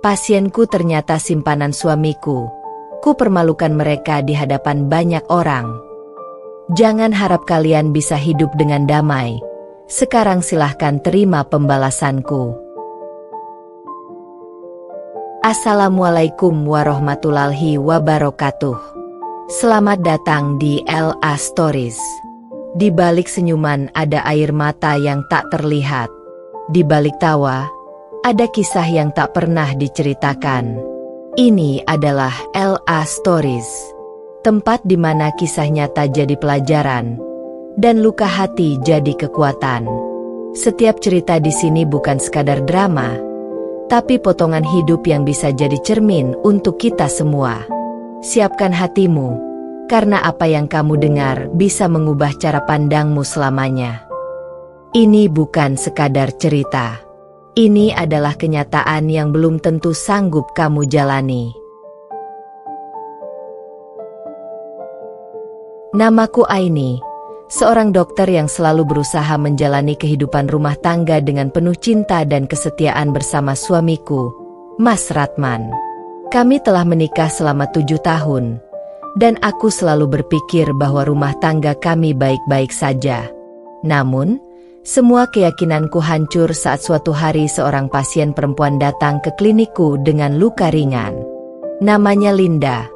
Pasienku ternyata simpanan suamiku. Ku permalukan mereka di hadapan banyak orang. Jangan harap kalian bisa hidup dengan damai. Sekarang silahkan terima pembalasanku. Assalamualaikum warahmatullahi wabarakatuh. Selamat datang di LA Stories. Di balik senyuman ada air mata yang tak terlihat. Di balik tawa, ada kisah yang tak pernah diceritakan. Ini adalah LA Stories. Tempat di mana kisah nyata jadi pelajaran, dan luka hati jadi kekuatan. Setiap cerita di sini bukan sekadar drama, tapi potongan hidup yang bisa jadi cermin untuk kita semua. Siapkan hatimu, karena apa yang kamu dengar bisa mengubah cara pandangmu selamanya. Ini bukan sekadar cerita. Ini adalah kenyataan yang belum tentu sanggup kamu jalani. Namaku Aini, seorang dokter yang selalu berusaha menjalani kehidupan rumah tangga dengan penuh cinta dan kesetiaan bersama suamiku, Mas Ratman. Kami telah menikah selama 7 tahun, dan aku selalu berpikir bahwa rumah tangga kami baik-baik saja. Namun, semua keyakinanku hancur saat suatu hari seorang pasien perempuan datang ke klinikku dengan luka ringan. Namanya Linda,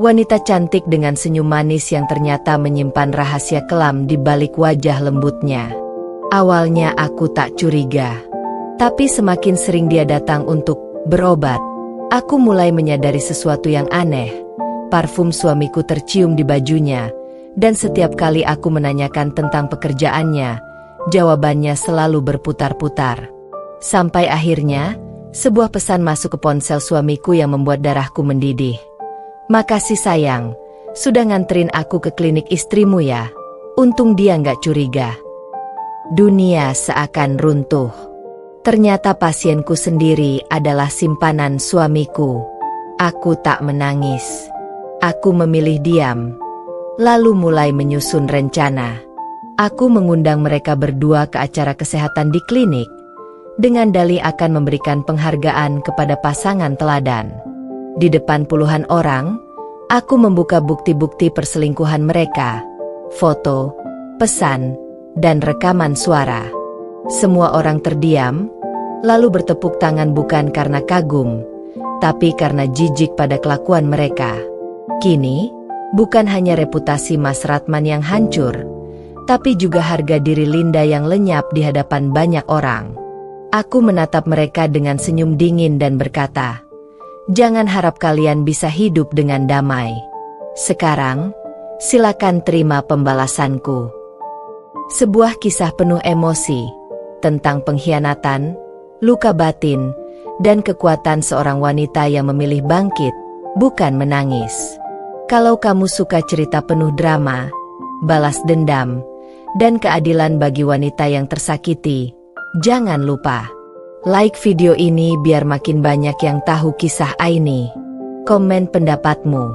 wanita cantik dengan senyum manis yang ternyata menyimpan rahasia kelam di balik wajah lembutnya. Awalnya aku tak curiga, tapi semakin sering dia datang untuk berobat, aku mulai menyadari sesuatu yang aneh. Parfum suamiku tercium di bajunya, dan setiap kali aku menanyakan tentang pekerjaannya, jawabannya selalu berputar-putar. Sampai akhirnya, sebuah pesan masuk ke ponsel suamiku yang membuat darahku mendidih. "Makasih sayang, sudah nganterin aku ke klinik istrimu ya." Untung dia nggak curiga. Dunia seakan runtuh. Ternyata pasienku sendiri adalah simpanan suamiku. Aku tak menangis. Aku memilih diam, lalu mulai menyusun rencana. Aku mengundang mereka berdua ke acara kesehatan di klinik, dengan dalih akan memberikan penghargaan kepada pasangan teladan. Di depan puluhan orang, aku membuka bukti-bukti perselingkuhan mereka, foto, pesan, dan rekaman suara. Semua orang terdiam, lalu bertepuk tangan bukan karena kagum, tapi karena jijik pada kelakuan mereka. Kini, bukan hanya reputasi Mas Ratman yang hancur, tapi juga harga diri Linda yang lenyap di hadapan banyak orang. Aku menatap mereka dengan senyum dingin dan berkata, "Jangan harap kalian bisa hidup dengan damai. Sekarang, silakan terima pembalasanku." Sebuah kisah penuh emosi, tentang pengkhianatan, luka batin, dan kekuatan seorang wanita yang memilih bangkit, bukan menangis. Kalau kamu suka cerita penuh drama, balas dendam, dan keadilan bagi wanita yang tersakiti, jangan lupa like video ini biar makin banyak yang tahu kisah Aini. Komen pendapatmu.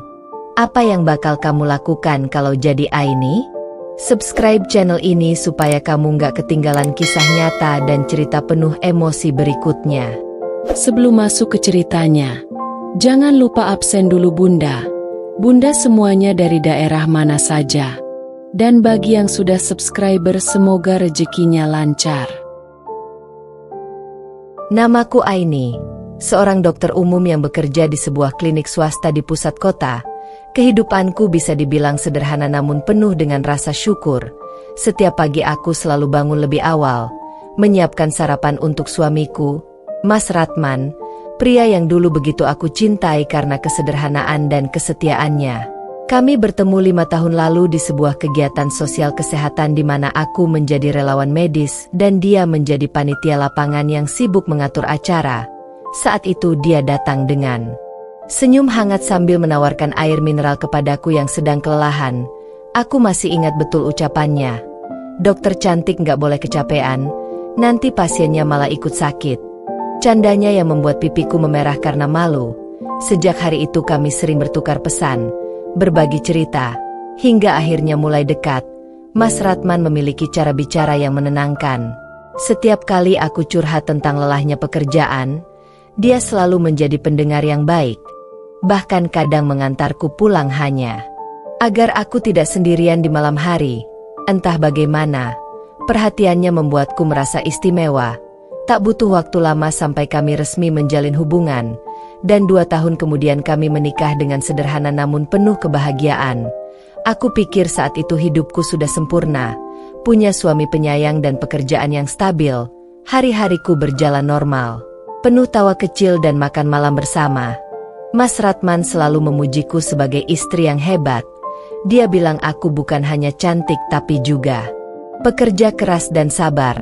Apa yang bakal kamu lakukan kalau jadi Aini? Subscribe channel ini supaya kamu nggak ketinggalan kisah nyata dan cerita penuh emosi berikutnya. Sebelum masuk ke ceritanya, jangan lupa absen dulu Bunda. Bunda semuanya dari daerah mana saja? Dan bagi yang sudah subscriber semoga rezekinya lancar. Namaku Aini, seorang dokter umum yang bekerja di sebuah klinik swasta di pusat kota. Kehidupanku bisa dibilang sederhana namun penuh dengan rasa syukur. Setiap pagi aku selalu bangun lebih awal, menyiapkan sarapan untuk suamiku, Mas Ratman, pria yang dulu begitu aku cintai karena kesederhanaan dan kesetiaannya. Kami bertemu 5 tahun lalu di sebuah kegiatan sosial kesehatan di mana aku menjadi relawan medis dan dia menjadi panitia lapangan yang sibuk mengatur acara. Saat itu dia datang dengan senyum hangat sambil menawarkan air mineral kepadaku yang sedang kelelahan. Aku masih ingat betul ucapannya. "Dokter cantik nggak boleh kecapean, nanti pasiennya malah ikut sakit." Candanya yang membuat pipiku memerah karena malu. Sejak hari itu kami sering bertukar pesan, berbagi cerita, hingga akhirnya mulai dekat. Mas Ratman memiliki cara bicara yang menenangkan. Setiap kali aku curhat tentang lelahnya pekerjaan, Dia selalu menjadi pendengar yang baik. Bahkan kadang mengantarku pulang hanya agar aku tidak sendirian di malam hari. Entah bagaimana, perhatiannya membuatku merasa istimewa. Tak butuh waktu lama sampai kami resmi menjalin hubungan, dan 2 tahun kemudian kami menikah dengan sederhana namun penuh kebahagiaan. Aku pikir saat itu hidupku sudah sempurna, punya suami penyayang dan pekerjaan yang stabil. Hari-hariku berjalan normal, penuh tawa kecil dan makan malam bersama. Mas Ratman selalu memujiku sebagai istri yang hebat. Dia bilang aku bukan hanya cantik tapi juga pekerja keras dan sabar.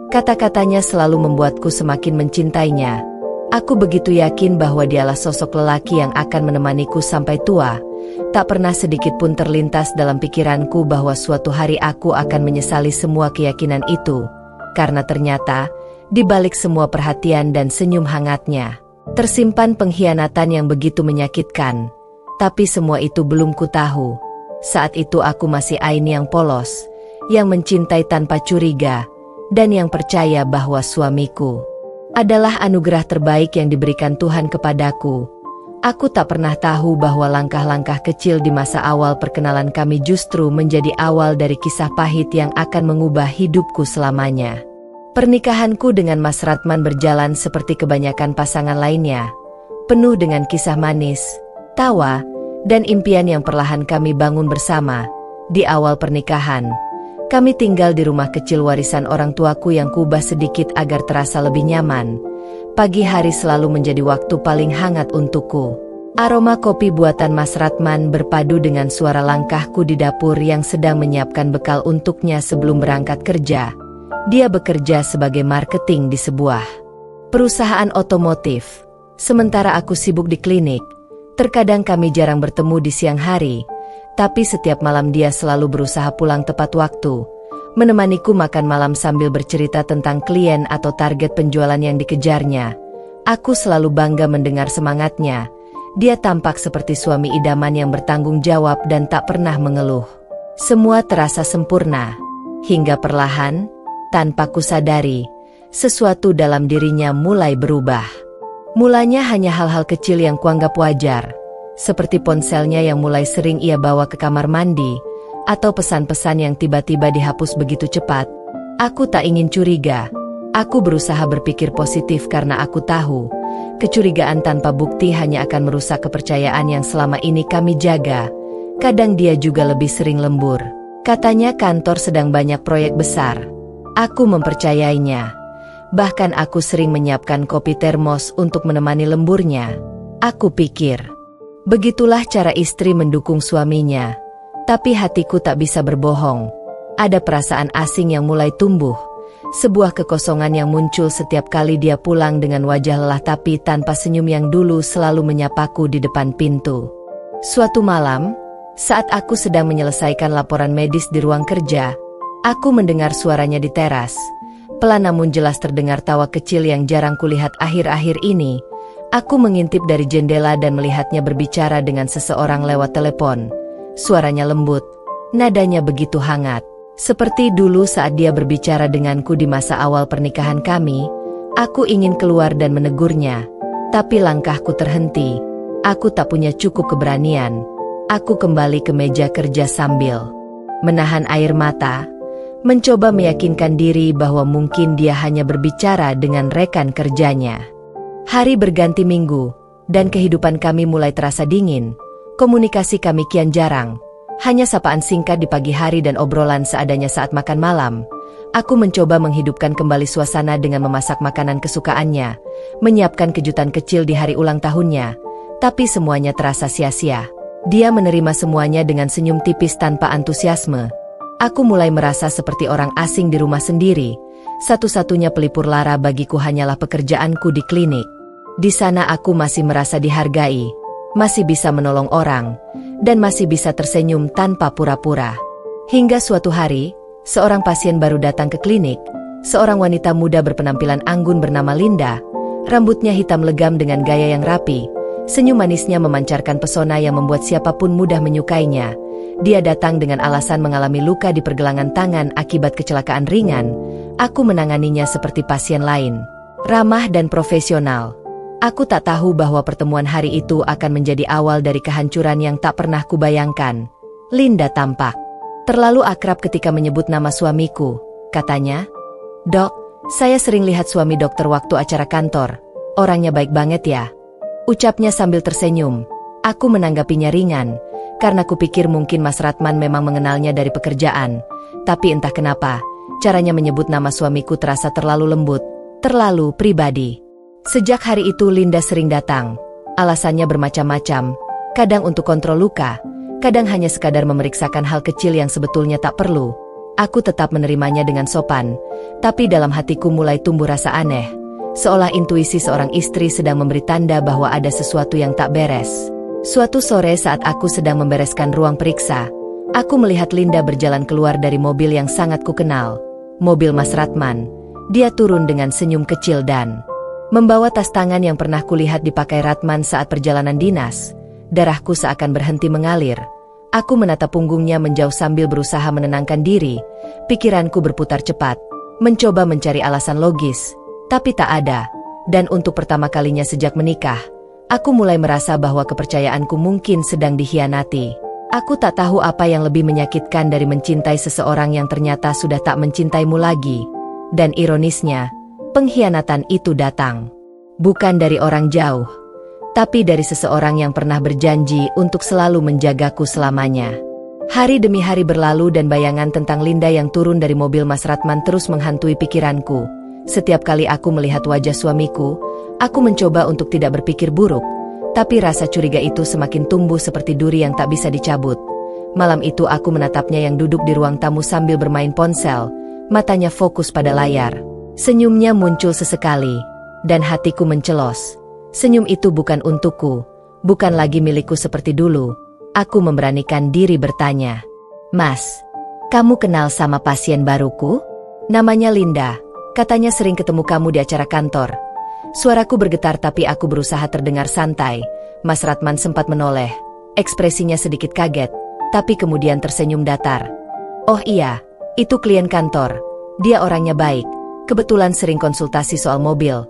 Kata-katanya selalu membuatku semakin mencintainya. Aku begitu yakin bahwa dialah sosok lelaki yang akan menemaniku sampai tua. Tak pernah sedikit pun terlintas dalam pikiranku bahwa suatu hari aku akan menyesali semua keyakinan itu. Karena ternyata, di balik semua perhatian dan senyum hangatnya, tersimpan pengkhianatan yang begitu menyakitkan. Tapi semua itu belum ku tahu. Saat itu aku masih Aini yang polos, yang mencintai tanpa curiga, dan yang percaya bahwa suamiku adalah anugerah terbaik yang diberikan Tuhan kepadaku. Aku tak pernah tahu bahwa langkah-langkah kecil di masa awal perkenalan kami justru menjadi awal dari kisah pahit yang akan mengubah hidupku selamanya. Pernikahanku dengan Mas Ratman berjalan seperti kebanyakan pasangan lainnya, penuh dengan kisah manis, tawa, dan impian yang perlahan kami bangun bersama. Di awal pernikahan, kami tinggal di rumah kecil warisan orang tuaku yang kubah sedikit agar terasa lebih nyaman. Pagi hari selalu menjadi waktu paling hangat untukku. Aroma kopi buatan Mas Ratman berpadu dengan suara langkahku di dapur yang sedang menyiapkan bekal untuknya sebelum berangkat kerja. Dia bekerja sebagai marketing di sebuah perusahaan otomotif. Sementara aku sibuk di klinik. Terkadang kami jarang bertemu di siang hari, tapi setiap malam dia selalu berusaha pulang tepat waktu, menemaniku makan malam sambil bercerita tentang klien atau target penjualan yang dikejarnya. Aku selalu bangga mendengar semangatnya. Dia tampak seperti suami idaman yang bertanggung jawab dan tak pernah mengeluh. Semua terasa sempurna, hingga perlahan, tanpa kusadari, sesuatu dalam dirinya mulai berubah. Mulanya hanya hal-hal kecil yang kuanggap wajar, seperti ponselnya yang mulai sering ia bawa ke kamar mandi, atau pesan-pesan yang tiba-tiba dihapus begitu cepat. Aku tak ingin curiga. Aku berusaha berpikir positif karena aku tahu, kecurigaan tanpa bukti hanya akan merusak kepercayaan yang selama ini kami jaga. Kadang dia juga lebih sering lembur. Katanya kantor sedang banyak proyek besar. Aku mempercayainya. Bahkan aku sering menyiapkan kopi termos untuk menemani lemburnya. Aku pikir, begitulah cara istri mendukung suaminya. Tapi hatiku tak bisa berbohong. Ada perasaan asing yang mulai tumbuh. Sebuah kekosongan yang muncul setiap kali dia pulang dengan wajah lelah tapi tanpa senyum yang dulu selalu menyapaku di depan pintu. Suatu malam, saat aku sedang menyelesaikan laporan medis di ruang kerja, aku mendengar suaranya di teras. Pelan namun jelas terdengar tawa kecil yang jarang kulihat akhir-akhir ini. Aku mengintip dari jendela dan melihatnya berbicara dengan seseorang lewat telepon. Suaranya lembut, nadanya begitu hangat. Seperti dulu saat dia berbicara denganku di masa awal pernikahan kami. Aku ingin keluar dan menegurnya, tapi langkahku terhenti. Aku tak punya cukup keberanian. Aku kembali ke meja kerja sambil menahan air mata, mencoba meyakinkan diri bahwa mungkin dia hanya berbicara dengan rekan kerjanya. Hari berganti minggu, dan kehidupan kami mulai terasa dingin. Komunikasi kami kian jarang. Hanya sapaan singkat di pagi hari dan obrolan seadanya saat makan malam. Aku mencoba menghidupkan kembali suasana dengan memasak makanan kesukaannya, menyiapkan kejutan kecil di hari ulang tahunnya. Tapi semuanya terasa sia-sia. Dia menerima semuanya dengan senyum tipis tanpa antusiasme. Aku mulai merasa seperti orang asing di rumah sendiri. Satu-satunya pelipur lara bagiku hanyalah pekerjaanku di klinik. Di sana aku masih merasa dihargai, masih bisa menolong orang, dan masih bisa tersenyum tanpa pura-pura. Hingga suatu hari, seorang pasien baru datang ke klinik, seorang wanita muda berpenampilan anggun bernama Linda. Rambutnya hitam legam dengan gaya yang rapi, senyum manisnya memancarkan pesona yang membuat siapapun mudah menyukainya. Dia datang dengan alasan mengalami luka di pergelangan tangan akibat kecelakaan ringan. Aku menanganinya seperti pasien lain, ramah dan profesional. Aku tak tahu bahwa pertemuan hari itu akan menjadi awal dari kehancuran yang tak pernah kubayangkan. Linda tampak terlalu akrab ketika menyebut nama suamiku, katanya. "Dok, saya sering lihat suami dokter waktu acara kantor. Orangnya baik banget ya," ucapnya sambil tersenyum. Aku menanggapinya ringan, karena kupikir mungkin Mas Ratman memang mengenalnya dari pekerjaan. Tapi entah kenapa, caranya menyebut nama suamiku terasa terlalu lembut, terlalu pribadi. Sejak hari itu Linda sering datang. Alasannya bermacam-macam, kadang untuk kontrol luka, kadang hanya sekadar memeriksakan hal kecil yang sebetulnya tak perlu. Aku tetap menerimanya dengan sopan, tapi dalam hatiku mulai tumbuh rasa aneh, seolah intuisi seorang istri sedang memberi tanda bahwa ada sesuatu yang tak beres. Suatu sore saat aku sedang membereskan ruang periksa, aku melihat Linda berjalan keluar dari mobil yang sangat kukenal, mobil Mas Ratman. Dia turun dengan senyum kecil dan membawa tas tangan yang pernah kulihat dipakai Ratman saat perjalanan dinas. Darahku seakan berhenti mengalir. Aku menatap punggungnya menjauh sambil berusaha menenangkan diri. Pikiranku berputar cepat, mencoba mencari alasan logis, tapi tak ada. Dan untuk pertama kalinya sejak menikah, aku mulai merasa bahwa kepercayaanku mungkin sedang dikhianati. Aku tak tahu apa yang lebih menyakitkan dari mencintai seseorang yang ternyata sudah tak mencintaimu lagi. Dan ironisnya, pengkhianatan itu datang bukan dari orang jauh, tapi dari seseorang yang pernah berjanji untuk selalu menjagaku selamanya. Hari demi hari berlalu dan bayangan tentang Linda yang turun dari mobil Mas Ratman terus menghantui pikiranku. Setiap kali aku melihat wajah suamiku, aku mencoba untuk tidak berpikir buruk, tapi rasa curiga itu semakin tumbuh seperti duri yang tak bisa dicabut. Malam itu aku menatapnya yang duduk di ruang tamu sambil bermain ponsel, matanya fokus pada layar. Senyumnya muncul sesekali, dan hatiku mencelos. Senyum itu bukan untukku, bukan lagi milikku seperti dulu. Aku memberanikan diri bertanya, "Mas, kamu kenal sama pasien baruku? Namanya Linda, katanya sering ketemu kamu di acara kantor." Suaraku bergetar tapi aku berusaha terdengar santai. Mas Ratman sempat menoleh, ekspresinya sedikit kaget, tapi kemudian tersenyum datar. "Oh iya, itu klien kantor. Dia orangnya baik. Kebetulan sering konsultasi soal mobil."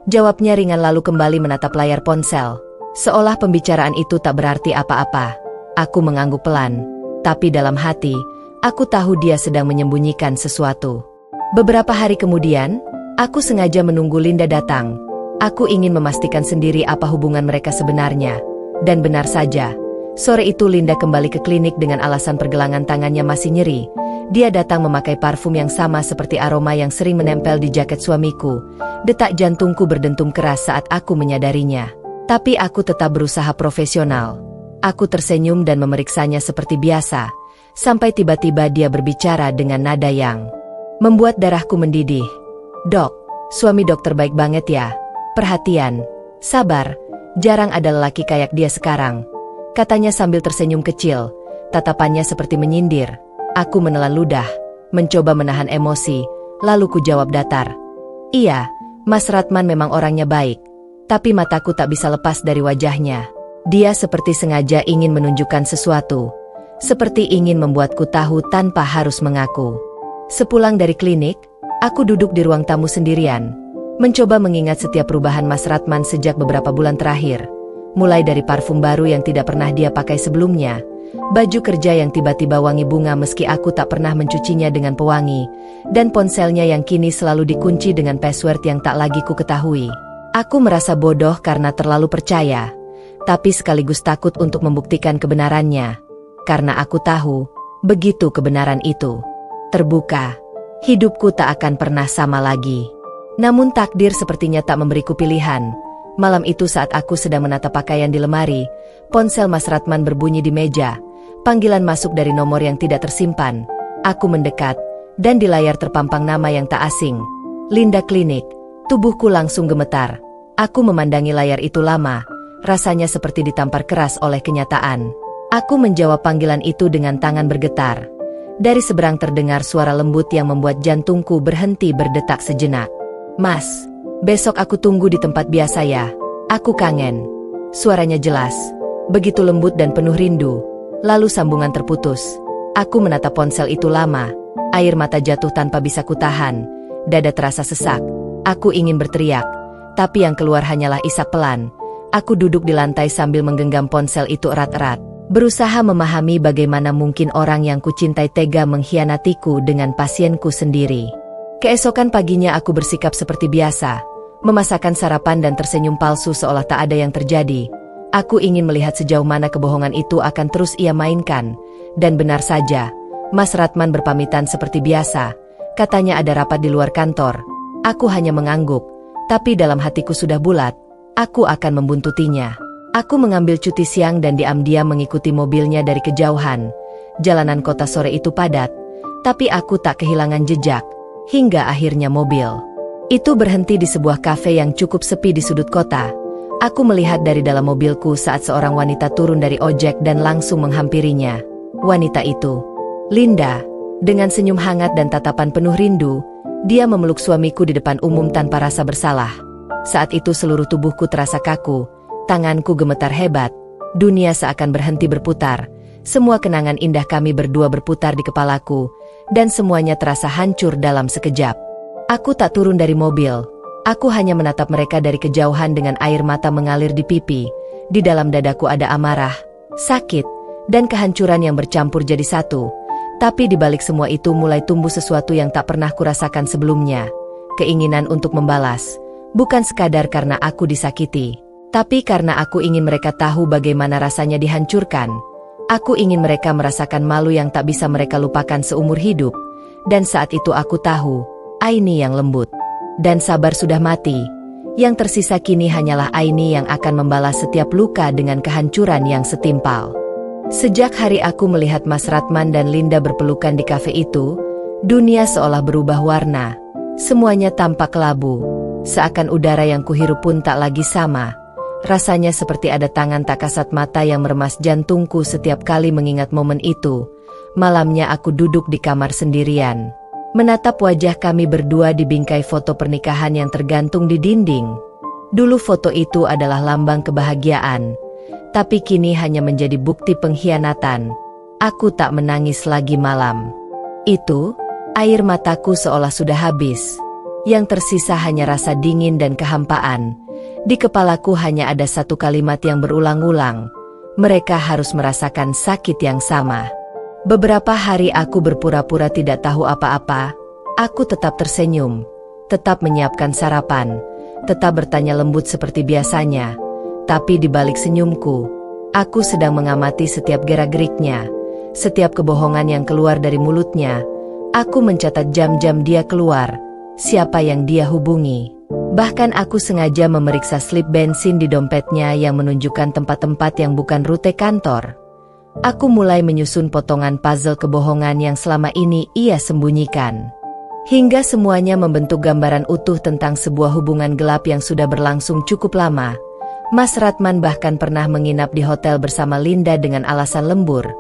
Jawabnya ringan lalu kembali menatap layar ponsel. Seolah pembicaraan itu tak berarti apa-apa. Aku mengangguk pelan, tapi dalam hati, aku tahu dia sedang menyembunyikan sesuatu. Beberapa hari kemudian, aku sengaja menunggu Linda datang. Aku ingin memastikan sendiri apa hubungan mereka sebenarnya. Dan benar saja, sore itu Linda kembali ke klinik dengan alasan pergelangan tangannya masih nyeri. Dia datang memakai parfum yang sama seperti aroma yang sering menempel di jaket suamiku. Detak jantungku berdentum keras saat aku menyadarinya. Tapi aku tetap berusaha profesional. Aku tersenyum dan memeriksanya seperti biasa, sampai tiba-tiba dia berbicara dengan nada yang membuat darahku mendidih. "Dok, suami dokter baik banget ya. Perhatian, sabar, jarang ada lelaki kayak dia sekarang," katanya sambil tersenyum kecil. Tatapannya seperti menyindir. Aku menelan ludah, mencoba menahan emosi, lalu ku jawab datar, "Iya, Mas Ratman memang orangnya baik." Tapi mataku tak bisa lepas dari wajahnya. Dia seperti sengaja ingin menunjukkan sesuatu, seperti ingin membuatku tahu tanpa harus mengaku. Sepulang dari klinik, aku duduk di ruang tamu sendirian, mencoba mengingat setiap perubahan Mas Ratman sejak beberapa bulan terakhir. Mulai dari parfum baru yang tidak pernah dia pakai sebelumnya, baju kerja yang tiba-tiba wangi bunga meski aku tak pernah mencucinya dengan pewangi, dan ponselnya yang kini selalu dikunci dengan password yang tak lagi ku ketahui. Aku merasa bodoh karena terlalu percaya, tapi sekaligus takut untuk membuktikan kebenarannya. Karena aku tahu, begitu kebenaran itu terbuka, hidupku tak akan pernah sama lagi. Namun takdir sepertinya tak memberiku pilihan. Malam itu saat aku sedang menata pakaian di lemari, ponsel Mas Ratman berbunyi di meja. Panggilan masuk dari nomor yang tidak tersimpan. Aku mendekat, dan di layar terpampang nama yang tak asing. Linda Klinik. Tubuhku langsung gemetar. Aku memandangi layar itu lama, rasanya seperti ditampar keras oleh kenyataan. Aku menjawab panggilan itu dengan tangan bergetar. Dari seberang terdengar suara lembut yang membuat jantungku berhenti berdetak sejenak. "Mas, besok aku tunggu di tempat biasa ya. Aku kangen." Suaranya jelas, begitu lembut dan penuh rindu. Lalu sambungan terputus. Aku menatap ponsel itu lama. Air mata jatuh tanpa bisa kutahan. Dada terasa sesak. Aku ingin berteriak, Tapi yang keluar hanyalah isak pelan. Aku duduk di lantai sambil menggenggam ponsel itu erat-erat. Berusaha memahami bagaimana mungkin orang yang kucintai tega mengkhianatiku dengan pasienku sendiri. Keesokan paginya aku bersikap seperti biasa. Memasakkan sarapan dan tersenyum palsu seolah tak ada yang terjadi. Aku ingin melihat sejauh mana kebohongan itu akan terus ia mainkan. Dan benar saja, Mas Ratman berpamitan seperti biasa. Katanya ada rapat di luar kantor. Aku hanya mengangguk. Tapi dalam hatiku sudah bulat, aku akan membuntutinya. Aku mengambil cuti siang dan diam-diam mengikuti mobilnya dari kejauhan. Jalanan kota sore itu padat, tapi aku tak kehilangan jejak, hingga akhirnya mobil itu berhenti di sebuah kafe yang cukup sepi di sudut kota. Aku melihat dari dalam mobilku saat seorang wanita turun dari ojek dan langsung menghampirinya. Wanita itu, Linda, dengan senyum hangat dan tatapan penuh rindu. Dia memeluk suamiku di depan umum tanpa rasa bersalah. Saat itu seluruh tubuhku terasa kaku, tanganku gemetar hebat, dunia seakan berhenti berputar. Semua kenangan indah kami berdua berputar di kepalaku, dan semuanya terasa hancur dalam sekejap. Aku tak turun dari mobil. Aku hanya menatap mereka dari kejauhan dengan air mata mengalir di pipi. Di dalam dadaku ada amarah, sakit, dan kehancuran yang bercampur jadi satu. Tapi di balik semua itu mulai tumbuh sesuatu yang tak pernah kurasakan sebelumnya. Keinginan untuk membalas. Bukan sekadar karena aku disakiti, tapi karena aku ingin mereka tahu bagaimana rasanya dihancurkan. Aku ingin mereka merasakan malu yang tak bisa mereka lupakan seumur hidup. Dan saat itu aku tahu, Aini yang lembut dan sabar sudah mati. Yang tersisa kini hanyalah Aini yang akan membalas setiap luka dengan kehancuran yang setimpal. Sejak hari aku melihat Mas Ratman dan Linda berpelukan di kafe itu, dunia seolah berubah warna. Semuanya tampak labu. Seakan udara yang kuhirup pun tak lagi sama. Rasanya seperti ada tangan tak kasat mata yang meremas jantungku setiap kali mengingat momen itu. Malamnya aku duduk di kamar sendirian, menatap wajah kami berdua di bingkai foto pernikahan yang tergantung di dinding. Dulu foto itu adalah lambang kebahagiaan, tapi kini hanya menjadi bukti pengkhianatan. Aku tak menangis lagi malam itu. Air mataku seolah sudah habis. Yang tersisa hanya rasa dingin dan kehampaan. Di kepalaku hanya ada satu kalimat yang berulang-ulang. Mereka harus merasakan sakit yang sama. Beberapa hari aku berpura-pura tidak tahu apa-apa. Aku tetap tersenyum, tetap menyiapkan sarapan, tetap bertanya lembut seperti biasanya. Tapi di balik senyumku, aku sedang mengamati setiap gerak-geriknya, setiap kebohongan yang keluar dari mulutnya. Aku mencatat jam-jam dia keluar, siapa yang dia hubungi. Bahkan aku sengaja memeriksa slip bensin di dompetnya yang menunjukkan tempat-tempat yang bukan rute kantor. Aku mulai menyusun potongan puzzle kebohongan yang selama ini ia sembunyikan. Hingga semuanya membentuk gambaran utuh tentang sebuah hubungan gelap yang sudah berlangsung cukup lama. Mas Ratman bahkan pernah menginap di hotel bersama Linda dengan alasan lembur.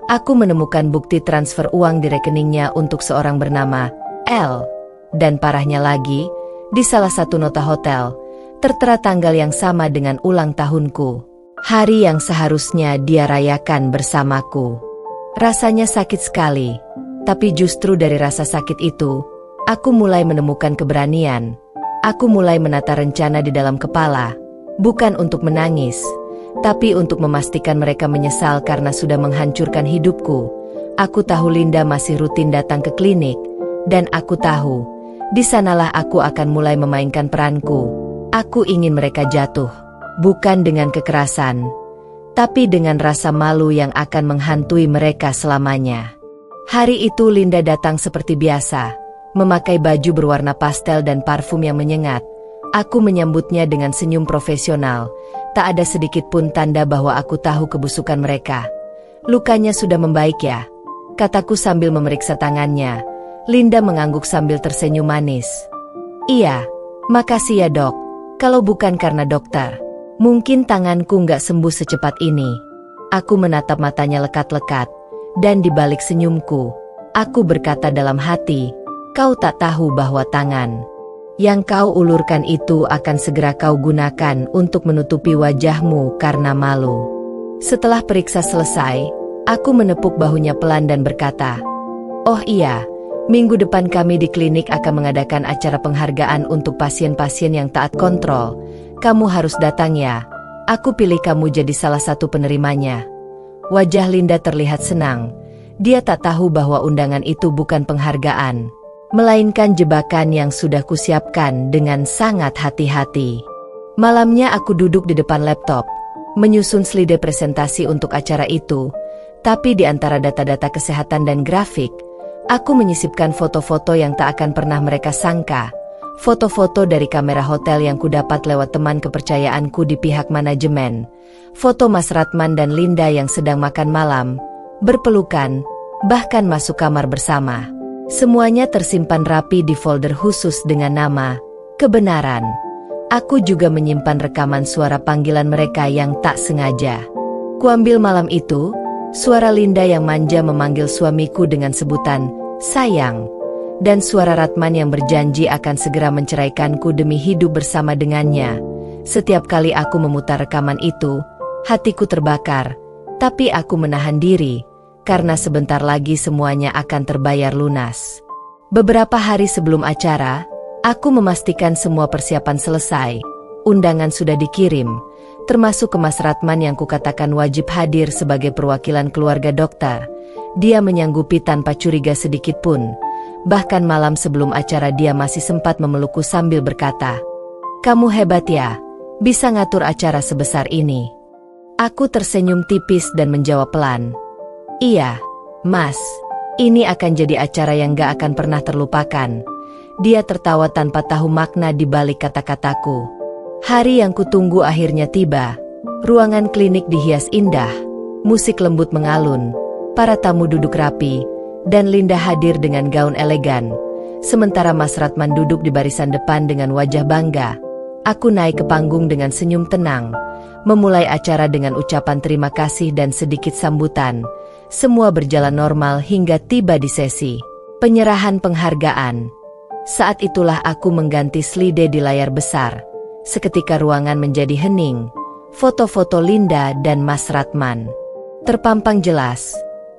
Aku menemukan bukti transfer uang di rekeningnya untuk seorang bernama L. Dan parahnya lagi, di salah satu nota hotel, tertera tanggal yang sama dengan ulang tahunku. Hari yang seharusnya dia rayakan bersamaku. Rasanya sakit sekali, tapi justru dari rasa sakit itu, aku mulai menemukan keberanian. Aku mulai menata rencana di dalam kepala, bukan untuk menangis, tapi untuk memastikan mereka menyesal karena sudah menghancurkan hidupku. Aku tahu Linda masih rutin datang ke klinik, dan aku tahu, di sanalah aku akan mulai memainkan peranku. Aku ingin mereka jatuh, bukan dengan kekerasan, tapi dengan rasa malu yang akan menghantui mereka selamanya. Hari itu Linda datang seperti biasa, memakai baju berwarna pastel dan parfum yang menyengat. Aku menyambutnya dengan senyum profesional, tak ada sedikit pun tanda bahwa aku tahu kebusukan mereka. Lukanya sudah membaik ya? Kataku sambil memeriksa tangannya. Linda mengangguk sambil tersenyum manis. Iya, makasih ya dok. Kalau bukan karena dokter, mungkin tanganku nggak sembuh secepat ini. Aku menatap matanya lekat-lekat, dan di balik senyumku, aku berkata dalam hati, kau tak tahu bahwa tangan yang kau ulurkan itu akan segera kau gunakan untuk menutupi wajahmu karena malu. Setelah periksa selesai, aku menepuk bahunya pelan dan berkata, oh iya, Minggu depan kami di klinik akan mengadakan acara penghargaan untuk pasien-pasien yang taat kontrol. Kamu harus datang ya. Aku pilih kamu jadi salah satu penerimanya. Wajah Linda terlihat senang. Dia tak tahu bahwa undangan itu bukan penghargaan, melainkan jebakan yang sudah kusiapkan dengan sangat hati-hati. Malamnya aku duduk di depan laptop, menyusun slide presentasi untuk acara itu. Tapi di antara data-data kesehatan dan grafik, aku menyisipkan foto-foto yang tak akan pernah mereka sangka. Foto-foto dari kamera hotel yang kudapat lewat teman kepercayaanku di pihak manajemen. Foto Mas Ratman dan Linda yang sedang makan malam, berpelukan, bahkan masuk kamar bersama. Semuanya tersimpan rapi di folder khusus dengan nama Kebenaran. Aku juga menyimpan rekaman suara panggilan mereka yang tak sengaja. Kuambil malam itu, suara Linda yang manja memanggil suamiku dengan sebutan sayang, dan suara Ratman yang berjanji akan segera menceraikanku demi hidup bersama dengannya. Setiap kali aku memutar rekaman itu, hatiku terbakar, tapi aku menahan diri, karena sebentar lagi semuanya akan terbayar lunas. Beberapa hari sebelum acara, aku memastikan semua persiapan selesai. Undangan sudah dikirim, termasuk ke Mas Ratman yang kukatakan wajib hadir sebagai perwakilan keluarga dokter. Dia menyanggupi tanpa curiga sedikit pun. Bahkan malam sebelum acara dia masih sempat memelukku sambil berkata, "Kamu hebat ya, bisa ngatur acara sebesar ini." Aku tersenyum tipis dan menjawab pelan, "Iya, Mas, ini akan jadi acara yang gak akan pernah terlupakan." Dia tertawa tanpa tahu makna di balik kata-kataku. Hari yang kutunggu akhirnya tiba. Ruangan klinik dihias indah, musik lembut mengalun, para tamu duduk rapi, dan Linda hadir dengan gaun elegan. Sementara Mas Ratman duduk di barisan depan dengan wajah bangga. Aku naik ke panggung dengan senyum tenang, memulai acara dengan ucapan terima kasih dan sedikit sambutan. Semua berjalan normal hingga tiba di sesi penyerahan penghargaan. Saat itulah aku mengganti slide di layar besar. Seketika ruangan menjadi hening. Foto-foto Linda dan Mas Ratman terpampang jelas,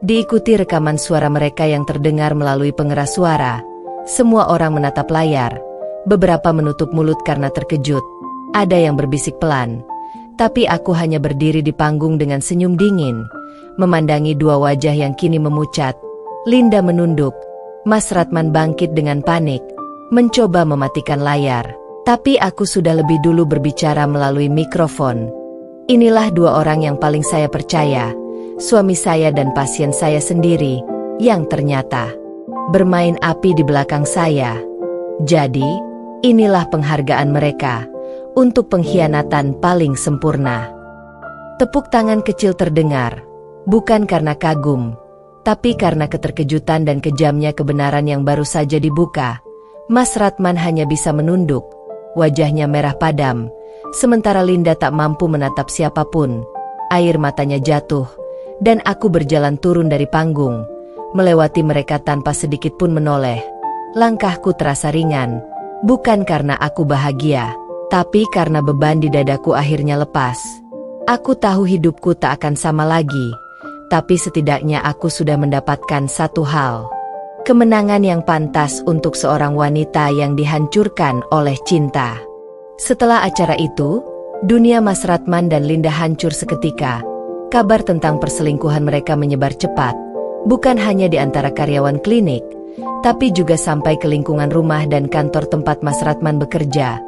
diikuti rekaman suara mereka yang terdengar melalui pengeras suara. Semua orang menatap layar. Beberapa menutup mulut karena terkejut. Ada yang berbisik pelan. Tapi aku hanya berdiri di panggung dengan senyum dingin, memandangi dua wajah yang kini memucat. Linda menunduk. Mas Ratman bangkit dengan panik, mencoba mematikan layar. Tapi aku sudah lebih dulu berbicara melalui mikrofon. Inilah dua orang yang paling saya percaya, suami saya dan pasien saya sendiri, yang ternyata bermain api di belakang saya. Jadi, inilah penghargaan mereka untuk pengkhianatan paling sempurna. Tepuk tangan kecil terdengar, bukan karena kagum, tapi karena keterkejutan dan kejamnya kebenaran yang baru saja dibuka. Mas Ratman hanya bisa menunduk, wajahnya merah padam, sementara Linda tak mampu menatap siapapun. Air matanya jatuh, dan aku berjalan turun dari panggung, melewati mereka tanpa sedikit pun menoleh. Langkahku terasa ringan, bukan karena aku bahagia, tapi karena beban di dadaku akhirnya lepas. Aku tahu hidupku tak akan sama lagi, tapi setidaknya aku sudah mendapatkan satu hal. Kemenangan yang pantas untuk seorang wanita yang dihancurkan oleh cinta. Setelah acara itu, dunia Mas Ratman dan Linda hancur seketika. Kabar tentang perselingkuhan mereka menyebar cepat, bukan hanya di antara karyawan klinik, tapi juga sampai ke lingkungan rumah dan kantor tempat Mas Ratman bekerja.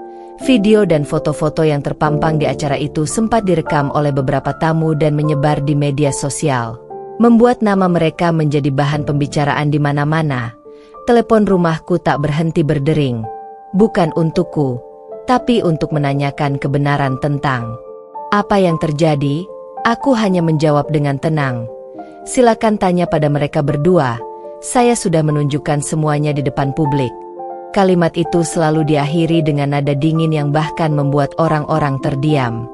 Video dan foto-foto yang terpampang di acara itu sempat direkam oleh beberapa tamu dan menyebar di media sosial, membuat nama mereka menjadi bahan pembicaraan di mana-mana. Telepon rumahku tak berhenti berdering, bukan untukku, tapi untuk menanyakan kebenaran tentang apa yang terjadi. Aku hanya menjawab dengan tenang, "Silakan tanya pada mereka berdua, saya sudah menunjukkan semuanya di depan publik." Kalimat itu selalu diakhiri dengan nada dingin yang bahkan membuat orang-orang terdiam.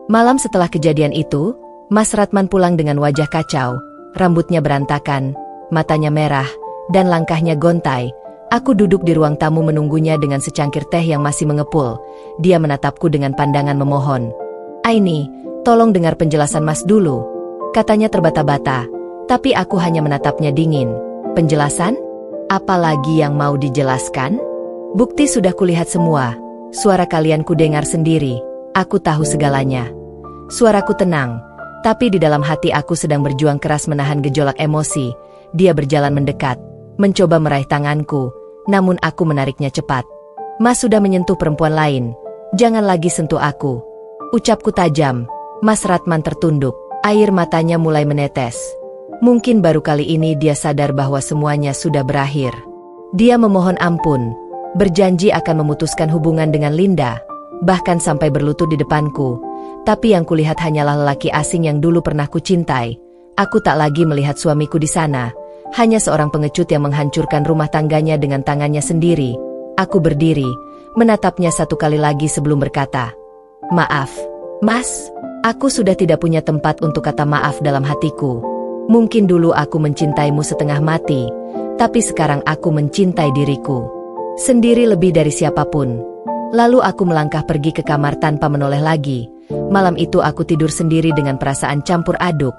Malam setelah kejadian itu, Mas Ratman pulang dengan wajah kacau, rambutnya berantakan, matanya merah, dan langkahnya gontai. Aku duduk di ruang tamu menunggunya dengan secangkir teh yang masih mengepul. Dia menatapku dengan pandangan memohon. "Aini, tolong dengar penjelasan Mas dulu," katanya terbata-bata, tapi aku hanya menatapnya dingin. "Penjelasan? Apalagi yang mau dijelaskan? Bukti sudah kulihat semua. Suara kalian kudengar sendiri. Aku tahu segalanya. Suaraku tenang, tapi di dalam hati aku sedang berjuang keras menahan gejolak emosi. Dia berjalan mendekat, mencoba meraih tanganku, namun aku menariknya cepat. Mas sudah menyentuh perempuan lain. Jangan lagi sentuh aku. Ucapku tajam. Mas Ratman tertunduk. Air matanya mulai menetes. Mungkin baru kali ini dia sadar bahwa semuanya sudah berakhir. Dia memohon ampun, berjanji akan memutuskan hubungan dengan Linda, bahkan sampai berlutut di depanku. Tapi yang kulihat hanyalah lelaki asing yang dulu pernah kucintai. Aku tak lagi melihat suamiku di sana, hanya seorang pengecut yang menghancurkan rumah tangganya dengan tangannya sendiri. Aku berdiri, menatapnya satu kali lagi sebelum berkata, "Maaf, Mas, aku sudah tidak punya tempat untuk kata maaf dalam hatiku. Mungkin dulu aku mencintaimu setengah mati, tapi sekarang aku mencintai diriku sendiri lebih dari siapapun." Lalu aku melangkah pergi ke kamar tanpa menoleh lagi. Malam itu aku tidur sendiri dengan perasaan campur aduk,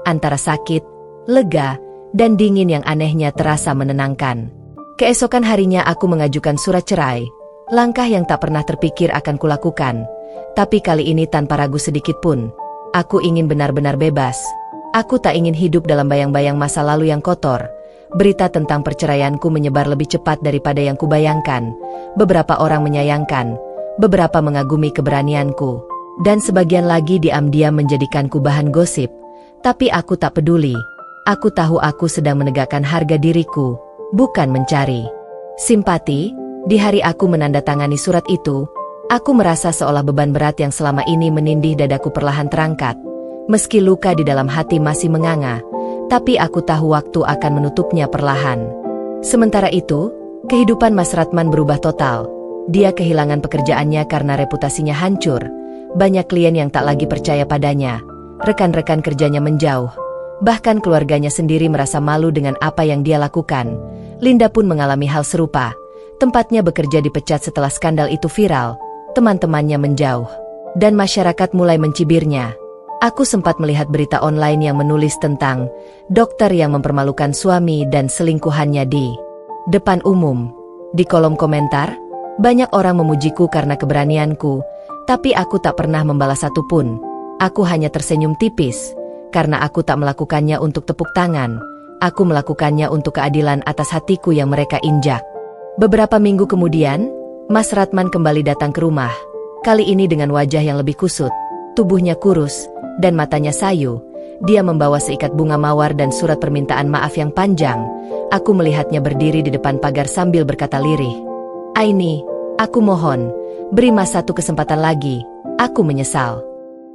antara sakit, lega, dan dingin yang anehnya terasa menenangkan. Keesokan harinya aku mengajukan surat cerai, langkah yang tak pernah terpikir akan kulakukan. Tapi kali ini tanpa ragu sedikit pun. Aku ingin benar-benar bebas. Aku tak ingin hidup dalam bayang-bayang masa lalu yang kotor. Berita tentang perceraianku menyebar lebih cepat daripada yang kubayangkan. Beberapa orang menyayangkan, beberapa mengagumi keberanianku, dan sebagian lagi diam-diam menjadikanku bahan gosip. Tapi aku tak peduli. Aku tahu aku sedang menegakkan harga diriku, bukan mencari simpati. Di hari aku menandatangani surat itu, aku merasa seolah beban berat yang selama ini menindih dadaku perlahan terangkat. Meski luka di dalam hati masih menganga, tapi aku tahu waktu akan menutupnya perlahan. Sementara itu, kehidupan Mas Ratman berubah total. Dia kehilangan pekerjaannya karena reputasinya hancur. Banyak klien yang tak lagi percaya padanya. Rekan-rekan kerjanya menjauh. Bahkan keluarganya sendiri merasa malu dengan apa yang dia lakukan. Linda pun mengalami hal serupa. Tempatnya bekerja dipecat setelah skandal itu viral. Teman-temannya menjauh, dan masyarakat mulai mencibirnya. Aku sempat melihat berita online yang menulis tentang dokter yang mempermalukan suami dan selingkuhannya di depan umum. Di kolom komentar, banyak orang memujiku karena keberanianku, tapi aku tak pernah membalas satupun. Aku hanya tersenyum tipis, karena aku tak melakukannya untuk tepuk tangan. Aku melakukannya untuk keadilan atas hatiku yang mereka injak. Beberapa minggu kemudian, Mas Ratman kembali datang ke rumah. Kali ini dengan wajah yang lebih kusut, tubuhnya kurus, dan matanya sayu. Dia membawa seikat bunga mawar dan surat permintaan maaf yang panjang. Aku melihatnya berdiri di depan pagar sambil berkata lirih, "Aini, aku mohon, beri Mas satu kesempatan lagi. Aku menyesal."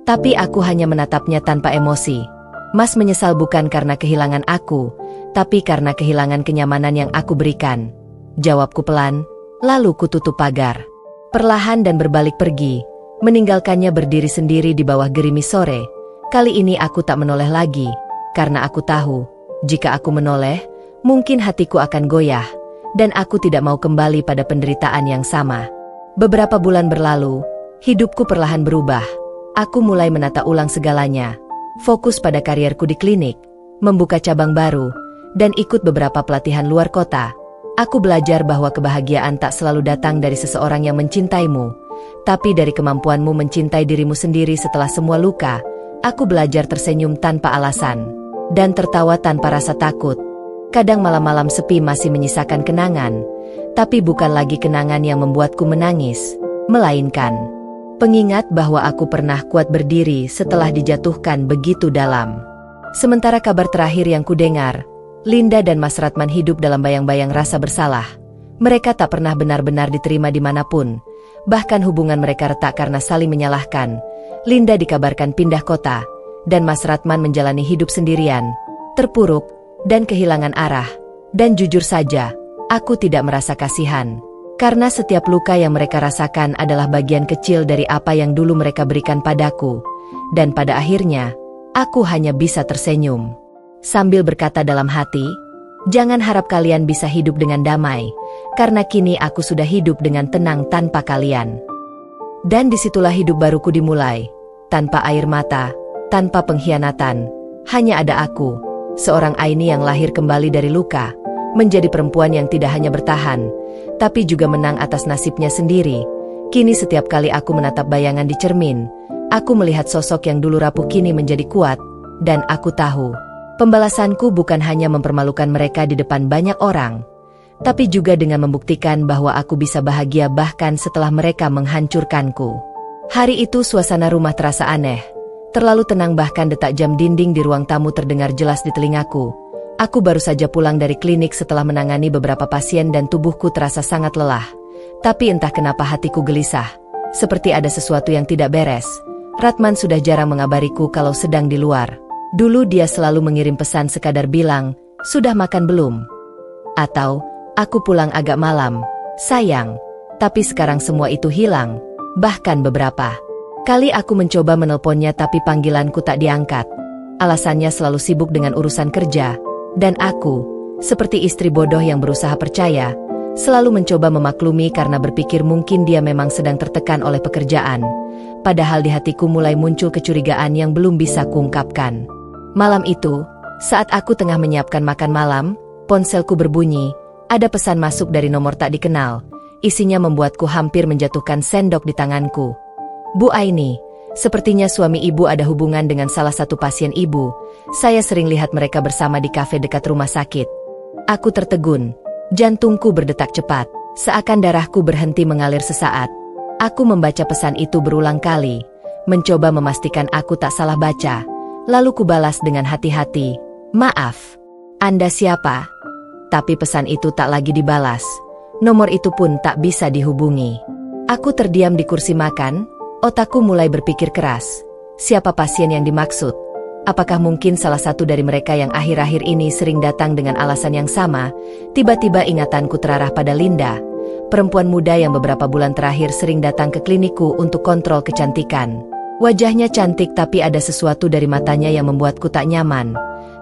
Tapi aku hanya menatapnya tanpa emosi. Mas menyesal bukan karena kehilangan aku, tapi karena kehilangan kenyamanan yang aku berikan. Jawabku pelan, lalu kututup pagar. Perlahan dan berbalik pergi, meninggalkannya berdiri sendiri di bawah gerimis sore. Kali ini aku tak menoleh lagi, karena aku tahu, jika aku menoleh, mungkin hatiku akan goyah, dan aku tidak mau kembali pada penderitaan yang sama. Beberapa bulan berlalu, hidupku perlahan berubah. Aku mulai menata ulang segalanya, fokus pada karierku di klinik, membuka cabang baru, dan ikut beberapa pelatihan luar kota. Aku belajar bahwa kebahagiaan tak selalu datang dari seseorang yang mencintaimu, tapi dari kemampuanmu mencintai dirimu sendiri setelah semua luka. Aku belajar tersenyum tanpa alasan, dan tertawa tanpa rasa takut. Kadang malam-malam sepi masih menyisakan kenangan, tapi bukan lagi kenangan yang membuatku menangis, melainkan pengingat bahwa aku pernah kuat berdiri setelah dijatuhkan begitu dalam. Sementara kabar terakhir yang kudengar, Linda dan Mas Ratman hidup dalam bayang-bayang rasa bersalah. Mereka tak pernah benar-benar diterima dimanapun. Bahkan hubungan mereka retak karena saling menyalahkan. Linda dikabarkan pindah kota, dan Mas Ratman menjalani hidup sendirian, terpuruk, dan kehilangan arah. Dan jujur saja, aku tidak merasa kasihan. Karena setiap luka yang mereka rasakan adalah bagian kecil dari apa yang dulu mereka berikan padaku. Dan pada akhirnya, aku hanya bisa tersenyum. Sambil berkata dalam hati, jangan harap kalian bisa hidup dengan damai, karena kini aku sudah hidup dengan tenang tanpa kalian. Dan disitulah hidup baruku dimulai, tanpa air mata, tanpa pengkhianatan. Hanya ada aku, seorang Aini yang lahir kembali dari luka, menjadi perempuan yang tidak hanya bertahan, tapi juga menang atas nasibnya sendiri. Kini setiap kali aku menatap bayangan di cermin, aku melihat sosok yang dulu rapuh kini menjadi kuat, dan aku tahu, pembalasanku bukan hanya mempermalukan mereka di depan banyak orang, tapi juga dengan membuktikan bahwa aku bisa bahagia bahkan setelah mereka menghancurkanku. Hari itu suasana rumah terasa aneh, terlalu tenang bahkan detak jam dinding di ruang tamu terdengar jelas di telingaku. Aku baru saja pulang dari klinik setelah menangani beberapa pasien dan tubuhku terasa sangat lelah. Tapi entah kenapa hatiku gelisah, seperti ada sesuatu yang tidak beres. Ratman sudah jarang mengabariku kalau sedang di luar. Dulu dia selalu mengirim pesan sekadar bilang, "Sudah makan belum?" Atau, "Aku pulang agak malam, sayang." Tapi sekarang semua itu hilang, bahkan beberapa kali aku mencoba menelponnya tapi panggilanku tak diangkat. Alasannya selalu sibuk dengan urusan kerja, dan aku, seperti istri bodoh yang berusaha percaya, selalu mencoba memaklumi karena berpikir mungkin dia memang sedang tertekan oleh pekerjaan. Padahal di hatiku mulai muncul kecurigaan yang belum bisa kuungkapkan. Malam itu, saat aku tengah menyiapkan makan malam, ponselku berbunyi, ada pesan masuk dari nomor tak dikenal. Isinya membuatku hampir menjatuhkan sendok di tanganku. "Bu Aini, sepertinya suami ibu ada hubungan dengan salah satu pasien ibu. Saya sering lihat mereka bersama di kafe dekat rumah sakit." Aku tertegun. Jantungku berdetak cepat. Seakan darahku berhenti mengalir sesaat. Aku membaca pesan itu berulang kali, mencoba memastikan aku tak salah baca. Lalu kubalas dengan hati-hati, "Maaf, Anda siapa?" Tapi pesan itu tak lagi dibalas. Nomor itu pun tak bisa dihubungi. Aku terdiam di kursi makan. Otakku mulai berpikir keras. Siapa pasien yang dimaksud? Apakah mungkin salah satu dari mereka yang akhir-akhir ini sering datang dengan alasan yang sama? Tiba-tiba ingatanku terarah pada Linda, perempuan muda yang beberapa bulan terakhir sering datang ke klinikku untuk kontrol kecantikan. Wajahnya cantik tapi ada sesuatu dari matanya yang membuatku tak nyaman.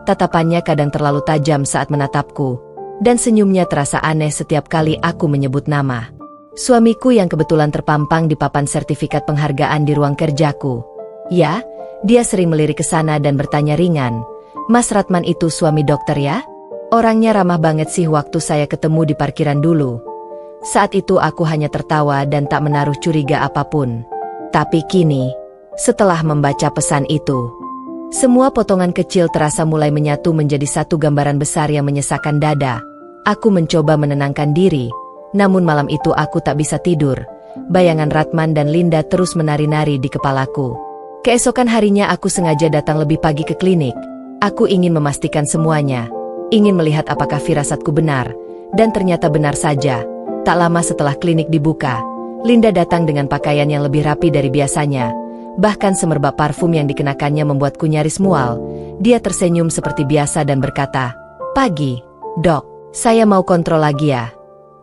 Tatapannya kadang terlalu tajam saat menatapku, dan senyumnya terasa aneh setiap kali aku menyebut nama suamiku yang kebetulan terpampang di papan sertifikat penghargaan di ruang kerjaku. Ya, dia sering melirik ke sana dan bertanya ringan, "Mas Ratman itu suami dokter ya?" Orangnya ramah banget sih waktu saya ketemu di parkiran dulu. Saat itu aku hanya tertawa dan tak menaruh curiga apapun. Tapi kini, setelah membaca pesan itu, semua potongan kecil terasa mulai menyatu menjadi satu gambaran besar yang menyesakkan dada. Aku mencoba menenangkan diri. Namun malam itu aku tak bisa tidur. Bayangan Ratman dan Linda terus menari-nari di kepalaku. Keesokan harinya aku sengaja datang lebih pagi ke klinik. Aku ingin memastikan semuanya. Ingin melihat apakah firasatku benar. Dan ternyata benar saja. Tak lama setelah klinik dibuka, Linda datang dengan pakaian yang lebih rapi dari biasanya. Bahkan semerbak parfum yang dikenakannya membuatku nyaris mual. Dia tersenyum seperti biasa dan berkata, "Pagi, Dok. Saya mau kontrol lagi ya."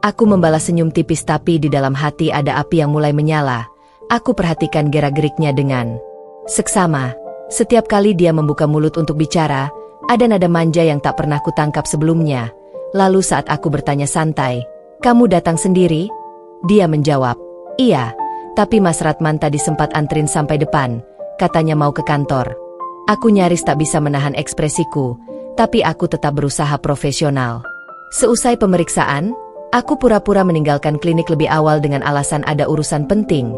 Aku membalas senyum tipis tapi di dalam hati ada api yang mulai menyala. Aku perhatikan gerak-geriknya dengan seksama. Setiap kali dia membuka mulut untuk bicara, ada nada manja yang tak pernah kutangkap sebelumnya. Lalu saat aku bertanya santai, "Kamu datang sendiri?" Dia menjawab, "Iya, tapi Mas Ratman tadi sempat antrin sampai depan, katanya mau ke kantor." Aku nyaris tak bisa menahan ekspresiku, tapi aku tetap berusaha profesional. Seusai pemeriksaan, aku pura-pura meninggalkan klinik lebih awal dengan alasan ada urusan penting.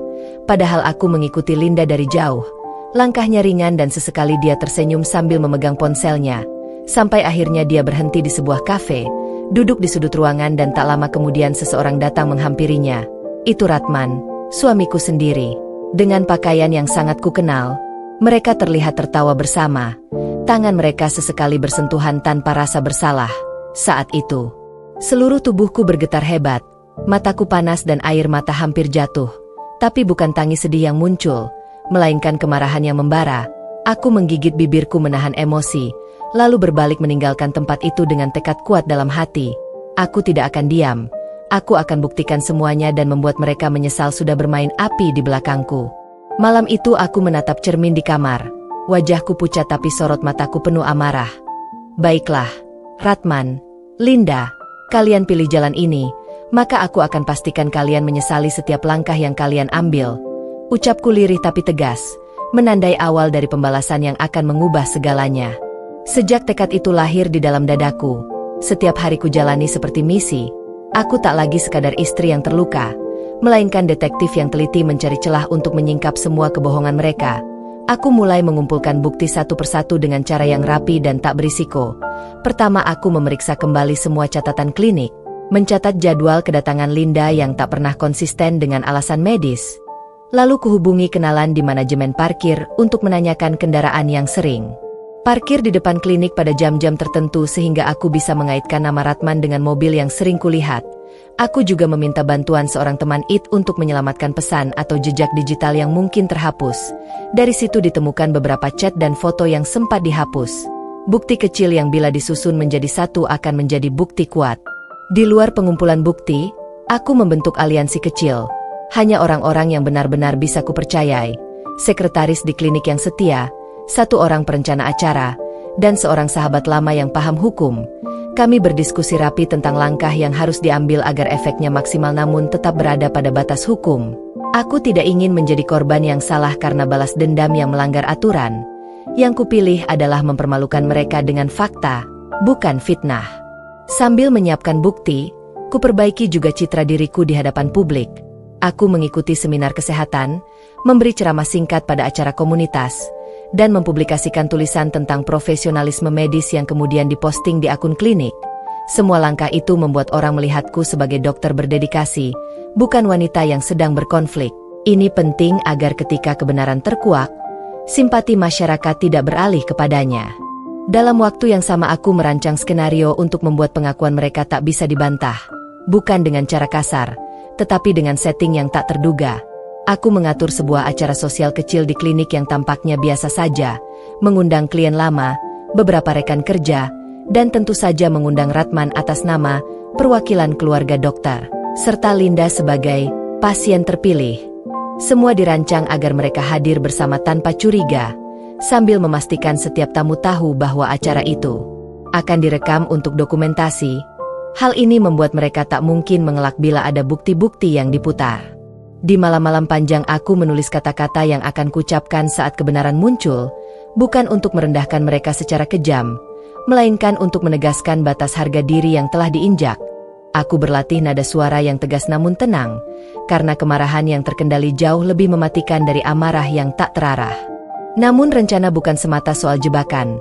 Padahal aku mengikuti Linda dari jauh. Langkahnya ringan dan sesekali dia tersenyum sambil memegang ponselnya. Sampai akhirnya dia berhenti di sebuah kafe, duduk di sudut ruangan dan tak lama kemudian seseorang datang menghampirinya. Itu Ratman, suamiku sendiri. Dengan pakaian yang sangat kukenal, mereka terlihat tertawa bersama. Tangan mereka sesekali bersentuhan tanpa rasa bersalah. Saat itu, seluruh tubuhku bergetar hebat, mataku panas dan air mata hampir jatuh. Tapi bukan tangis sedih yang muncul, melainkan kemarahan yang membara. Aku menggigit bibirku menahan emosi, lalu berbalik meninggalkan tempat itu dengan tekad kuat dalam hati. Aku tidak akan diam. Aku akan buktikan semuanya dan membuat mereka menyesal sudah bermain api di belakangku. Malam itu aku menatap cermin di kamar. Wajahku pucat tapi sorot mataku penuh amarah. "Baiklah, Ratman, Linda, kalian pilih jalan ini, maka aku akan pastikan kalian menyesali setiap langkah yang kalian ambil." Ucapku lirih tapi tegas, menandai awal dari pembalasan yang akan mengubah segalanya. Sejak tekad itu lahir di dalam dadaku, Setiap hariku jalani seperti misi. Aku tak lagi sekadar istri yang terluka, melainkan detektif yang teliti mencari celah untuk menyingkap semua kebohongan mereka. Aku mulai mengumpulkan bukti satu persatu dengan cara yang rapi dan tak berisiko. Pertama, aku memeriksa kembali semua catatan klinik, mencatat jadwal kedatangan Linda yang tak pernah konsisten dengan alasan medis. Lalu kuhubungi kenalan di manajemen parkir untuk menanyakan kendaraan yang sering parkir di depan klinik pada jam-jam tertentu sehingga aku bisa mengaitkan nama Ratman dengan mobil yang sering kulihat. Aku juga meminta bantuan seorang teman IT untuk menyelamatkan pesan atau jejak digital yang mungkin terhapus. Dari situ ditemukan beberapa chat dan foto yang sempat dihapus. Bukti kecil yang bila disusun menjadi satu akan menjadi bukti kuat. Di luar pengumpulan bukti, aku membentuk aliansi kecil. Hanya orang-orang yang benar-benar bisa kupercayai. Sekretaris di klinik yang setia, satu orang perencana acara, dan seorang sahabat lama yang paham hukum. Kami berdiskusi rapi tentang langkah yang harus diambil agar efeknya maksimal namun tetap berada pada batas hukum. Aku tidak ingin menjadi korban yang salah karena balas dendam yang melanggar aturan. Yang kupilih adalah mempermalukan mereka dengan fakta, bukan fitnah. Sambil menyiapkan bukti, kuperbaiki juga citra diriku di hadapan publik. Aku mengikuti seminar kesehatan, memberi ceramah singkat pada acara komunitas, dan mempublikasikan tulisan tentang profesionalisme medis yang kemudian diposting di akun klinik. Semua langkah itu membuat orang melihatku sebagai dokter berdedikasi, bukan wanita yang sedang berkonflik. Ini penting agar ketika kebenaran terkuak, simpati masyarakat tidak beralih kepadanya. Dalam waktu yang sama aku merancang skenario untuk membuat pengakuan mereka tak bisa dibantah. Bukan dengan cara kasar, tetapi dengan setting yang tak terduga. Aku mengatur sebuah acara sosial kecil di klinik yang tampaknya biasa saja, mengundang klien lama, beberapa rekan kerja, dan tentu saja mengundang Ratman atas nama perwakilan keluarga dokter, serta Linda sebagai pasien terpilih. Semua dirancang agar mereka hadir bersama tanpa curiga, sambil memastikan setiap tamu tahu bahwa acara itu akan direkam untuk dokumentasi. Hal ini membuat mereka tak mungkin mengelak bila ada bukti-bukti yang diputar. Di malam-malam panjang aku menulis kata-kata yang akan kucapkan saat kebenaran muncul, bukan untuk merendahkan mereka secara kejam, melainkan untuk menegaskan batas harga diri yang telah diinjak. Aku berlatih nada suara yang tegas namun tenang, karena kemarahan yang terkendali jauh lebih mematikan dari amarah yang tak terarah. Namun rencana bukan semata soal jebakan.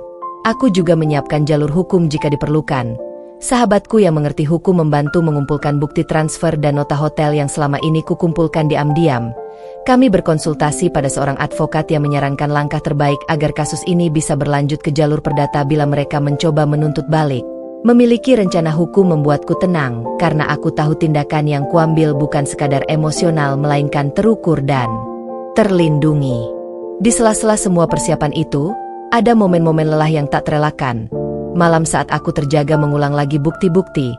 Aku juga menyiapkan jalur hukum jika diperlukan. Sahabatku yang mengerti hukum membantu mengumpulkan bukti transfer dan nota hotel yang selama ini kukumpulkan diam-diam. Kami berkonsultasi pada seorang advokat yang menyarankan langkah terbaik agar kasus ini bisa berlanjut ke jalur perdata bila mereka mencoba menuntut balik. Memiliki rencana hukum membuatku tenang, karena aku tahu tindakan yang kuambil bukan sekadar emosional melainkan terukur dan terlindungi. Di sela-sela semua persiapan itu, ada momen-momen lelah yang tak terelakkan. Malam saat aku terjaga mengulang lagi bukti-bukti,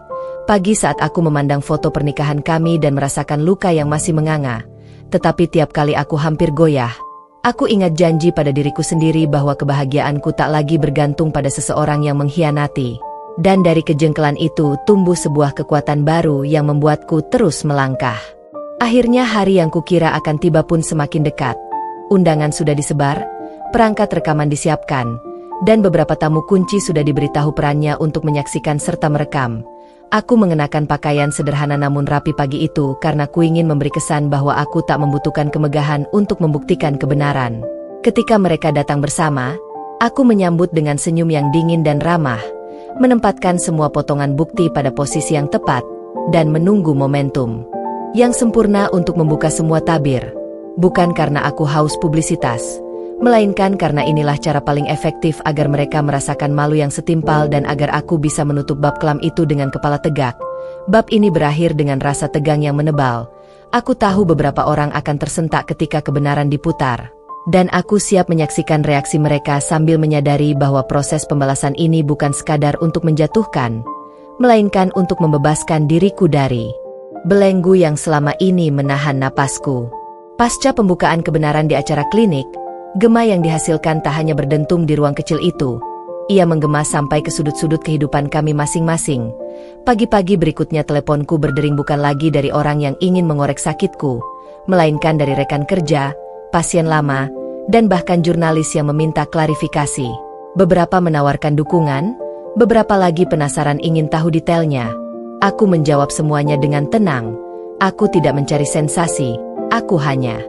pagi saat aku memandang foto pernikahan kami dan merasakan luka yang masih menganga. Tetapi tiap kali aku hampir goyah, aku ingat janji pada diriku sendiri bahwa kebahagiaanku tak lagi bergantung pada seseorang yang mengkhianati. Dan dari kejengkelan itu tumbuh sebuah kekuatan baru yang membuatku terus melangkah. Akhirnya hari yang kukira akan tiba pun semakin dekat. Undangan sudah disebar, perangkat rekaman disiapkan, dan beberapa tamu kunci sudah diberitahu perannya untuk menyaksikan serta merekam. Aku mengenakan pakaian sederhana namun rapi pagi itu karena ku ingin memberi kesan bahwa aku tak membutuhkan kemegahan untuk membuktikan kebenaran. Ketika mereka datang bersama, aku menyambut dengan senyum yang dingin dan ramah, menempatkan semua potongan bukti pada posisi yang tepat, dan menunggu momentum yang sempurna untuk membuka semua tabir. Bukan karena aku haus publisitas, melainkan karena inilah cara paling efektif agar mereka merasakan malu yang setimpal dan agar aku bisa menutup bab kelam itu dengan kepala tegak. Bab ini berakhir dengan rasa tegang yang menebal. Aku tahu beberapa orang akan tersentak ketika kebenaran diputar. Dan aku siap menyaksikan reaksi mereka sambil menyadari bahwa proses pembalasan ini bukan sekadar untuk menjatuhkan, melainkan untuk membebaskan diriku dari belenggu yang selama ini menahan napasku. Pasca pembukaan kebenaran di acara klinik, gema yang dihasilkan tak hanya berdentum di ruang kecil itu. Ia menggema sampai ke sudut-sudut kehidupan kami masing-masing. Pagi-pagi berikutnya teleponku berdering bukan lagi dari orang yang ingin mengorek sakitku, melainkan dari rekan kerja, pasien lama, dan bahkan jurnalis yang meminta klarifikasi. Beberapa menawarkan dukungan, Beberapa lagi penasaran ingin tahu detailnya. Aku menjawab semuanya dengan tenang. Aku tidak mencari sensasi, aku hanya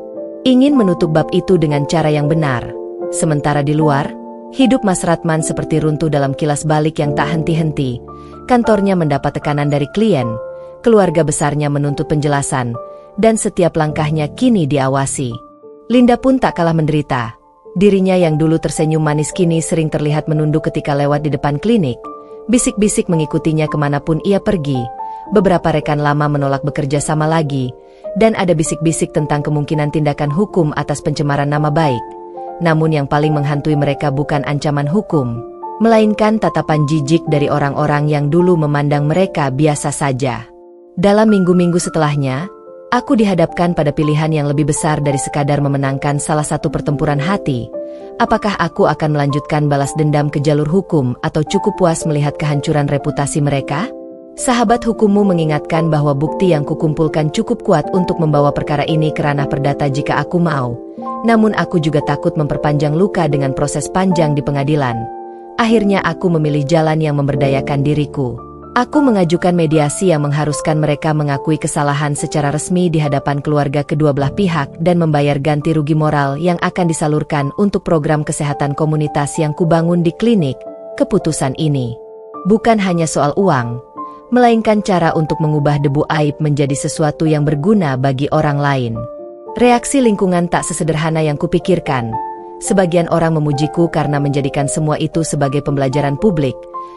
ingin menutup bab itu dengan cara yang benar. Sementara di luar, hidup Mas Ratman seperti runtuh dalam kilas balik yang tak henti-henti. Kantornya mendapat tekanan dari klien, keluarga besarnya menuntut penjelasan, dan setiap langkahnya kini diawasi. Linda pun tak kalah menderita. Dirinya yang dulu tersenyum manis kini sering terlihat menunduk ketika lewat di depan klinik. Bisik-bisik mengikutinya kemanapun ia pergi. Beberapa rekan lama menolak bekerja sama lagi, dan ada bisik-bisik tentang kemungkinan tindakan hukum atas pencemaran nama baik. Namun yang paling menghantui mereka bukan ancaman hukum, melainkan tatapan jijik dari orang-orang yang dulu memandang mereka biasa saja. Dalam minggu-minggu setelahnya, aku dihadapkan pada pilihan yang lebih besar dari sekadar memenangkan salah satu pertempuran hati. Apakah aku akan melanjutkan balas dendam ke jalur hukum atau cukup puas melihat kehancuran reputasi mereka? Sahabat hukummu mengingatkan bahwa bukti yang kukumpulkan cukup kuat untuk membawa perkara ini ke ranah perdata jika aku mau. Namun aku juga takut memperpanjang luka dengan proses panjang di pengadilan. Akhirnya aku memilih jalan yang memberdayakan diriku. Aku mengajukan mediasi yang mengharuskan mereka mengakui kesalahan secara resmi di hadapan keluarga kedua belah pihak dan membayar ganti rugi moral yang akan disalurkan untuk program kesehatan komunitas yang kubangun di klinik. Keputusan ini bukan hanya soal uang, melainkan cara untuk mengubah debu aib menjadi sesuatu yang berguna bagi orang lain. Reaksi lingkungan tak sesederhana yang kupikirkan. Sebagian orang memujiku karena menjadikan semua itu sebagai pembelajaran publik.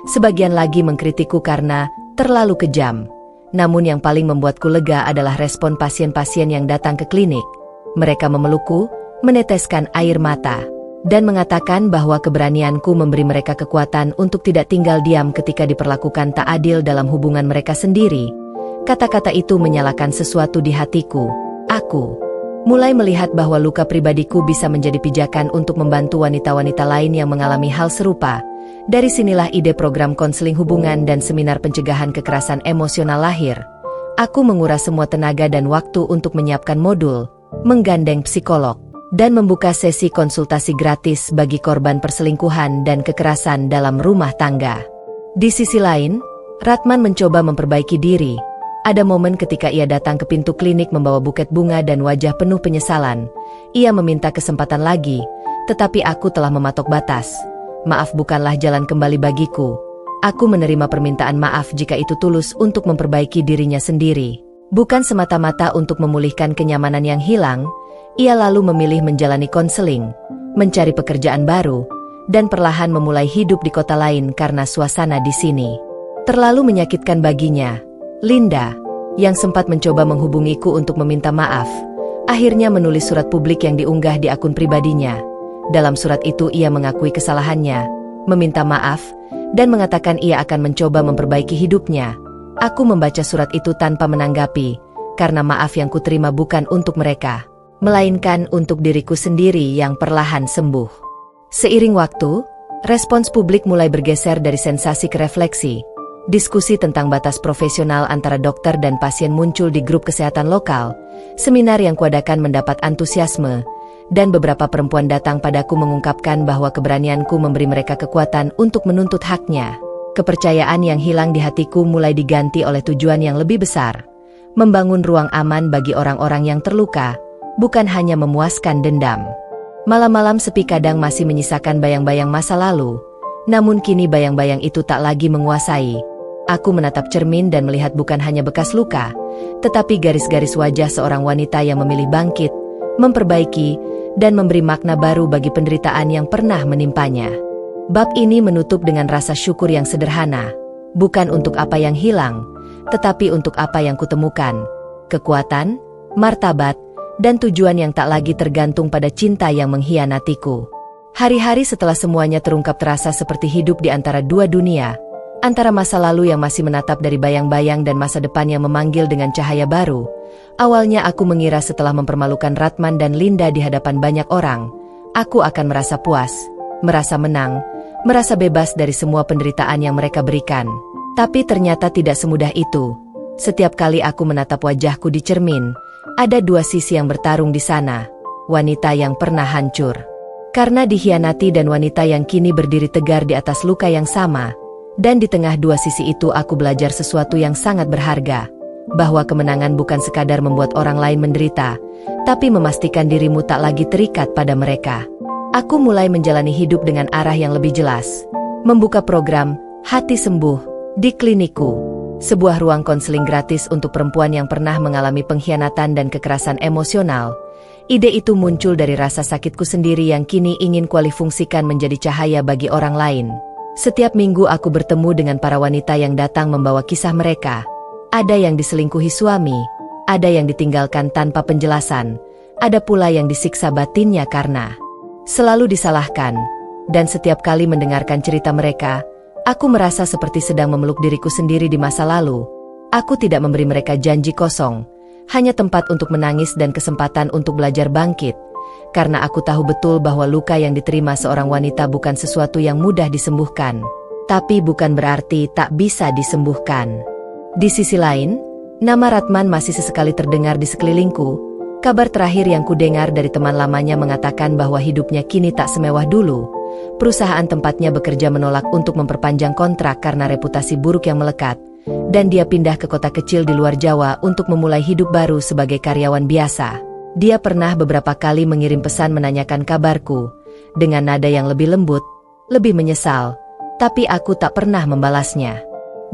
Sebagian lagi mengkritikku karena terlalu kejam. Namun yang paling membuatku lega adalah respon pasien-pasien yang datang ke klinik. Mereka memelukku, meneteskan air mata, dan mengatakan bahwa keberanianku memberi mereka kekuatan untuk tidak tinggal diam ketika diperlakukan tak adil dalam hubungan mereka sendiri. Kata-kata itu menyalakan sesuatu di hatiku. Aku mulai melihat bahwa luka pribadiku bisa menjadi pijakan untuk membantu wanita-wanita lain yang mengalami hal serupa. Dari sinilah ide program konseling hubungan dan seminar pencegahan kekerasan emosional lahir. Aku menguras semua tenaga dan waktu untuk menyiapkan modul, menggandeng psikolog, dan membuka sesi konsultasi gratis bagi korban perselingkuhan dan kekerasan dalam rumah tangga. Di sisi lain, Ratman mencoba memperbaiki diri. Ada momen ketika ia datang ke pintu klinik membawa buket bunga dan wajah penuh penyesalan. Ia meminta kesempatan lagi, tetapi aku telah mematok batas. Maaf bukanlah jalan kembali bagiku. Aku menerima permintaan maaf jika itu tulus untuk memperbaiki dirinya sendiri. Bukan semata-mata untuk memulihkan kenyamanan yang hilang. Ia lalu memilih menjalani konseling, mencari pekerjaan baru, dan perlahan memulai hidup di kota lain karena suasana di sini terlalu menyakitkan baginya. Linda, yang sempat mencoba menghubungiku untuk meminta maaf, akhirnya menulis surat publik yang diunggah di akun pribadinya. Dalam surat itu ia mengakui kesalahannya, meminta maaf, dan mengatakan ia akan mencoba memperbaiki hidupnya. Aku membaca surat itu tanpa menanggapi, karena maaf yang kuterima bukan untuk mereka, melainkan untuk diriku sendiri yang perlahan sembuh. Seiring waktu, respons publik mulai bergeser dari sensasi ke refleksi. Diskusi tentang batas profesional antara dokter dan pasien muncul di grup kesehatan lokal. Seminar yang kuadakan mendapat antusiasme, dan beberapa perempuan datang padaku mengungkapkan bahwa keberanianku memberi mereka kekuatan untuk menuntut haknya. Kepercayaan yang hilang di hatiku mulai diganti oleh tujuan yang lebih besar, membangun ruang aman bagi orang-orang yang terluka, bukan hanya memuaskan dendam. Malam-malam sepi kadang masih menyisakan bayang-bayang masa lalu, namun kini bayang-bayang itu tak lagi menguasai. Aku menatap cermin dan melihat bukan hanya bekas luka, tetapi garis-garis wajah seorang wanita yang memilih bangkit, memperbaiki, dan memberi makna baru bagi penderitaan yang pernah menimpanya. Bab ini menutup dengan rasa syukur yang sederhana, bukan untuk apa yang hilang, tetapi untuk apa yang kutemukan. Kekuatan, martabat, dan tujuan yang tak lagi tergantung pada cinta yang mengkhianatiku. Hari-hari setelah semuanya terungkap terasa seperti hidup di antara dua dunia, antara masa lalu yang masih menatap dari bayang-bayang dan masa depan yang memanggil dengan cahaya baru. Awalnya aku mengira setelah mempermalukan Ratman dan Linda di hadapan banyak orang, aku akan merasa puas, merasa menang, merasa bebas dari semua penderitaan yang mereka berikan. Tapi ternyata tidak semudah itu. Setiap kali aku menatap wajahku di cermin, ada dua sisi yang bertarung di sana. Wanita yang pernah hancur karena dikhianati dan wanita yang kini berdiri tegar di atas luka yang sama, Dan di tengah dua sisi itu aku belajar sesuatu yang sangat berharga, bahwa kemenangan bukan sekadar membuat orang lain menderita, tapi memastikan dirimu tak lagi terikat pada mereka. Aku mulai menjalani hidup dengan arah yang lebih jelas. Membuka program Hati Sembuh di klinikku, sebuah ruang konseling gratis untuk perempuan yang pernah mengalami pengkhianatan dan kekerasan emosional. Ide itu muncul dari rasa sakitku sendiri yang kini ingin kualifungsikan menjadi cahaya bagi orang lain. Setiap minggu aku bertemu dengan para wanita yang datang membawa kisah mereka. Ada yang diselingkuhi suami, ada yang ditinggalkan tanpa penjelasan, ada pula yang disiksa batinnya karena selalu disalahkan. Dan setiap kali mendengarkan cerita mereka, aku merasa seperti sedang memeluk diriku sendiri di masa lalu. Aku tidak memberi mereka janji kosong, hanya tempat untuk menangis dan kesempatan untuk belajar bangkit. Karena aku tahu betul bahwa luka yang diterima seorang wanita bukan sesuatu yang mudah disembuhkan. Tapi bukan berarti tak bisa disembuhkan. Di sisi lain, nama Ratman masih sesekali terdengar di sekelilingku. Kabar terakhir yang kudengar dari teman lamanya mengatakan bahwa hidupnya kini tak semewah dulu. Perusahaan tempatnya bekerja menolak untuk memperpanjang kontrak karena reputasi buruk yang melekat, dan dia pindah ke kota kecil di luar Jawa untuk memulai hidup baru sebagai karyawan biasa. Dia pernah beberapa kali mengirim pesan menanyakan kabarku, dengan nada yang lebih lembut, lebih menyesal, tapi aku tak pernah membalasnya.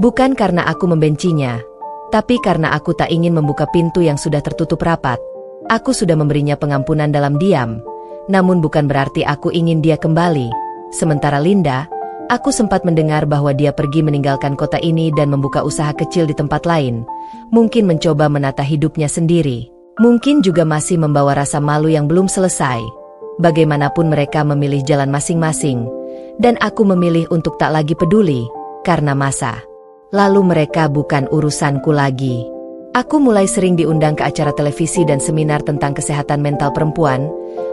Bukan karena aku membencinya, tapi karena aku tak ingin membuka pintu yang sudah tertutup rapat. Aku sudah memberinya pengampunan dalam diam, namun bukan berarti aku ingin dia kembali. Sementara Linda, aku sempat mendengar bahwa dia pergi meninggalkan kota ini dan membuka usaha kecil di tempat lain. Mungkin mencoba menata hidupnya sendiri. Mungkin juga masih membawa rasa malu yang belum selesai. Bagaimanapun mereka memilih jalan masing-masing, dan aku memilih untuk tak lagi peduli, karena masa lalu mereka bukan urusanku lagi. Aku mulai sering diundang ke acara televisi dan seminar tentang kesehatan mental perempuan.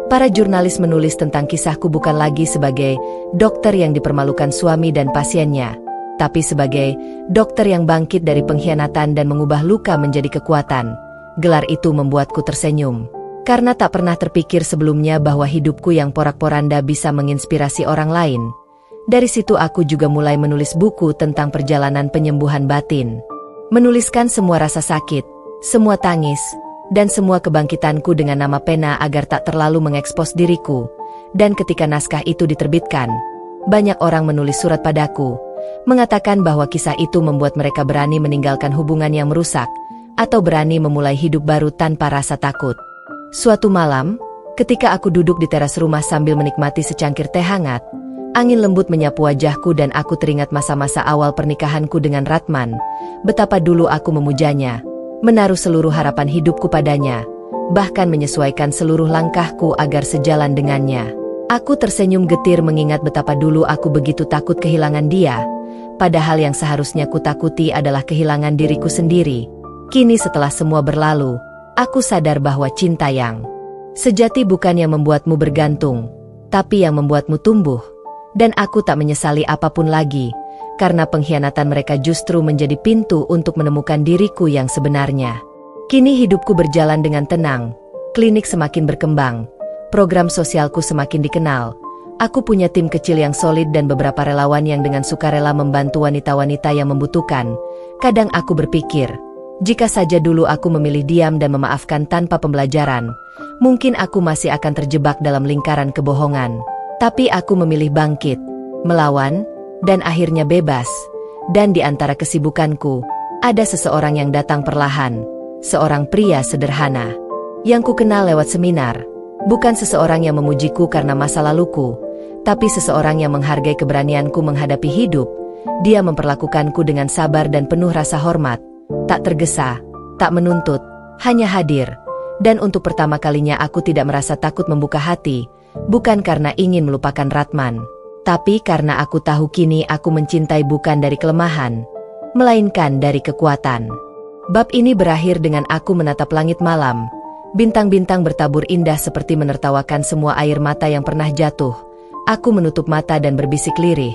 Para jurnalis menulis tentang kisahku bukan lagi sebagai dokter yang dipermalukan suami dan pasiennya, tapi sebagai dokter yang bangkit dari pengkhianatan dan mengubah luka menjadi kekuatan. Gelar itu membuatku tersenyum, karena tak pernah terpikir sebelumnya bahwa hidupku yang porak-poranda bisa menginspirasi orang lain. Dari situ aku juga mulai menulis buku tentang perjalanan penyembuhan batin. Menuliskan semua rasa sakit, semua tangis, dan semua kebangkitanku dengan nama pena agar tak terlalu mengekspos diriku. Dan ketika naskah itu diterbitkan, banyak orang menulis surat padaku, mengatakan bahwa kisah itu membuat mereka berani meninggalkan hubungan yang merusak, atau berani memulai hidup baru tanpa rasa takut. Suatu malam, ketika aku duduk di teras rumah sambil menikmati secangkir teh hangat, angin lembut menyapu wajahku dan aku teringat masa-masa awal pernikahanku dengan Ratman. Betapa dulu aku memujanya, menaruh seluruh harapan hidupku padanya, bahkan menyesuaikan seluruh langkahku agar sejalan dengannya. Aku tersenyum getir mengingat betapa dulu aku begitu takut kehilangan dia, padahal yang seharusnya kutakuti adalah kehilangan diriku sendiri. Kini setelah semua berlalu, aku sadar bahwa cinta yang sejati bukan yang membuatmu bergantung, tapi yang membuatmu tumbuh. Dan aku tak menyesali apapun lagi, karena pengkhianatan mereka justru menjadi pintu untuk menemukan diriku yang sebenarnya. Kini hidupku berjalan dengan tenang, klinik semakin berkembang, program sosialku semakin dikenal. Aku punya tim kecil yang solid dan beberapa relawan yang dengan sukarela membantu wanita-wanita yang membutuhkan. Kadang aku berpikir, jika saja dulu aku memilih diam dan memaafkan tanpa pembelajaran, mungkin aku masih akan terjebak dalam lingkaran kebohongan. Tapi aku memilih bangkit, melawan, dan akhirnya bebas. Dan di antara kesibukanku, ada seseorang yang datang perlahan, seorang pria sederhana, yang ku kenal lewat seminar. Bukan seseorang yang memujiku karena masa laluku, tapi seseorang yang menghargai keberanianku menghadapi hidup. Dia memperlakukanku dengan sabar dan penuh rasa hormat, tak tergesa, tak menuntut, hanya hadir. Dan untuk pertama kalinya aku tidak merasa takut membuka hati. Bukan karena ingin melupakan Ratman, tapi karena aku tahu kini aku mencintai bukan dari kelemahan, melainkan dari kekuatan. Bab ini berakhir dengan aku menatap langit malam. Bintang-bintang bertabur indah seperti menertawakan semua air mata yang pernah jatuh. Aku menutup mata dan berbisik lirih.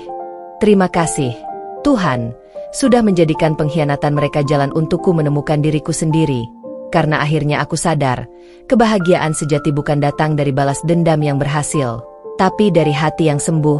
Terima kasih, Tuhan, sudah menjadikan pengkhianatan mereka jalan untukku menemukan diriku sendiri. Karena akhirnya aku sadar, kebahagiaan sejati bukan datang dari balas dendam yang berhasil, tapi dari hati yang sembuh,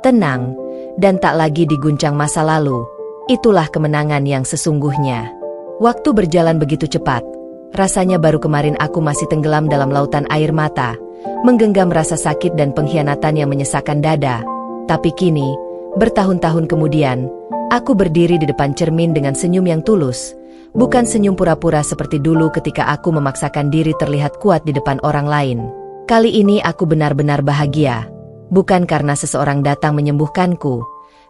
tenang, dan tak lagi diguncang masa lalu. Itulah kemenangan yang sesungguhnya. Waktu berjalan begitu cepat. Rasanya baru kemarin aku masih tenggelam dalam lautan air mata, menggenggam rasa sakit dan pengkhianatan yang menyesakkan dada. Tapi kini, bertahun-tahun kemudian, aku berdiri di depan cermin dengan senyum yang tulus. Bukan senyum pura-pura seperti dulu ketika aku memaksakan diri terlihat kuat di depan orang lain. Kali ini aku benar-benar bahagia. Bukan karena seseorang datang menyembuhkanku,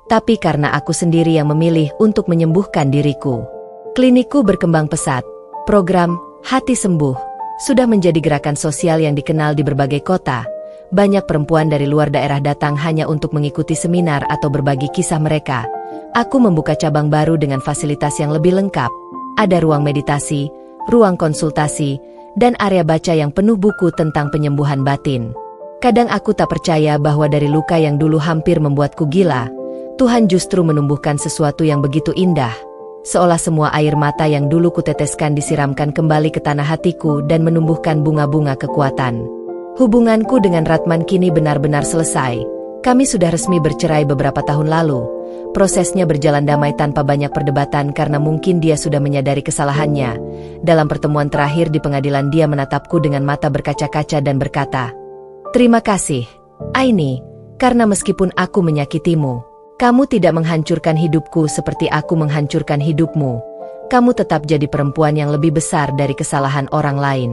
tapi karena aku sendiri yang memilih untuk menyembuhkan diriku. Klinikku berkembang pesat. Program Hati Sembuh sudah menjadi gerakan sosial yang dikenal di berbagai kota. Banyak perempuan dari luar daerah datang hanya untuk mengikuti seminar atau berbagi kisah mereka. Aku membuka cabang baru dengan fasilitas yang lebih lengkap. Ada ruang meditasi, ruang konsultasi, dan area baca yang penuh buku tentang penyembuhan batin. Kadang aku tak percaya bahwa dari luka yang dulu hampir membuatku gila, Tuhan justru menumbuhkan sesuatu yang begitu indah. Seolah semua air mata yang dulu kuteteskan disiramkan kembali ke tanah hatiku dan menumbuhkan bunga-bunga kekuatan. Hubunganku dengan Ratman kini benar-benar selesai. Kami sudah resmi bercerai beberapa tahun lalu. Prosesnya berjalan damai tanpa banyak perdebatan karena mungkin dia sudah menyadari kesalahannya. Dalam pertemuan terakhir di pengadilan dia menatapku dengan mata berkaca-kaca dan berkata, "Terima kasih, Aini, karena meskipun aku menyakitimu, kamu tidak menghancurkan hidupku seperti aku menghancurkan hidupmu. Kamu tetap jadi perempuan yang lebih besar dari kesalahan orang lain."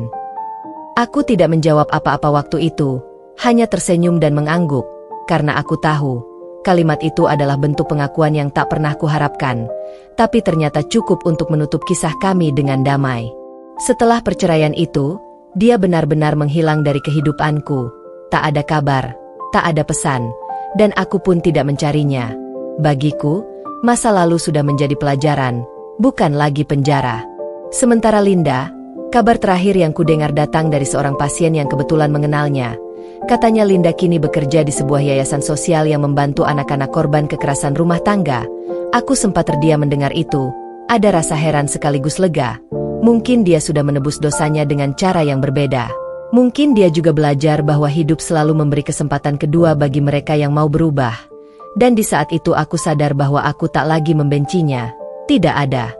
Aku tidak menjawab apa-apa waktu itu, hanya tersenyum dan mengangguk, karena aku tahu, kalimat itu adalah bentuk pengakuan yang tak pernah kuharapkan, tapi ternyata cukup untuk menutup kisah kami dengan damai. Setelah perceraian itu, dia benar-benar menghilang dari kehidupanku. Tak ada kabar, tak ada pesan, dan aku pun tidak mencarinya. Bagiku, masa lalu sudah menjadi pelajaran, bukan lagi penjara. Sementara Linda, kabar terakhir yang kudengar datang dari seorang pasien yang kebetulan mengenalnya. Katanya Linda kini bekerja di sebuah yayasan sosial yang membantu anak-anak korban kekerasan rumah tangga. Aku sempat terdiam mendengar itu, ada rasa heran sekaligus lega. Mungkin dia sudah menebus dosanya dengan cara yang berbeda. Mungkin dia juga belajar bahwa hidup selalu memberi kesempatan kedua bagi mereka yang mau berubah. Dan di saat itu aku sadar bahwa aku tak lagi membencinya. Tidak ada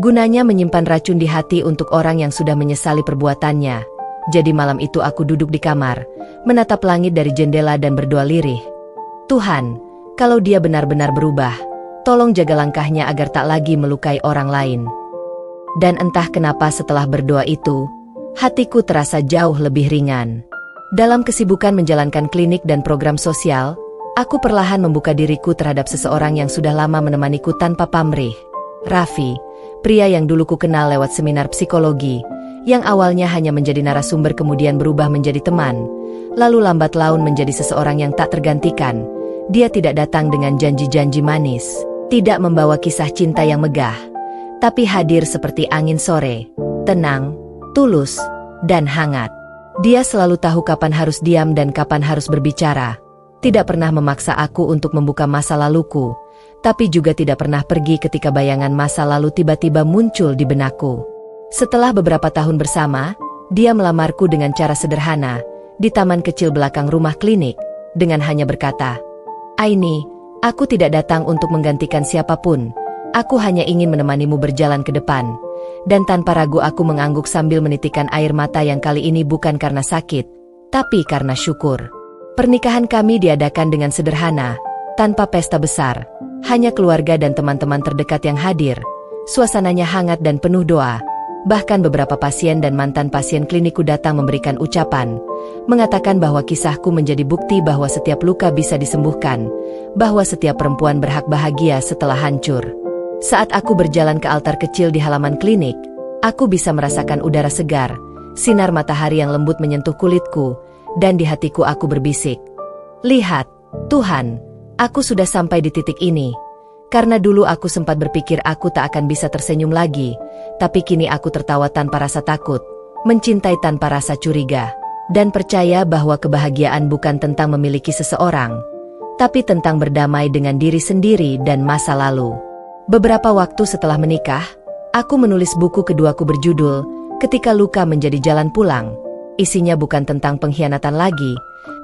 gunanya menyimpan racun di hati untuk orang yang sudah menyesali perbuatannya. Jadi malam itu aku duduk di kamar, menatap langit dari jendela dan berdoa lirih. Tuhan, kalau dia benar-benar berubah, tolong jaga langkahnya agar tak lagi melukai orang lain. Dan entah kenapa setelah berdoa itu, hatiku terasa jauh lebih ringan. Dalam kesibukan menjalankan klinik dan program sosial, aku perlahan membuka diriku terhadap seseorang yang sudah lama menemaniku tanpa pamrih. Raffi, pria yang dulu ku kenal lewat seminar psikologi, yang awalnya hanya menjadi narasumber kemudian berubah menjadi teman, lalu lambat laun menjadi seseorang yang tak tergantikan. Dia tidak datang dengan janji-janji manis, tidak membawa kisah cinta yang megah, tapi hadir seperti angin sore, tenang, tulus, dan hangat. Dia selalu tahu kapan harus diam dan kapan harus berbicara. Tidak pernah memaksa aku untuk membuka masa laluku, tapi juga tidak pernah pergi ketika bayangan masa lalu tiba-tiba muncul di benakku. Setelah beberapa tahun bersama, dia melamarku dengan cara sederhana, di taman kecil belakang rumah klinik, dengan hanya berkata, "Aini, aku tidak datang untuk menggantikan siapapun, aku hanya ingin menemanimu berjalan ke depan." Dan tanpa ragu aku mengangguk sambil menitikan air mata yang kali ini bukan karena sakit, tapi karena syukur. Pernikahan kami diadakan dengan sederhana, tanpa pesta besar, hanya keluarga dan teman-teman terdekat yang hadir. Suasananya hangat dan penuh doa. Bahkan beberapa pasien dan mantan pasien klinikku datang memberikan ucapan, mengatakan bahwa kisahku menjadi bukti bahwa setiap luka bisa disembuhkan, bahwa setiap perempuan berhak bahagia setelah hancur. Saat aku berjalan ke altar kecil di halaman klinik, aku bisa merasakan udara segar, sinar matahari yang lembut menyentuh kulitku, dan di hatiku aku berbisik, "Lihat, Tuhan, aku sudah sampai di titik ini." Karena dulu aku sempat berpikir aku tak akan bisa tersenyum lagi, tapi kini aku tertawa tanpa rasa takut, mencintai tanpa rasa curiga, dan percaya bahwa kebahagiaan bukan tentang memiliki seseorang, tapi tentang berdamai dengan diri sendiri dan masa lalu. Beberapa waktu setelah menikah, aku menulis buku keduaku berjudul Ketika Luka Menjadi Jalan Pulang. Isinya bukan tentang pengkhianatan lagi,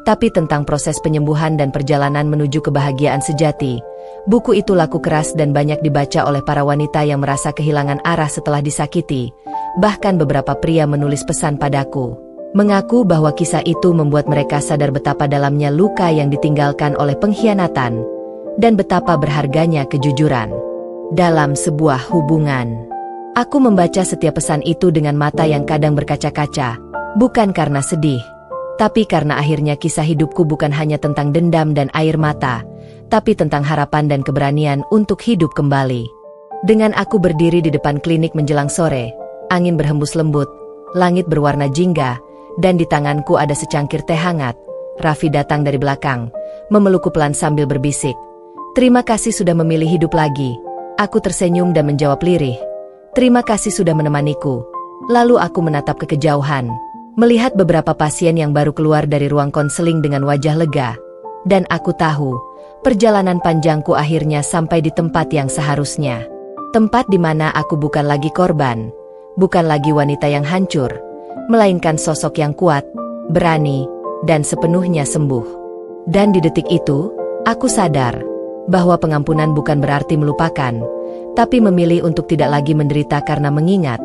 tapi tentang proses penyembuhan dan perjalanan menuju kebahagiaan sejati. Buku itu laku keras dan banyak dibaca oleh para wanita yang merasa kehilangan arah setelah disakiti. Bahkan beberapa pria menulis pesan padaku, mengaku bahwa kisah itu membuat mereka sadar betapa dalamnya luka yang ditinggalkan oleh pengkhianatan, dan betapa berharganya kejujuran dalam sebuah hubungan. Aku membaca setiap pesan itu dengan mata yang kadang berkaca-kaca, bukan karena sedih, tapi karena akhirnya kisah hidupku bukan hanya tentang dendam dan air mata, tapi tentang harapan dan keberanian untuk hidup kembali. Dengan aku berdiri di depan klinik menjelang sore, angin berhembus lembut, langit berwarna jingga, dan di tanganku ada secangkir teh hangat. Raffi datang dari belakang, memelukku pelan sambil berbisik, "Terima kasih sudah memilih hidup lagi." Aku tersenyum dan menjawab lirih, "Terima kasih sudah menemaniku." Lalu aku menatap ke kejauhan, melihat beberapa pasien yang baru keluar dari ruang konseling dengan wajah lega. Dan aku tahu, perjalanan panjangku akhirnya sampai di tempat yang seharusnya. Tempat di mana aku bukan lagi korban, bukan lagi wanita yang hancur, melainkan sosok yang kuat, berani, dan sepenuhnya sembuh. Dan di detik itu, aku sadar bahwa pengampunan bukan berarti melupakan, tapi memilih untuk tidak lagi menderita karena mengingat.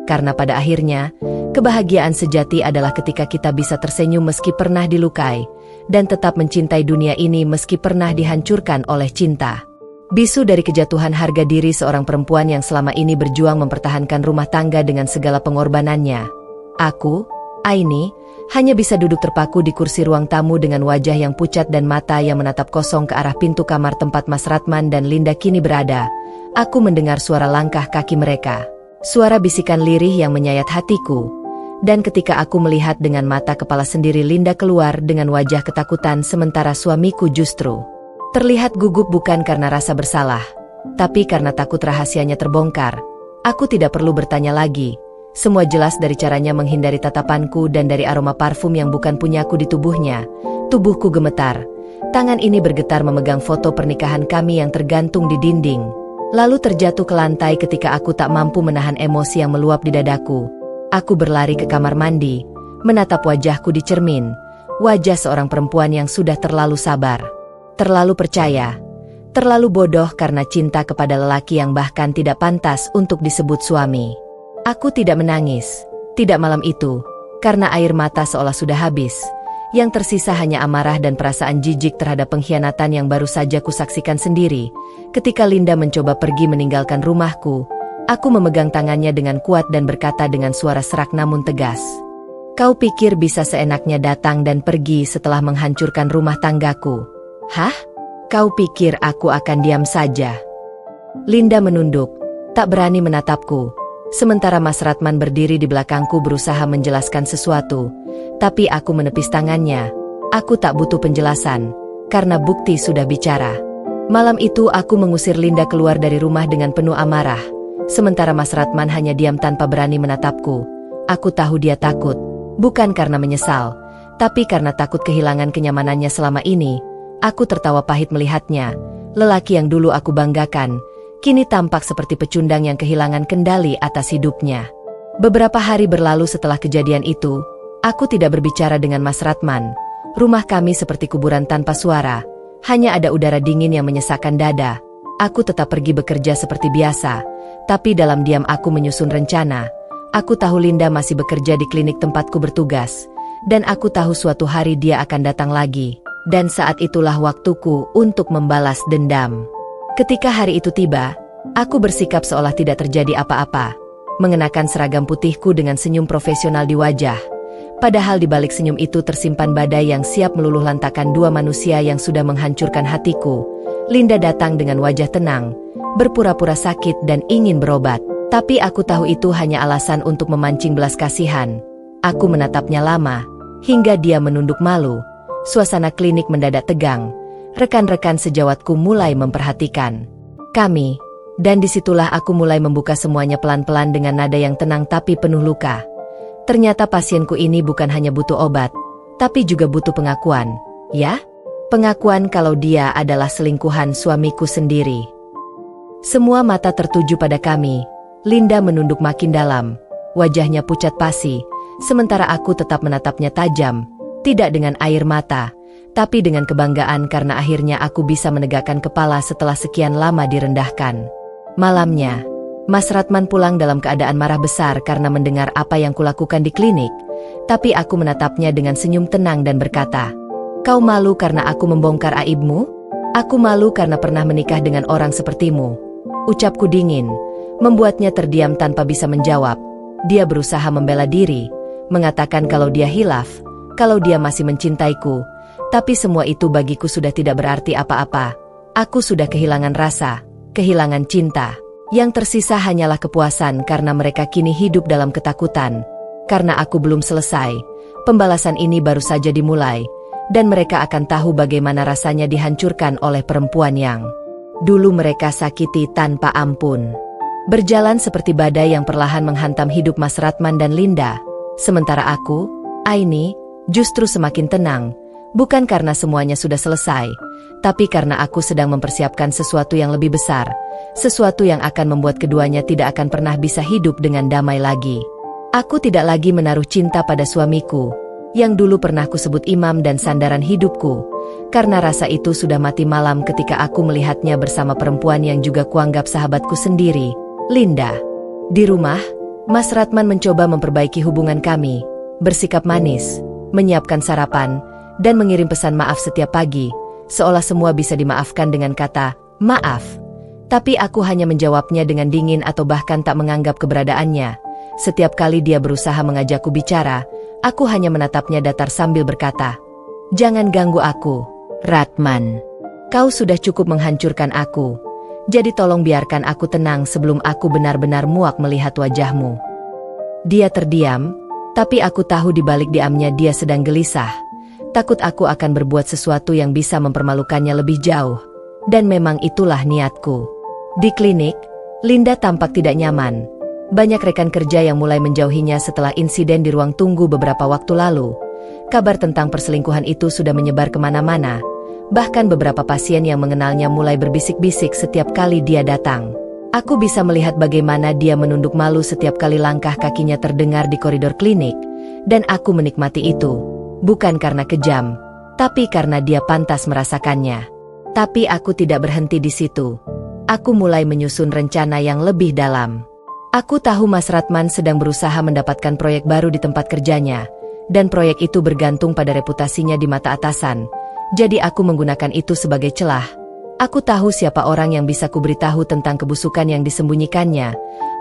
Karena pada akhirnya, kebahagiaan sejati adalah ketika kita bisa tersenyum meski pernah dilukai, dan tetap mencintai dunia ini meski pernah dihancurkan oleh cinta. Bisu dari kejatuhan harga diri seorang perempuan yang selama ini berjuang mempertahankan rumah tangga dengan segala pengorbanannya. Aku, Aini, hanya bisa duduk terpaku di kursi ruang tamu dengan wajah yang pucat dan mata yang menatap kosong ke arah pintu kamar tempat Mas Ratman dan Linda kini berada. Aku mendengar suara langkah kaki mereka, suara bisikan lirih yang menyayat hatiku. Dan ketika aku melihat dengan mata kepala sendiri Linda keluar dengan wajah ketakutan sementara suamiku justru terlihat gugup bukan karena rasa bersalah, tapi karena takut rahasianya terbongkar. Aku tidak perlu bertanya lagi. Semua jelas dari caranya menghindari tatapanku dan dari aroma parfum yang bukan punyaku di tubuhnya. Tubuhku gemetar. Tangan ini bergetar memegang foto pernikahan kami yang tergantung di dinding. Lalu terjatuh ke lantai ketika aku tak mampu menahan emosi yang meluap di dadaku. Aku berlari ke kamar mandi, menatap wajahku di cermin. Wajah seorang perempuan yang sudah terlalu sabar, terlalu percaya, terlalu bodoh karena cinta kepada lelaki yang bahkan tidak pantas untuk disebut suami. Aku tidak menangis, tidak malam itu, karena air mata seolah sudah habis. Yang tersisa hanya amarah dan perasaan jijik terhadap pengkhianatan yang baru saja kusaksikan sendiri. Ketika Linda mencoba pergi meninggalkan rumahku, aku memegang tangannya dengan kuat dan berkata dengan suara serak namun tegas, "Kau pikir bisa seenaknya datang dan pergi setelah menghancurkan rumah tanggaku? Hah? Kau pikir aku akan diam saja?" Linda menunduk, tak berani menatapku. Sementara Mas Ratman berdiri di belakangku berusaha menjelaskan sesuatu, tapi aku menepis tangannya. Aku tak butuh penjelasan, karena bukti sudah bicara. Malam itu aku mengusir Linda keluar dari rumah dengan penuh amarah, sementara Mas Ratman hanya diam tanpa berani menatapku. Aku tahu dia takut, bukan karena menyesal, tapi karena takut kehilangan kenyamanannya selama ini. Aku tertawa pahit melihatnya. Lelaki yang dulu aku banggakan, kini tampak seperti pecundang yang kehilangan kendali atas hidupnya. Beberapa hari berlalu setelah kejadian itu, aku tidak berbicara dengan Mas Ratman. Rumah kami seperti kuburan tanpa suara, hanya ada udara dingin yang menyesakkan dada. Aku tetap pergi bekerja seperti biasa, tapi dalam diam aku menyusun rencana. Aku tahu Linda masih bekerja di klinik tempatku bertugas, dan aku tahu suatu hari dia akan datang lagi, dan saat itulah waktuku untuk membalas dendam. Ketika hari itu tiba, aku bersikap seolah tidak terjadi apa-apa, mengenakan seragam putihku dengan senyum profesional di wajah. Padahal di balik senyum itu tersimpan badai yang siap meluluh lantakan dua manusia yang sudah menghancurkan hatiku. Linda datang dengan wajah tenang, berpura-pura sakit dan ingin berobat. Tapi aku tahu itu hanya alasan untuk memancing belas kasihan. Aku menatapnya lama, hingga dia menunduk malu. Suasana klinik mendadak tegang. Rekan-rekan sejawatku mulai memperhatikan kami, dan disitulah aku mulai membuka semuanya pelan-pelan dengan nada yang tenang tapi penuh luka. Ternyata pasienku ini bukan hanya butuh obat, tapi juga butuh pengakuan. Ya? Pengakuan kalau dia adalah selingkuhan suamiku sendiri. Semua mata tertuju pada kami. Linda menunduk makin dalam. Wajahnya pucat pasi, sementara aku tetap menatapnya tajam, tidak dengan air mata, tapi dengan kebanggaan karena akhirnya aku bisa menegakkan kepala setelah sekian lama direndahkan. Malamnya, Mas Ratman pulang dalam keadaan marah besar karena mendengar apa yang kulakukan di klinik, tapi aku menatapnya dengan senyum tenang dan berkata, "Kau malu karena aku membongkar aibmu? Aku malu karena pernah menikah dengan orang sepertimu." Ucapku dingin, membuatnya terdiam tanpa bisa menjawab. Dia berusaha membela diri, mengatakan kalau dia hilaf, kalau dia masih mencintaiku, tapi semua itu bagiku sudah tidak berarti apa-apa. Aku sudah kehilangan rasa, kehilangan cinta. Yang tersisa hanyalah kepuasan karena mereka kini hidup dalam ketakutan. Karena aku belum selesai, pembalasan ini baru saja dimulai, dan mereka akan tahu bagaimana rasanya dihancurkan oleh perempuan yang dulu mereka sakiti tanpa ampun. Berjalan seperti badai yang perlahan menghantam hidup Mas Ratman dan Linda, sementara aku, Aini, justru semakin tenang, bukan karena semuanya sudah selesai, tapi karena aku sedang mempersiapkan sesuatu yang lebih besar, sesuatu yang akan membuat keduanya tidak akan pernah bisa hidup dengan damai lagi. Aku tidak lagi menaruh cinta pada suamiku, yang dulu pernah kusebut imam dan sandaran hidupku, karena rasa itu sudah mati malam ketika aku melihatnya bersama perempuan yang juga kuanggap sahabatku sendiri, Linda. Di rumah, Mas Ratman mencoba memperbaiki hubungan kami, bersikap manis, menyiapkan sarapan, dan mengirim pesan maaf setiap pagi, seolah semua bisa dimaafkan dengan kata, "Maaf." Tapi aku hanya menjawabnya dengan dingin atau bahkan tak menganggap keberadaannya. Setiap kali dia berusaha mengajakku bicara, aku hanya menatapnya datar sambil berkata, "Jangan ganggu aku, Ratman. Kau sudah cukup menghancurkan aku. Jadi tolong biarkan aku tenang sebelum aku benar-benar muak melihat wajahmu." Dia terdiam, tapi aku tahu di balik diamnya dia sedang gelisah. Takut aku akan berbuat sesuatu yang bisa mempermalukannya lebih jauh. Dan memang itulah niatku. Di klinik, Linda tampak tidak nyaman. Banyak rekan kerja yang mulai menjauhinya setelah insiden di ruang tunggu beberapa waktu lalu. Kabar tentang perselingkuhan itu sudah menyebar kemana-mana. Bahkan beberapa pasien yang mengenalnya mulai berbisik-bisik setiap kali dia datang. Aku bisa melihat bagaimana dia menunduk malu setiap kali langkah kakinya terdengar di koridor klinik. Dan aku menikmati itu. Bukan karena kejam, tapi karena dia pantas merasakannya. Tapi aku tidak berhenti di situ. Aku mulai menyusun rencana yang lebih dalam. Aku tahu Mas Ratman sedang berusaha mendapatkan proyek baru di tempat kerjanya, dan proyek itu bergantung pada reputasinya di mata atasan. Jadi aku menggunakan itu sebagai celah. Aku tahu siapa orang yang bisa kuberitahu tentang kebusukan yang disembunyikannya.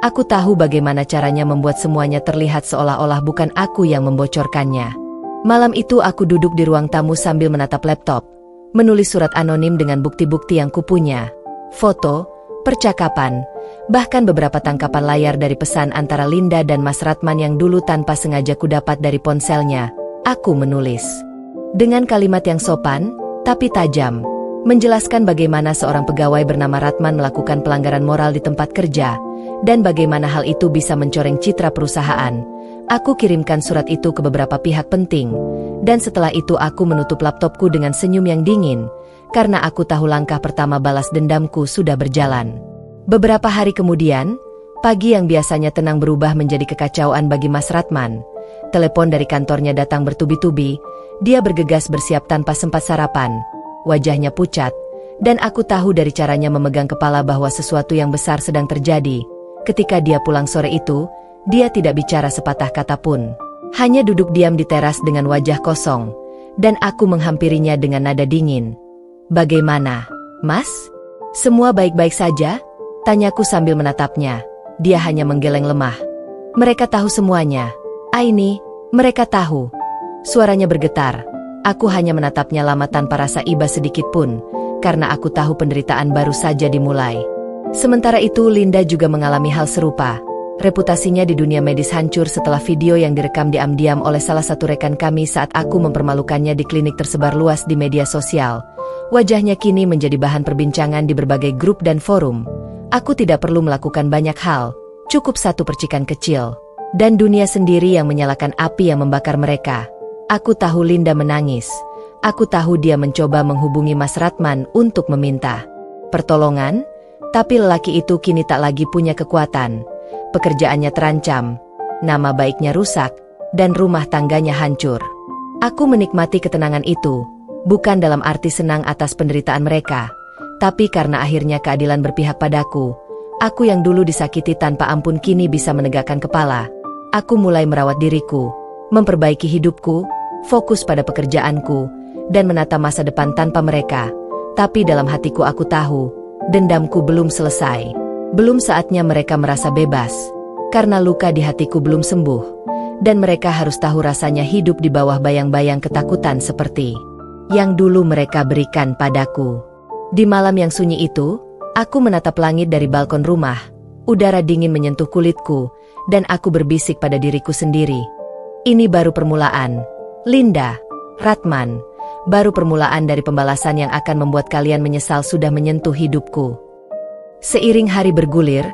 Aku tahu bagaimana caranya membuat semuanya terlihat seolah-olah bukan aku yang membocorkannya. Malam itu aku duduk di ruang tamu sambil menatap laptop, menulis surat anonim dengan bukti-bukti yang kupunya. Foto, percakapan, bahkan beberapa tangkapan layar dari pesan antara Linda dan Mas Ratman yang dulu tanpa sengaja kudapat dari ponselnya. Aku menulis dengan kalimat yang sopan, tapi tajam, menjelaskan bagaimana seorang pegawai bernama Ratman melakukan pelanggaran moral di tempat kerja, dan bagaimana hal itu bisa mencoreng citra perusahaan. Aku kirimkan surat itu ke beberapa pihak penting, dan setelah itu aku menutup laptopku dengan senyum yang dingin, karena aku tahu langkah pertama balas dendamku sudah berjalan. Beberapa hari kemudian, pagi yang biasanya tenang berubah menjadi kekacauan bagi Mas Ratman. Telepon dari kantornya datang bertubi-tubi, dia bergegas bersiap tanpa sempat sarapan. Wajahnya pucat, dan aku tahu dari caranya memegang kepala bahwa sesuatu yang besar sedang terjadi. Ketika dia pulang sore itu, dia tidak bicara sepatah kata pun. Hanya duduk diam di teras dengan wajah kosong, dan aku menghampirinya dengan nada dingin. "Bagaimana, Mas? Semua baik-baik saja?" Tanyaku sambil menatapnya. Dia hanya menggeleng lemah. "Mereka tahu semuanya, Aini, mereka tahu." Suaranya bergetar. Aku hanya menatapnya lama tanpa rasa iba sedikit pun, karena aku tahu penderitaan baru saja dimulai. Sementara itu Linda juga mengalami hal serupa. Reputasinya di dunia medis hancur setelah video yang direkam diam-diam oleh salah satu rekan kami saat aku mempermalukannya di klinik tersebar luas di media sosial. Wajahnya kini menjadi bahan perbincangan di berbagai grup dan forum. Aku tidak perlu melakukan banyak hal, cukup satu percikan kecil. Dan dunia sendiri yang menyalakan api yang membakar mereka. Aku tahu Linda menangis. Aku tahu dia mencoba menghubungi Mas Ratman untuk meminta pertolongan, tapi lelaki itu kini tak lagi punya kekuatan. Pekerjaannya terancam, nama baiknya rusak, dan rumah tangganya hancur. Aku menikmati ketenangan itu, bukan dalam arti senang atas penderitaan mereka, tapi karena akhirnya keadilan berpihak padaku. Aku yang dulu disakiti tanpa ampun kini bisa menegakkan kepala. Aku mulai merawat diriku, memperbaiki hidupku, fokus pada pekerjaanku, dan menata masa depan tanpa mereka. Tapi dalam hatiku aku tahu, dendamku belum selesai. Belum saatnya mereka merasa bebas, karena luka di hatiku belum sembuh, dan mereka harus tahu rasanya hidup di bawah bayang-bayang ketakutan seperti yang dulu mereka berikan padaku. Di malam yang sunyi itu, aku menatap langit dari balkon rumah. Udara dingin menyentuh kulitku, dan aku berbisik pada diriku sendiri. Ini baru permulaan, Linda, Ratman, baru permulaan dari pembalasan yang akan membuat kalian menyesal sudah menyentuh hidupku. Seiring hari bergulir,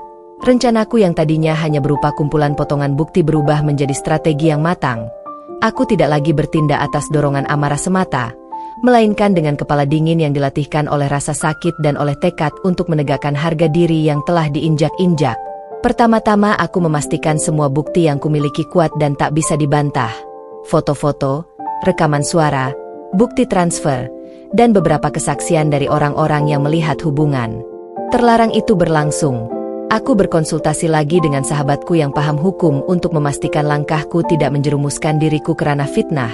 rencanaku yang tadinya hanya berupa kumpulan potongan bukti berubah menjadi strategi yang matang. Aku tidak lagi bertindak atas dorongan amarah semata, melainkan dengan kepala dingin yang dilatihkan oleh rasa sakit dan oleh tekad untuk menegakkan harga diri yang telah diinjak-injak. Pertama-tama aku memastikan semua bukti yang kumiliki kuat dan tak bisa dibantah. Foto-foto, rekaman suara, bukti transfer, dan beberapa kesaksian dari orang-orang yang melihat hubungan. Terlarang itu berlangsung. Aku berkonsultasi lagi dengan sahabatku yang paham hukum untuk memastikan langkahku tidak menjerumuskan diriku ke ranah fitnah.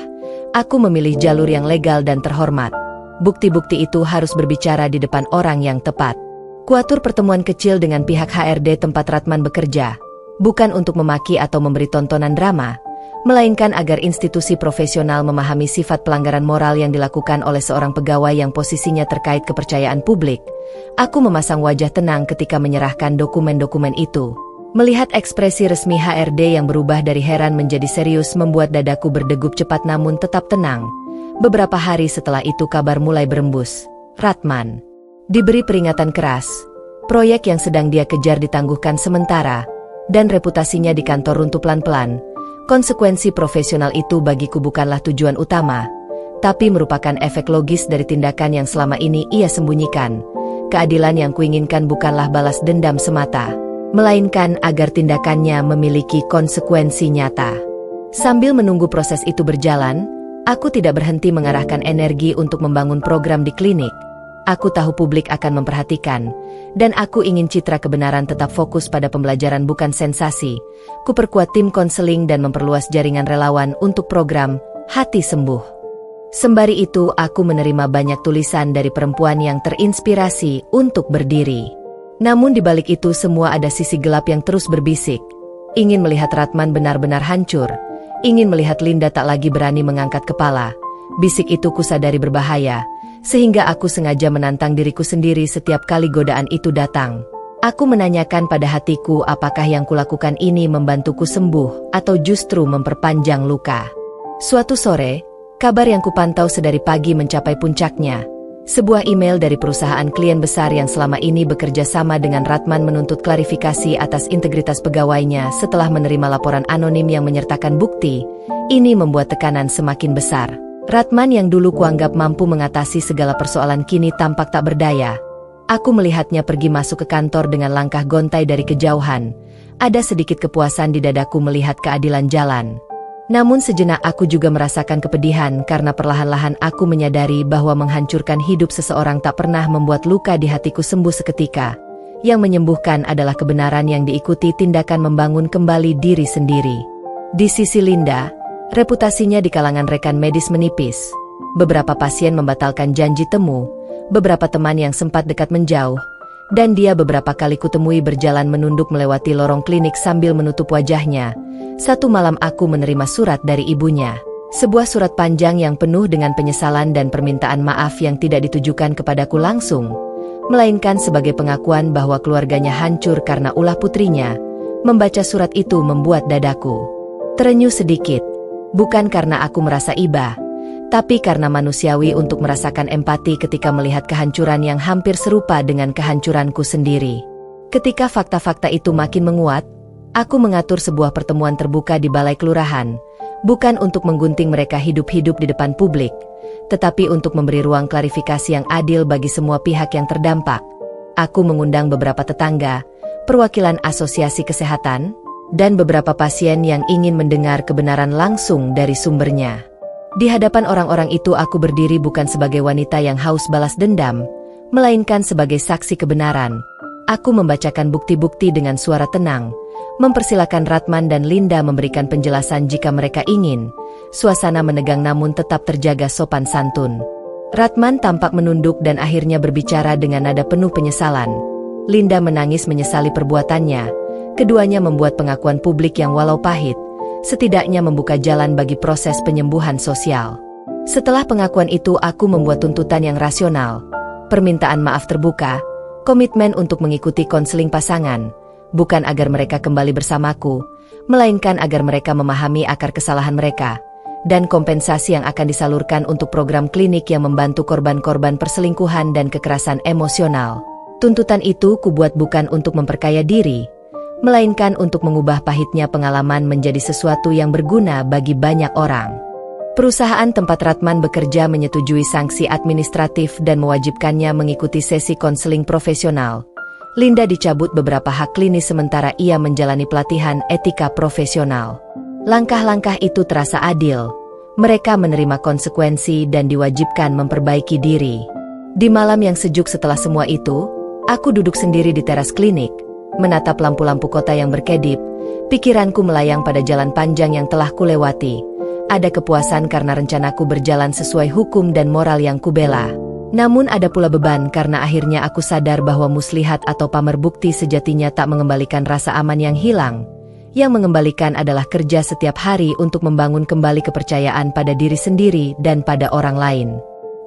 Aku memilih jalur yang legal dan terhormat. Bukti-bukti itu harus berbicara di depan orang yang tepat. Kuatur pertemuan kecil dengan pihak HRD tempat Ratman bekerja, bukan untuk memaki atau memberi tontonan drama, melainkan agar institusi profesional memahami sifat pelanggaran moral yang dilakukan oleh seorang pegawai yang posisinya terkait kepercayaan publik. Aku memasang wajah tenang ketika menyerahkan dokumen-dokumen itu. Melihat ekspresi resmi HRD yang berubah dari heran menjadi serius membuat dadaku berdegup cepat namun tetap tenang. Beberapa hari setelah itu kabar mulai berembus. Ratman diberi peringatan keras. Proyek yang sedang dia kejar ditangguhkan sementara, dan reputasinya di kantor runtuh pelan-pelan. Konsekuensi profesional itu bagiku bukanlah tujuan utama, tapi merupakan efek logis dari tindakan yang selama ini ia sembunyikan. Keadilan yang kuinginkan bukanlah balas dendam semata, melainkan agar tindakannya memiliki konsekuensi nyata. Sambil menunggu proses itu berjalan, aku tidak berhenti mengarahkan energi untuk membangun program di klinik. Aku tahu publik akan memperhatikan, dan aku ingin citra kebenaran tetap fokus pada pembelajaran bukan sensasi. Kuperkuat tim konseling dan memperluas jaringan relawan untuk program Hati Sembuh. Sembari itu aku menerima banyak tulisan dari perempuan yang terinspirasi untuk berdiri. Namun di balik itu semua ada sisi gelap yang terus berbisik. Ingin melihat Ratman benar-benar hancur. Ingin melihat Linda tak lagi berani mengangkat kepala. Bisik itu kusadari berbahaya, sehingga aku sengaja menantang diriku sendiri setiap kali godaan itu datang. Aku menanyakan pada hatiku apakah yang kulakukan ini membantuku sembuh atau justru memperpanjang luka. Suatu sore, kabar yang kupantau sedari pagi mencapai puncaknya. Sebuah email dari perusahaan klien besar yang selama ini bekerja sama dengan Ratman menuntut klarifikasi atas integritas pegawainya setelah menerima laporan anonim yang menyertakan bukti. Ini membuat tekanan semakin besar. Ratman yang dulu kuanggap mampu mengatasi segala persoalan kini tampak tak berdaya. Aku melihatnya pergi masuk ke kantor dengan langkah gontai dari kejauhan. Ada sedikit kepuasan di dadaku melihat keadilan jalan. Namun sejenak aku juga merasakan kepedihan karena perlahan-lahan aku menyadari bahwa menghancurkan hidup seseorang tak pernah membuat luka di hatiku sembuh seketika. Yang menyembuhkan adalah kebenaran yang diikuti tindakan membangun kembali diri sendiri. Di sisi Linda, reputasinya di kalangan rekan medis menipis. Beberapa pasien membatalkan janji temu, beberapa teman yang sempat dekat menjauh, dan dia beberapa kali kutemui berjalan menunduk melewati lorong klinik sambil menutup wajahnya. Satu malam aku menerima surat dari ibunya. Sebuah surat panjang yang penuh dengan penyesalan dan permintaan maaf yang tidak ditujukan kepadaku langsung, melainkan sebagai pengakuan bahwa keluarganya hancur karena ulah putrinya. Membaca surat itu membuat dadaku terenyuh sedikit. Bukan karena aku merasa iba, tapi karena manusiawi untuk merasakan empati ketika melihat kehancuran yang hampir serupa dengan kehancuranku sendiri. Ketika fakta-fakta itu makin menguat, aku mengatur sebuah pertemuan terbuka di balai kelurahan, bukan untuk menggunting mereka hidup-hidup di depan publik, tetapi untuk memberi ruang klarifikasi yang adil bagi semua pihak yang terdampak. Aku mengundang beberapa tetangga, perwakilan asosiasi kesehatan, dan beberapa pasien yang ingin mendengar kebenaran langsung dari sumbernya. Di hadapan orang-orang itu aku berdiri bukan sebagai wanita yang haus balas dendam, melainkan sebagai saksi kebenaran. Aku membacakan bukti-bukti dengan suara tenang, mempersilakan Ratman dan Linda memberikan penjelasan jika mereka ingin. Suasana menegang namun tetap terjaga sopan santun. Ratman tampak menunduk dan akhirnya berbicara dengan nada penuh penyesalan. Linda menangis menyesali perbuatannya. Keduanya membuat pengakuan publik yang walau pahit, setidaknya membuka jalan bagi proses penyembuhan sosial. Setelah pengakuan itu aku membuat tuntutan yang rasional, permintaan maaf terbuka, komitmen untuk mengikuti konseling pasangan, bukan agar mereka kembali bersamaku, melainkan agar mereka memahami akar kesalahan mereka, dan kompensasi yang akan disalurkan untuk program klinik yang membantu korban-korban perselingkuhan dan kekerasan emosional. Tuntutan itu kubuat bukan untuk memperkaya diri, melainkan untuk mengubah pahitnya pengalaman menjadi sesuatu yang berguna bagi banyak orang. Perusahaan tempat Ratman bekerja menyetujui sanksi administratif dan mewajibkannya mengikuti sesi konseling profesional. Linda dicabut beberapa hak klinis sementara ia menjalani pelatihan etika profesional. Langkah-langkah itu terasa adil. Mereka menerima konsekuensi dan diwajibkan memperbaiki diri. Di malam yang sejuk setelah semua itu, aku duduk sendiri di teras klinik, menatap lampu-lampu kota yang berkedip. Pikiranku melayang pada jalan panjang yang telah kulewati. Ada kepuasan karena rencanaku berjalan sesuai hukum dan moral yang kubela. Namun ada pula beban karena akhirnya aku sadar bahwa muslihat atau pamer bukti sejatinya tak mengembalikan rasa aman yang hilang. Yang mengembalikan adalah kerja setiap hari untuk membangun kembali kepercayaan pada diri sendiri dan pada orang lain.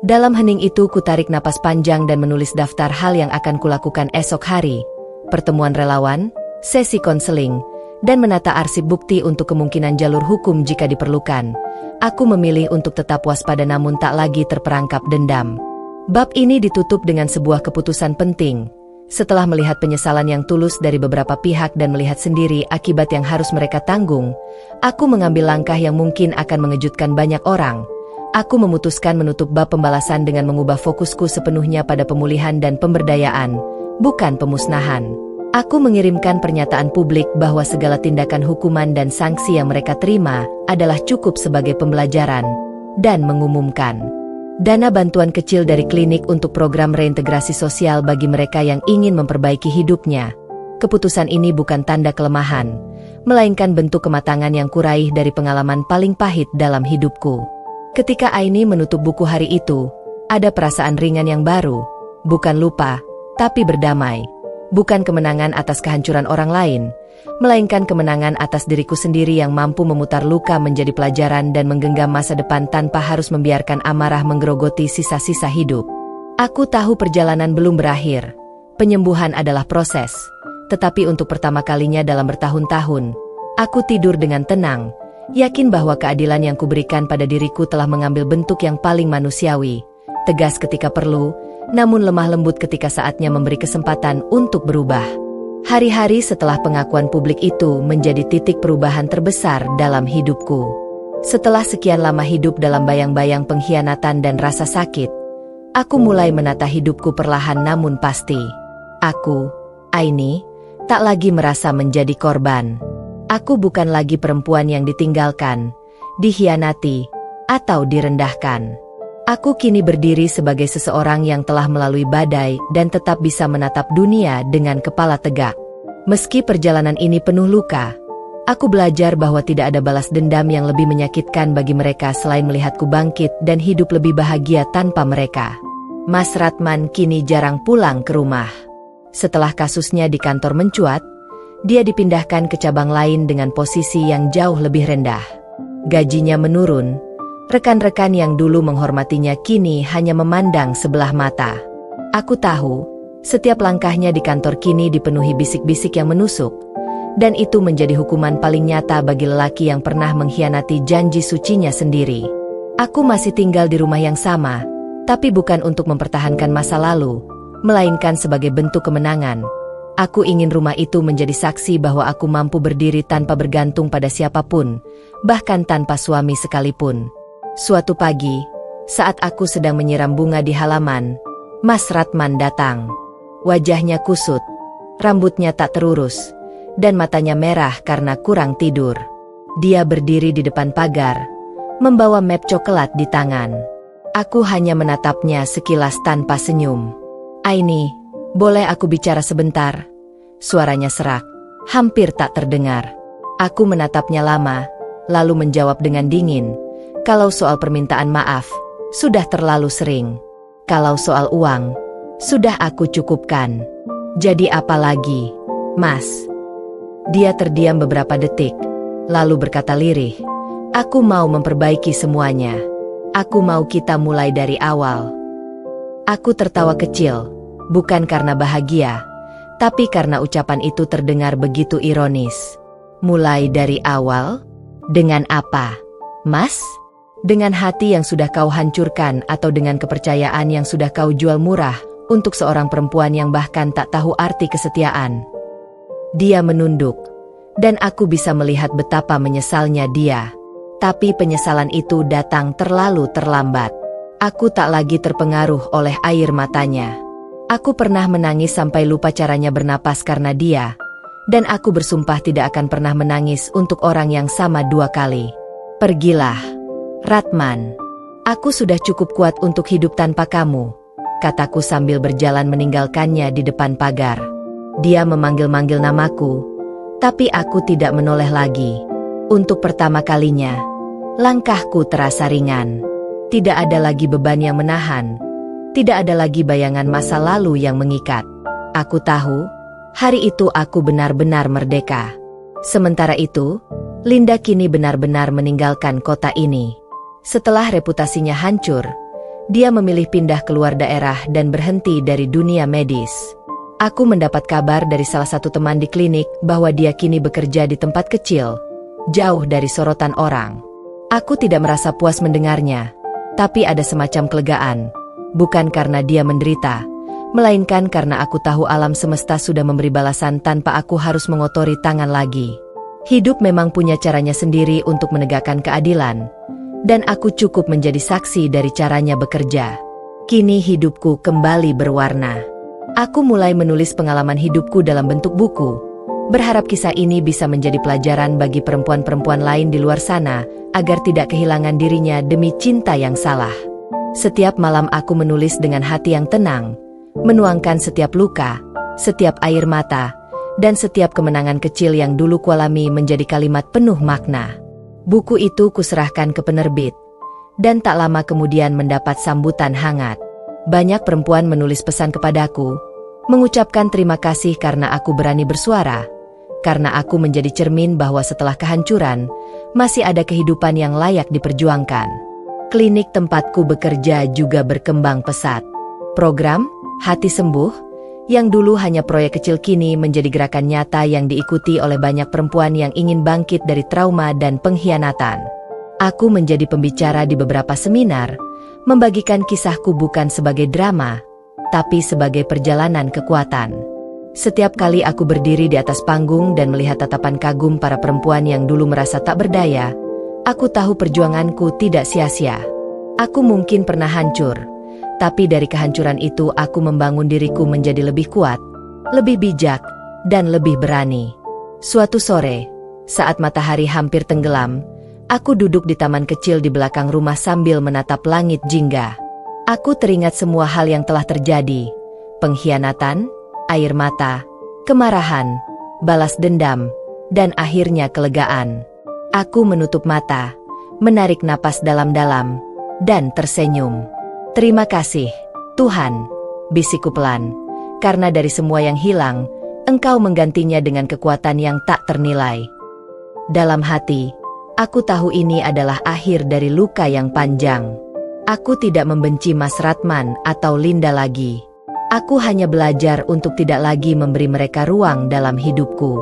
Dalam hening itu kutarik napas panjang dan menulis daftar hal yang akan kulakukan esok hari. Pertemuan relawan, sesi konseling, dan menata arsip bukti untuk kemungkinan jalur hukum jika diperlukan. Aku memilih untuk tetap waspada namun tak lagi terperangkap dendam. Bab ini ditutup dengan sebuah keputusan penting. Setelah melihat penyesalan yang tulus dari beberapa pihak dan melihat sendiri akibat yang harus mereka tanggung, aku mengambil langkah yang mungkin akan mengejutkan banyak orang. Aku memutuskan menutup bab pembalasan dengan mengubah fokusku sepenuhnya pada pemulihan dan pemberdayaan, bukan pemusnahan. Aku mengirimkan pernyataan publik bahwa segala tindakan hukuman dan sanksi yang mereka terima adalah cukup sebagai pembelajaran, dan mengumumkan dana bantuan kecil dari klinik untuk program reintegrasi sosial bagi mereka yang ingin memperbaiki hidupnya. Keputusan ini bukan tanda kelemahan, melainkan bentuk kematangan yang kuraih dari pengalaman paling pahit dalam hidupku. Ketika Aini menutup buku hari itu, ada perasaan ringan yang baru, bukan lupa, tapi berdamai. Bukan kemenangan atas kehancuran orang lain, melainkan kemenangan atas diriku sendiri yang mampu memutar luka menjadi pelajaran dan menggenggam masa depan tanpa harus membiarkan amarah menggerogoti sisa-sisa hidup. Aku tahu perjalanan belum berakhir. Penyembuhan adalah proses. Tetapi untuk pertama kalinya dalam bertahun-tahun, aku tidur dengan tenang, yakin bahwa keadilan yang kuberikan pada diriku telah mengambil bentuk yang paling manusiawi, tegas ketika perlu, namun lemah lembut ketika saatnya memberi kesempatan untuk berubah. Hari-hari setelah pengakuan publik itu menjadi titik perubahan terbesar dalam hidupku. Setelah sekian lama hidup dalam bayang-bayang pengkhianatan dan rasa sakit, aku mulai menata hidupku perlahan namun pasti. Aku, Aini, tak lagi merasa menjadi korban. Aku bukan lagi perempuan yang ditinggalkan, dikhianati, atau direndahkan. Aku kini berdiri sebagai seseorang yang telah melalui badai dan tetap bisa menatap dunia dengan kepala tegak. Meski perjalanan ini penuh luka, aku belajar bahwa tidak ada balas dendam yang lebih menyakitkan bagi mereka selain melihatku bangkit dan hidup lebih bahagia tanpa mereka. Mas Ratman kini jarang pulang ke rumah. Setelah kasusnya di kantor mencuat, dia dipindahkan ke cabang lain dengan posisi yang jauh lebih rendah. Gajinya menurun. Rekan-rekan yang dulu menghormatinya kini hanya memandang sebelah mata. Aku tahu, setiap langkahnya di kantor kini dipenuhi bisik-bisik yang menusuk, dan itu menjadi hukuman paling nyata bagi lelaki yang pernah mengkhianati janji sucinya sendiri. Aku masih tinggal di rumah yang sama, tapi bukan untuk mempertahankan masa lalu, melainkan sebagai bentuk kemenangan. Aku ingin rumah itu menjadi saksi bahwa aku mampu berdiri tanpa bergantung pada siapapun, bahkan tanpa suami sekalipun. Suatu pagi, saat aku sedang menyiram bunga di halaman, Mas Ratman datang. Wajahnya kusut, rambutnya tak terurus, dan matanya merah karena kurang tidur. Dia berdiri di depan pagar, membawa map coklat di tangan. Aku hanya menatapnya sekilas tanpa senyum. "Aini, boleh aku bicara sebentar?" Suaranya serak, hampir tak terdengar. Aku menatapnya lama, lalu menjawab dengan dingin, "Kalau soal permintaan maaf, sudah terlalu sering. Kalau soal uang, sudah aku cukupkan. Jadi apa lagi, Mas?" Dia terdiam beberapa detik, lalu berkata lirih, "Aku mau memperbaiki semuanya. Aku mau kita mulai dari awal." Aku tertawa kecil, bukan karena bahagia, tapi karena ucapan itu terdengar begitu ironis. "Mulai dari awal? Dengan apa, Mas? Dengan hati yang sudah kau hancurkan atau dengan kepercayaan yang sudah kau jual murah untuk seorang perempuan yang bahkan tak tahu arti kesetiaan?" Dia menunduk, dan aku bisa melihat betapa menyesalnya dia. Tapi penyesalan itu datang terlalu terlambat. Aku tak lagi terpengaruh oleh air matanya. Aku pernah menangis sampai lupa caranya bernapas karena dia, dan aku bersumpah tidak akan pernah menangis untuk orang yang sama 2 kali. "Pergilah, Ratman. Aku sudah cukup kuat untuk hidup tanpa kamu," kataku sambil berjalan meninggalkannya di depan pagar. Dia memanggil-manggil namaku, tapi aku tidak menoleh lagi. Untuk pertama kalinya, langkahku terasa ringan. Tidak ada lagi beban yang menahan. Tidak ada lagi bayangan masa lalu yang mengikat. Aku tahu, hari itu aku benar-benar merdeka. Sementara itu, Linda kini benar-benar meninggalkan kota ini. Setelah reputasinya hancur, dia memilih pindah keluar daerah dan berhenti dari dunia medis. Aku mendapat kabar dari salah satu teman di klinik bahwa dia kini bekerja di tempat kecil, jauh dari sorotan orang. Aku tidak merasa puas mendengarnya, tapi ada semacam kelegaan, bukan karena dia menderita, melainkan karena aku tahu alam semesta sudah memberi balasan tanpa aku harus mengotori tangan lagi. Hidup memang punya caranya sendiri untuk menegakkan keadilan, dan aku cukup menjadi saksi dari caranya bekerja. Kini hidupku kembali berwarna. Aku mulai menulis pengalaman hidupku dalam bentuk buku, berharap kisah ini bisa menjadi pelajaran bagi perempuan-perempuan lain di luar sana, agar tidak kehilangan dirinya demi cinta yang salah. Setiap malam aku menulis dengan hati yang tenang, menuangkan setiap luka, setiap air mata, dan setiap kemenangan kecil yang dulu kualami menjadi kalimat penuh makna. Buku itu kuserahkan ke penerbit, dan tak lama kemudian mendapat sambutan hangat. Banyak perempuan menulis pesan kepadaku, mengucapkan terima kasih karena aku berani bersuara, karena aku menjadi cermin bahwa setelah kehancuran, masih ada kehidupan yang layak diperjuangkan. Klinik tempatku bekerja juga berkembang pesat. Program Hati Sembuh, yang dulu hanya proyek kecil kini menjadi gerakan nyata yang diikuti oleh banyak perempuan yang ingin bangkit dari trauma dan pengkhianatan. Aku menjadi pembicara di beberapa seminar, membagikan kisahku bukan sebagai drama, tapi sebagai perjalanan kekuatan. Setiap kali aku berdiri di atas panggung dan melihat tatapan kagum para perempuan yang dulu merasa tak berdaya, aku tahu perjuanganku tidak sia-sia. Aku mungkin pernah hancur, tapi dari kehancuran itu aku membangun diriku menjadi lebih kuat, lebih bijak, dan lebih berani. Suatu sore, saat matahari hampir tenggelam, aku duduk di taman kecil di belakang rumah sambil menatap langit jingga. Aku teringat semua hal yang telah terjadi. Pengkhianatan, air mata, kemarahan, balas dendam, dan akhirnya kelegaan. Aku menutup mata, menarik napas dalam-dalam, dan tersenyum. "Terima kasih, Tuhan," bisikku pelan, "karena dari semua yang hilang, Engkau menggantinya dengan kekuatan yang tak ternilai." Dalam hati, aku tahu ini adalah akhir dari luka yang panjang. Aku tidak membenci Mas Ratman atau Linda lagi. Aku hanya belajar untuk tidak lagi memberi mereka ruang dalam hidupku.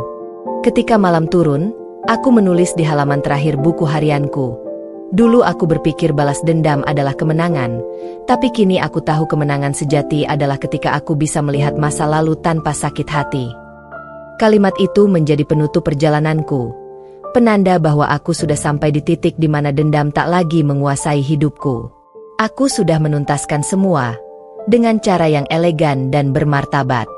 Ketika malam turun, aku menulis di halaman terakhir buku harianku. Dulu aku berpikir balas dendam adalah kemenangan, tapi kini aku tahu kemenangan sejati adalah ketika aku bisa melihat masa lalu tanpa sakit hati. Kalimat itu menjadi penutup perjalananku, penanda bahwa aku sudah sampai di titik di mana dendam tak lagi menguasai hidupku. Aku sudah menuntaskan semua, dengan cara yang elegan dan bermartabat.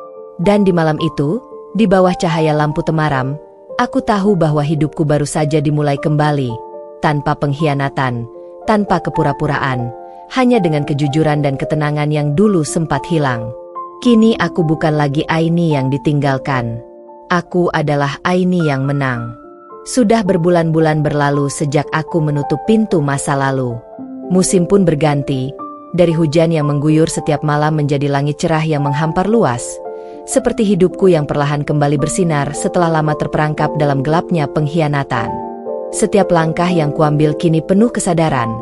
Dan di malam itu, Di bawah cahaya lampu temaram, aku tahu bahwa hidupku baru saja dimulai kembali, tanpa pengkhianatan, tanpa kepura-puraan, hanya dengan kejujuran dan ketenangan yang dulu sempat hilang. Kini aku bukan lagi Aini yang ditinggalkan. Aku adalah Aini yang menang. Sudah berbulan-bulan berlalu sejak aku menutup pintu masa lalu. Musim pun berganti, dari hujan yang mengguyur setiap malam menjadi langit cerah yang menghampar luas. Seperti hidupku yang perlahan kembali bersinar setelah lama terperangkap dalam gelapnya pengkhianatan. Setiap langkah yang kuambil kini penuh kesadaran.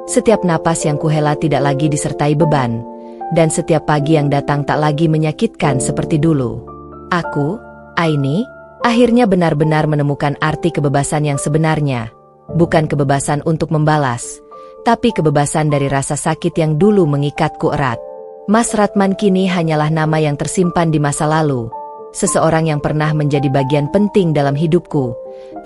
Setiap napas yang kuhela tidak lagi disertai beban. Dan setiap pagi yang datang tak lagi menyakitkan seperti dulu. Aku, Aini, akhirnya benar-benar menemukan arti kebebasan yang sebenarnya. Bukan kebebasan untuk membalas, tapi kebebasan dari rasa sakit yang dulu mengikatku erat. Mas Ratman kini hanyalah nama yang tersimpan di masa lalu. Seseorang yang pernah menjadi bagian penting dalam hidupku,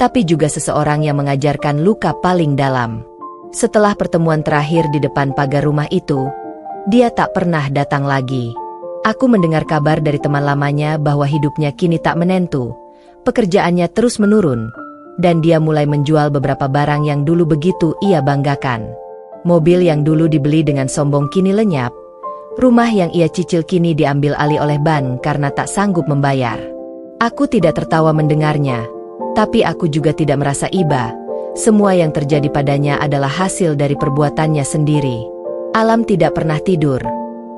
tapi juga seseorang yang mengajarkan luka paling dalam. Setelah pertemuan terakhir di depan pagar rumah itu, dia tak pernah datang lagi. Aku mendengar kabar dari teman lamanya bahwa hidupnya kini tak menentu. Pekerjaannya terus menurun, dan dia mulai menjual beberapa barang yang dulu begitu ia banggakan. Mobil yang dulu dibeli dengan sombong kini lenyap. Rumah yang ia cicil kini diambil alih oleh bank karena tak sanggup membayar. Aku tidak tertawa mendengarnya, tapi aku juga tidak merasa iba. Semua yang terjadi padanya adalah hasil dari perbuatannya sendiri. Alam tidak pernah tidur,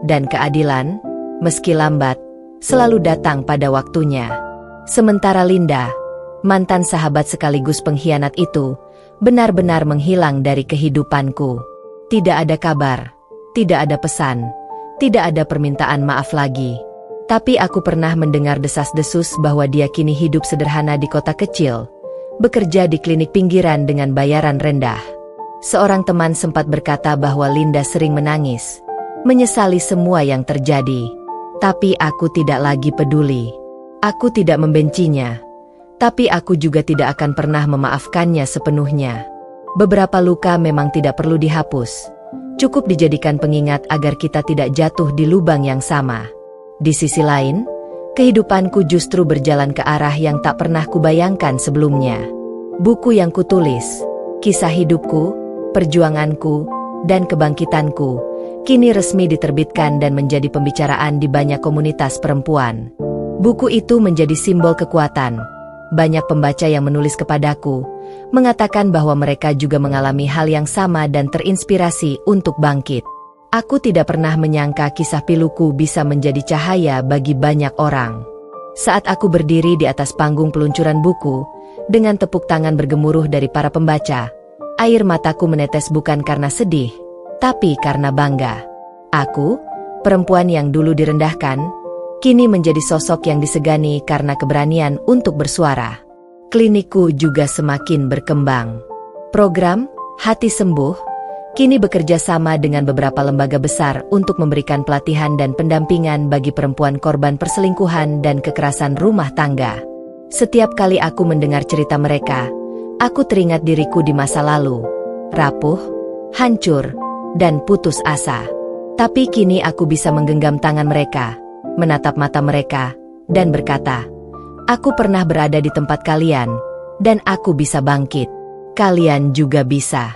dan keadilan, meski lambat, selalu datang pada waktunya. Sementara Linda, mantan sahabat sekaligus pengkhianat itu, benar-benar menghilang dari kehidupanku. Tidak ada kabar, tidak ada pesan, tidak ada permintaan maaf lagi. Tapi aku pernah mendengar desas-desus bahwa dia kini hidup sederhana di kota kecil, bekerja di klinik pinggiran dengan bayaran rendah. Seorang teman sempat berkata bahwa Linda sering menangis, menyesali semua yang terjadi. Tapi aku tidak lagi peduli. Aku tidak membencinya, tapi aku juga tidak akan pernah memaafkannya sepenuhnya. Beberapa luka memang tidak perlu dihapus. Cukup dijadikan pengingat agar kita tidak jatuh di lubang yang sama. Di sisi lain, kehidupanku justru berjalan ke arah yang tak pernah kubayangkan sebelumnya. Buku yang kutulis, kisah hidupku, perjuanganku, dan kebangkitanku, kini resmi diterbitkan dan menjadi pembicaraan di banyak komunitas perempuan. Buku itu menjadi simbol kekuatan. Banyak pembaca yang menulis kepadaku, mengatakan bahwa mereka juga mengalami hal yang sama dan terinspirasi untuk bangkit. Aku tidak pernah menyangka kisah piluku bisa menjadi cahaya bagi banyak orang. Saat aku berdiri di atas panggung peluncuran buku, dengan tepuk tangan bergemuruh dari para pembaca, air mataku menetes bukan karena sedih, tapi karena bangga. Aku, perempuan yang dulu direndahkan, kini menjadi sosok yang disegani karena keberanian untuk bersuara. Klinikku juga semakin berkembang. Program Hati Sembuh kini bekerja sama dengan beberapa lembaga besar untuk memberikan pelatihan dan pendampingan bagi perempuan korban perselingkuhan dan kekerasan rumah tangga. Setiap kali aku mendengar cerita mereka, aku teringat diriku di masa lalu, rapuh, hancur, dan putus asa. Tapi kini aku bisa menggenggam tangan mereka, menatap mata mereka, dan berkata, aku pernah berada di tempat kalian, dan aku bisa bangkit. Kalian juga bisa.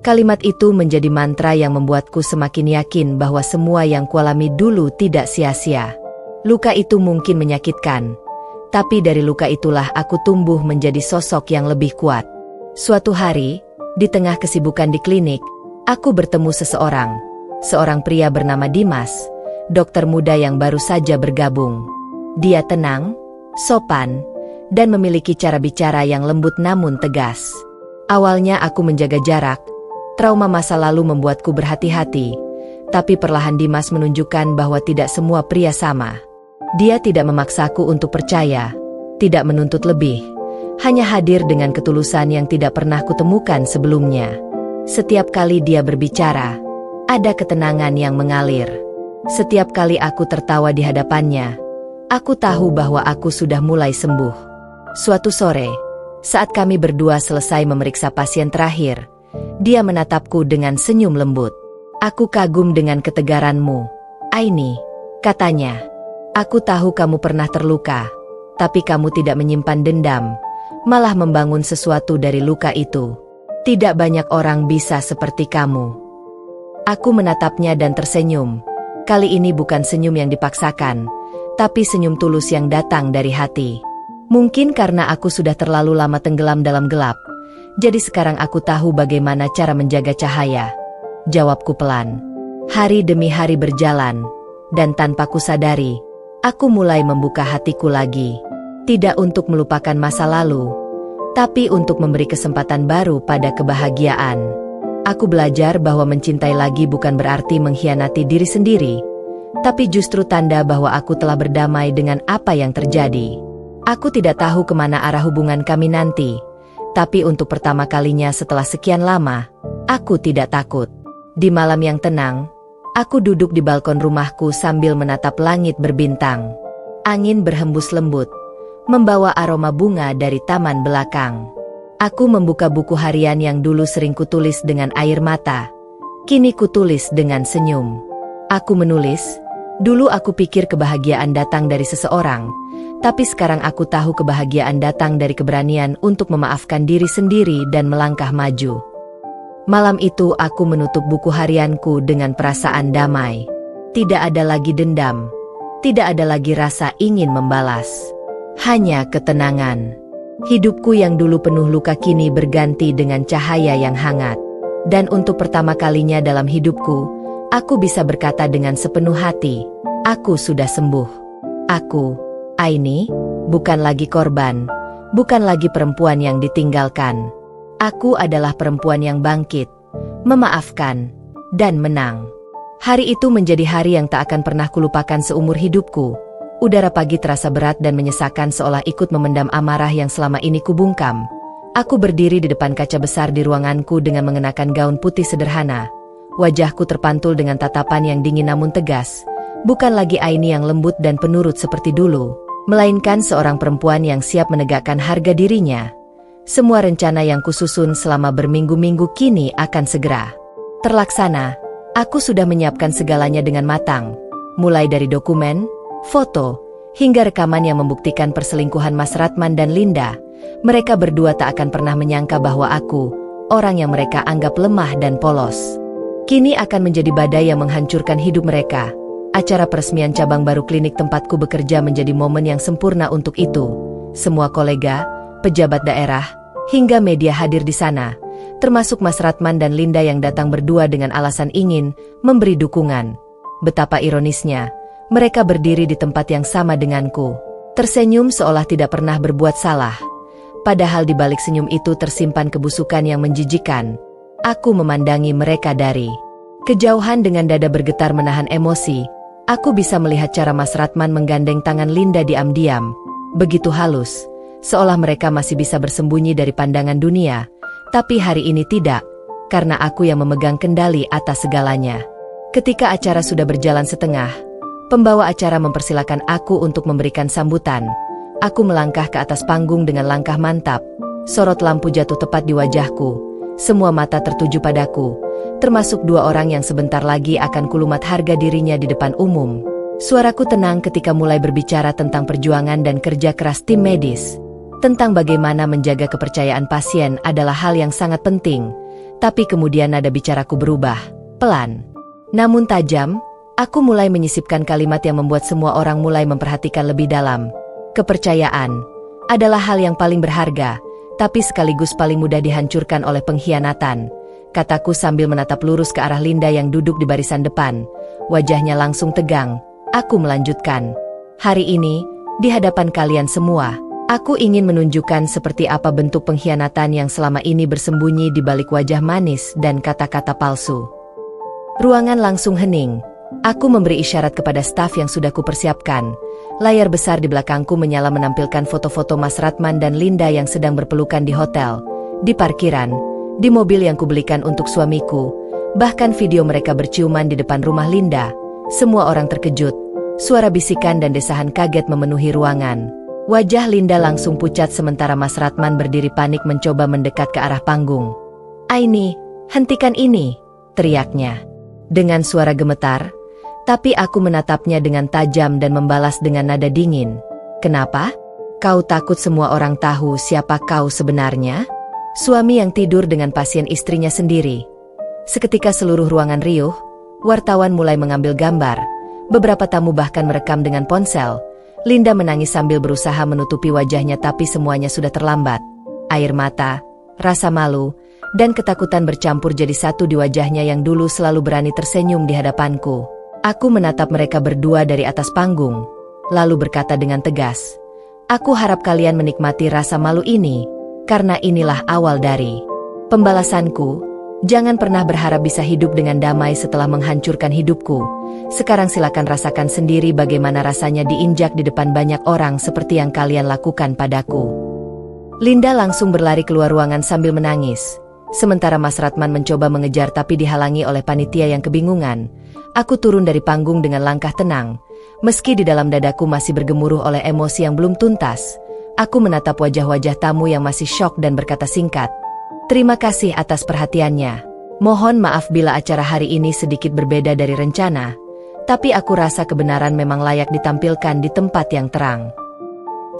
Kalimat itu menjadi mantra yang membuatku semakin yakin bahwa semua yang kualami dulu tidak sia-sia. Luka itu mungkin menyakitkan, tapi dari luka itulah aku tumbuh menjadi sosok yang lebih kuat. Suatu hari, di tengah kesibukan di klinik, aku bertemu seorang pria bernama Dimas, dokter muda yang baru saja bergabung. Dia tenang, sopan, dan memiliki cara bicara yang lembut namun tegas. Awalnya aku menjaga jarak, trauma masa lalu membuatku berhati-hati, tapi perlahan Dimas menunjukkan bahwa tidak semua pria sama. Dia tidak memaksaku untuk percaya, tidak menuntut lebih, hanya hadir dengan ketulusan yang tidak pernah kutemukan sebelumnya. Setiap kali dia berbicara, ada ketenangan yang mengalir. Setiap kali aku tertawa di hadapannya, aku tahu bahwa aku sudah mulai sembuh. Suatu sore, saat kami berdua selesai memeriksa pasien terakhir, dia menatapku dengan senyum lembut. Aku kagum dengan ketegaranmu, Aini, katanya. Aku tahu kamu pernah terluka, Tapi kamu tidak menyimpan dendam, malah membangun sesuatu dari luka itu. Tidak banyak orang bisa seperti kamu. Aku menatapnya dan tersenyum. Kali ini bukan senyum yang dipaksakan, tapi senyum tulus yang datang dari hati. Mungkin karena aku sudah terlalu lama tenggelam dalam gelap, jadi sekarang aku tahu bagaimana cara menjaga cahaya. Jawabku pelan. Hari demi hari berjalan, dan tanpa kusadari, aku mulai membuka hatiku lagi. Tidak untuk melupakan masa lalu, tapi untuk memberi kesempatan baru pada kebahagiaan. Aku belajar bahwa mencintai lagi bukan berarti mengkhianati diri sendiri, tapi justru tanda bahwa aku telah berdamai dengan apa yang terjadi. Aku tidak tahu kemana arah hubungan kami nanti, tapi untuk pertama kalinya setelah sekian lama, aku tidak takut. Di malam yang tenang, aku duduk di balkon rumahku sambil menatap langit berbintang. Angin berhembus lembut, membawa aroma bunga dari taman belakang. Aku membuka buku harian yang dulu sering kutulis dengan air mata. Kini kutulis dengan senyum. Aku menulis, dulu aku pikir kebahagiaan datang dari seseorang, tapi sekarang aku tahu kebahagiaan datang dari keberanian untuk memaafkan diri sendiri dan melangkah maju. Malam itu aku menutup buku harianku dengan perasaan damai. Tidak ada lagi dendam, tidak ada lagi rasa ingin membalas. Hanya ketenangan. Hidupku yang dulu penuh luka kini berganti dengan cahaya yang hangat. Dan untuk pertama kalinya dalam hidupku, aku bisa berkata dengan sepenuh hati, aku sudah sembuh. Aku, Aini, bukan lagi korban, bukan lagi perempuan yang ditinggalkan. Aku adalah perempuan yang bangkit, memaafkan, dan menang. Hari itu menjadi hari yang tak akan pernah kulupakan seumur hidupku. Udara pagi terasa berat dan menyesakan seolah ikut memendam amarah yang selama ini kubungkam. Aku berdiri di depan kaca besar di ruanganku dengan mengenakan gaun putih sederhana. Wajahku terpantul dengan tatapan yang dingin namun tegas. Bukan lagi Aini yang lembut dan penurut seperti dulu, melainkan seorang perempuan yang siap menegakkan harga dirinya. Semua rencana yang kususun selama berminggu-minggu kini akan segera terlaksana. Aku sudah menyiapkan segalanya dengan matang, mulai dari dokumen, foto, hingga rekaman yang membuktikan perselingkuhan Mas Ratman dan Linda. Mereka berdua tak akan pernah menyangka bahwa aku, orang yang mereka anggap lemah dan polos, kini akan menjadi badai yang menghancurkan hidup mereka. Acara peresmian cabang baru klinik tempatku bekerja menjadi momen yang sempurna untuk itu. Semua kolega, pejabat daerah, hingga media hadir di sana, termasuk Mas Ratman dan Linda yang datang berdua dengan alasan ingin memberi dukungan. Betapa ironisnya, mereka berdiri di tempat yang sama denganku, tersenyum seolah tidak pernah berbuat salah. Padahal di balik senyum itu tersimpan kebusukan yang menjijikan. Aku memandangi mereka dari kejauhan dengan dada bergetar menahan emosi. Aku bisa melihat cara Mas Ratman menggandeng tangan Linda diam-diam, begitu halus, seolah mereka masih bisa bersembunyi dari pandangan dunia. Tapi hari ini tidak, karena aku yang memegang kendali atas segalanya. Ketika acara sudah berjalan setengah, pembawa acara mempersilakan aku untuk memberikan sambutan. Aku melangkah ke atas panggung dengan langkah mantap. Sorot lampu jatuh tepat di wajahku. Semua mata tertuju padaku, termasuk dua orang yang sebentar lagi akan kulumat harga dirinya di depan umum. Suaraku tenang ketika mulai berbicara tentang perjuangan dan kerja keras tim medis. Tentang bagaimana menjaga kepercayaan pasien adalah hal yang sangat penting. Tapi kemudian nada bicaraku berubah, pelan, namun tajam. Aku mulai menyisipkan kalimat yang membuat semua orang mulai memperhatikan lebih dalam. Kepercayaan adalah hal yang paling berharga, tapi sekaligus paling mudah dihancurkan oleh pengkhianatan, kataku sambil menatap lurus ke arah Linda yang duduk di barisan depan. Wajahnya langsung tegang. Aku melanjutkan, hari ini, di hadapan kalian semua, aku ingin menunjukkan seperti apa bentuk pengkhianatan yang selama ini bersembunyi di balik wajah manis dan kata-kata palsu. Ruangan langsung hening. Aku memberi isyarat kepada staf yang sudah kupersiapkan. Layar besar di belakangku menyala menampilkan foto-foto Mas Ratman dan Linda yang sedang berpelukan di hotel, di parkiran, di mobil yang kubelikan untuk suamiku, bahkan video mereka berciuman di depan rumah Linda. Semua orang terkejut. Suara bisikan dan desahan kaget memenuhi ruangan. Wajah Linda langsung pucat sementara Mas Ratman berdiri panik mencoba mendekat ke arah panggung. "Aini, hentikan ini!" teriaknya dengan suara gemetar. Tapi aku menatapnya dengan tajam dan membalas dengan nada dingin. "Kenapa? Kau takut semua orang tahu siapa kau sebenarnya? Suami yang tidur dengan pasien istrinya sendiri. Seketika seluruh ruangan riuh, wartawan mulai mengambil gambar. Beberapa tamu bahkan merekam dengan ponsel. Linda menangis sambil berusaha menutupi wajahnya tapi semuanya sudah terlambat. Air mata, rasa malu, dan ketakutan bercampur jadi satu di wajahnya yang dulu selalu berani tersenyum di hadapanku. Aku menatap mereka berdua dari atas panggung, lalu berkata dengan tegas, "Aku harap kalian menikmati rasa malu ini, karena inilah awal dari pembalasanku. Jangan pernah berharap bisa hidup dengan damai setelah menghancurkan hidupku. Sekarang silakan rasakan sendiri bagaimana rasanya diinjak di depan banyak orang seperti yang kalian lakukan padaku." Linda langsung berlari keluar ruangan sambil menangis. Sementara Mas Ratman mencoba mengejar tapi dihalangi oleh panitia yang kebingungan. Aku turun dari panggung dengan langkah tenang. Meski di dalam dadaku masih bergemuruh oleh emosi yang belum tuntas, aku menatap wajah-wajah tamu yang masih syok dan berkata singkat, "Terima kasih atas perhatiannya. Mohon maaf bila acara hari ini sedikit berbeda dari rencana, tapi aku rasa kebenaran memang layak ditampilkan di tempat yang terang."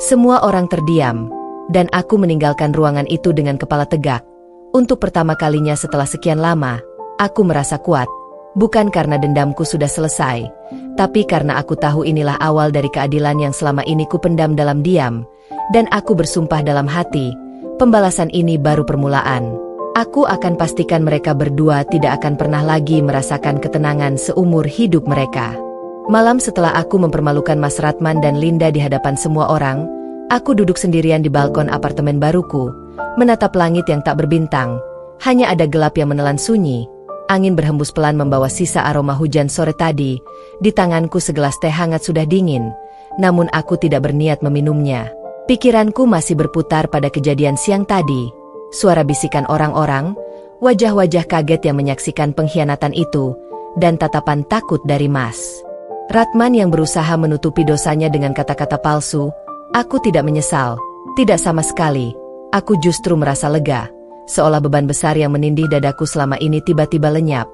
Semua orang terdiam, dan aku meninggalkan ruangan itu dengan kepala tegak. Untuk pertama kalinya setelah sekian lama, aku merasa kuat. Bukan karena dendamku sudah selesai, tapi karena aku tahu inilah awal dari keadilan yang selama ini kupendam dalam diam, dan aku bersumpah dalam hati, pembalasan ini baru permulaan. Aku akan pastikan mereka berdua tidak akan pernah lagi merasakan ketenangan seumur hidup mereka. Malam setelah aku mempermalukan Mas Ratman dan Linda di hadapan semua orang, aku duduk sendirian di balkon apartemen baruku, menatap langit yang tak berbintang. Hanya ada gelap yang menelan sunyi. Angin berhembus pelan membawa sisa aroma hujan sore tadi. Di tanganku segelas teh hangat sudah dingin, namun aku tidak berniat meminumnya. Pikiranku masih berputar pada kejadian siang tadi. Suara bisikan orang-orang, wajah-wajah kaget yang menyaksikan pengkhianatan itu, dan tatapan takut dari Mas Ratman yang berusaha menutupi dosanya dengan kata-kata palsu. Aku tidak menyesal, tidak sama sekali. Aku justru merasa lega, seolah beban besar yang menindih dadaku selama ini tiba-tiba lenyap.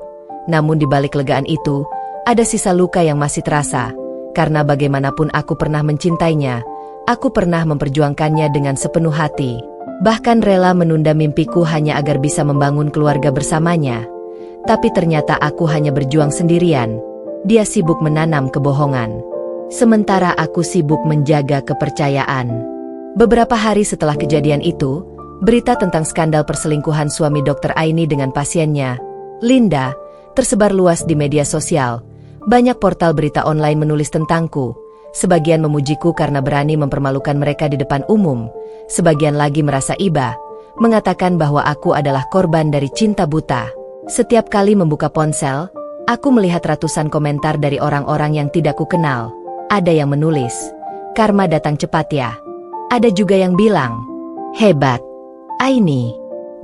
Namun di balik legaan itu, ada sisa luka yang masih terasa, karena bagaimanapun aku pernah mencintainya, aku pernah memperjuangkannya dengan sepenuh hati. Bahkan rela menunda mimpiku hanya agar bisa membangun keluarga bersamanya. Tapi ternyata aku hanya berjuang sendirian. Dia sibuk menanam kebohongan, sementara aku sibuk menjaga kepercayaan. Beberapa hari setelah kejadian itu, berita tentang skandal perselingkuhan suami Dr. Aini dengan pasiennya, Linda, tersebar luas di media sosial. Banyak portal berita online menulis tentangku. Sebagian memujiku karena berani mempermalukan mereka di depan umum. Sebagian lagi merasa iba, mengatakan bahwa aku adalah korban dari cinta buta. Setiap kali membuka ponsel, aku melihat ratusan komentar dari orang-orang yang tidak kukenal. Ada yang menulis, "Karma datang cepat ya." Ada juga yang bilang, "Hebat, Aini."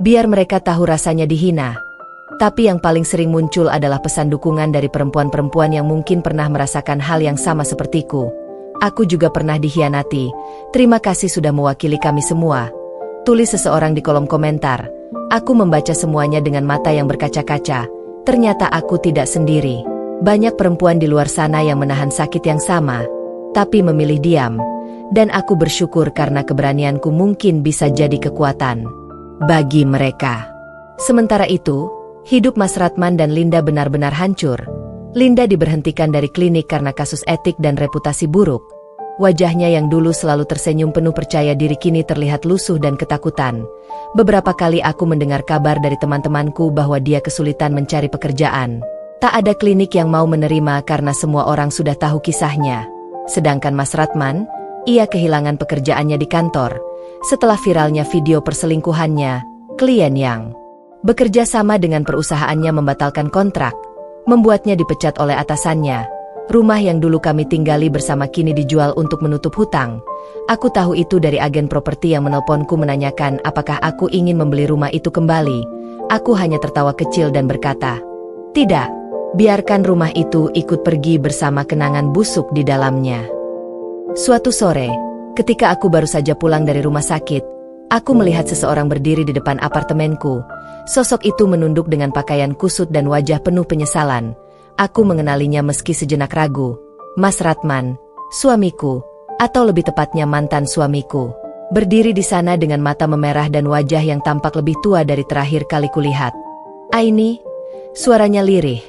Biar mereka tahu rasanya dihina. Tapi yang paling sering muncul adalah pesan dukungan dari perempuan-perempuan yang mungkin pernah merasakan hal yang sama sepertiku. "Aku juga pernah dikhianati. Terima kasih sudah mewakili kami semua," tulis seseorang di kolom komentar. Aku membaca semuanya dengan mata yang berkaca-kaca. Ternyata aku tidak sendiri. Banyak perempuan di luar sana yang menahan sakit yang sama, tapi memilih diam. Dan aku bersyukur karena keberanianku mungkin bisa jadi kekuatan bagi mereka. Sementara itu, hidup Mas Ratman dan Linda benar-benar hancur. Linda diberhentikan dari klinik karena kasus etik dan reputasi buruk. Wajahnya yang dulu selalu tersenyum penuh percaya diri kini terlihat lusuh dan ketakutan. Beberapa kali aku mendengar kabar dari teman-temanku bahwa dia kesulitan mencari pekerjaan. Tak ada klinik yang mau menerima karena semua orang sudah tahu kisahnya. Sedangkan Mas Ratman, ia kehilangan pekerjaannya di kantor. Setelah viralnya video perselingkuhannya, klien yang bekerja sama dengan perusahaannya membatalkan kontrak, membuatnya dipecat oleh atasannya. Rumah yang dulu kami tinggali bersama kini dijual untuk menutup hutang. Aku tahu itu dari agen properti yang menelponku menanyakan apakah aku ingin membeli rumah itu kembali. Aku hanya tertawa kecil dan berkata, "Tidak, biarkan rumah itu ikut pergi bersama kenangan busuk di dalamnya." Suatu sore, ketika aku baru saja pulang dari rumah sakit, aku melihat seseorang berdiri di depan apartemenku. Sosok itu menunduk dengan pakaian kusut dan wajah penuh penyesalan. Aku mengenalinya meski sejenak ragu. "Mas Ratman, suamiku," atau lebih tepatnya mantan suamiku. Berdiri di sana dengan mata memerah dan wajah yang tampak lebih tua dari terakhir kali kulihat. Aini, suaranya lirih,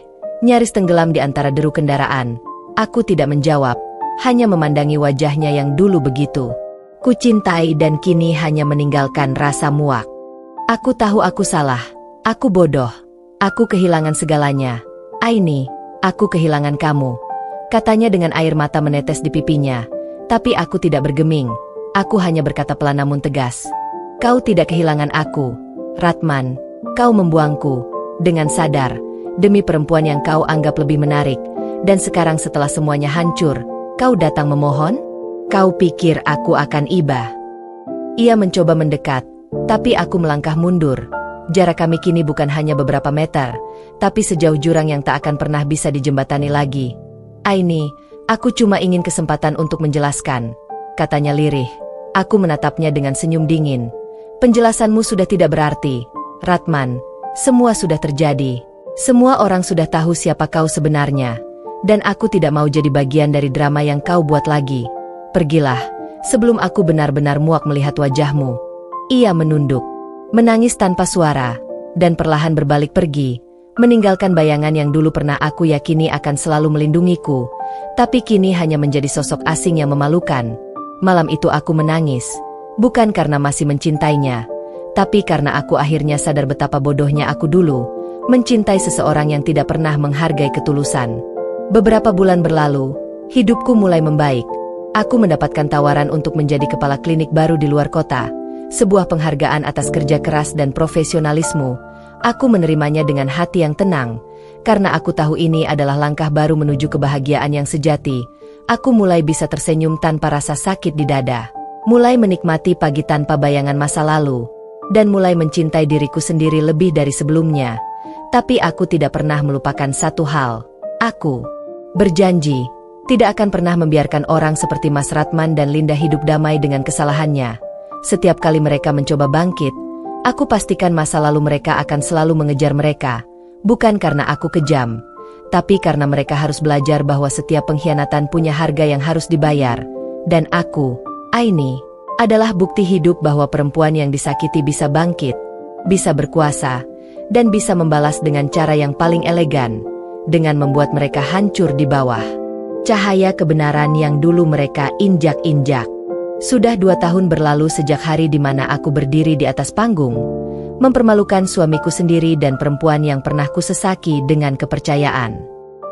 nyaris tenggelam di antara deru kendaraan. Aku tidak menjawab, hanya memandangi wajahnya yang dulu begitu kucintai dan kini hanya meninggalkan rasa muak. Aku tahu aku salah, aku bodoh, aku kehilangan segalanya. Aini, aku kehilangan kamu, katanya dengan air mata menetes di pipinya. Tapi aku tidak bergeming. Aku hanya berkata pelan namun tegas. Kau tidak kehilangan aku, Ratman. Kau membuangku, dengan sadar, demi perempuan yang kau anggap lebih menarik. Dan sekarang setelah semuanya hancur, kau datang memohon? Kau pikir aku akan iba? Ia mencoba mendekat, tapi aku melangkah mundur. Jarak kami kini bukan hanya beberapa meter, tapi sejauh jurang yang tak akan pernah bisa dijembatani lagi. Aini, aku cuma ingin kesempatan untuk menjelaskan, katanya lirih. Aku menatapnya dengan senyum dingin. Penjelasanmu sudah tidak berarti, Ratman. Semua sudah terjadi. Semua orang sudah tahu siapa kau sebenarnya. Dan aku tidak mau jadi bagian dari drama yang kau buat lagi. Pergilah, sebelum aku benar-benar muak melihat wajahmu. Ia menunduk, menangis tanpa suara, dan perlahan berbalik pergi, meninggalkan bayangan yang dulu pernah aku yakini akan selalu melindungiku, tapi kini hanya menjadi sosok asing yang memalukan. Malam itu aku menangis, bukan karena masih mencintainya, tapi karena aku akhirnya sadar betapa bodohnya aku dulu, mencintai seseorang yang tidak pernah menghargai ketulusan. Beberapa bulan berlalu, hidupku mulai membaik. Aku mendapatkan tawaran untuk menjadi kepala klinik baru di luar kota, sebuah penghargaan atas kerja keras dan profesionalisme. Aku menerimanya dengan hati yang tenang, karena aku tahu ini adalah langkah baru menuju kebahagiaan yang sejati. Aku mulai bisa tersenyum tanpa rasa sakit di dada, mulai menikmati pagi tanpa bayangan masa lalu, dan mulai mencintai diriku sendiri lebih dari sebelumnya. Tapi aku tidak pernah melupakan satu hal. Aku berjanji tidak akan pernah membiarkan orang seperti Mas Ratman dan Linda hidup damai dengan kesalahannya. Setiap kali mereka mencoba bangkit, aku pastikan masa lalu mereka akan selalu mengejar mereka. Bukan karena aku kejam, tapi karena mereka harus belajar bahwa setiap pengkhianatan punya harga yang harus dibayar. Dan aku, Aini, adalah bukti hidup bahwa perempuan yang disakiti bisa bangkit, bisa berkuasa, dan bisa membalas dengan cara yang paling elegan, dengan membuat mereka hancur di bawah cahaya kebenaran yang dulu mereka injak-injak. Sudah 2 tahun berlalu sejak hari di mana aku berdiri di atas panggung, mempermalukan suamiku sendiri dan perempuan yang pernah kusesaki dengan kepercayaan.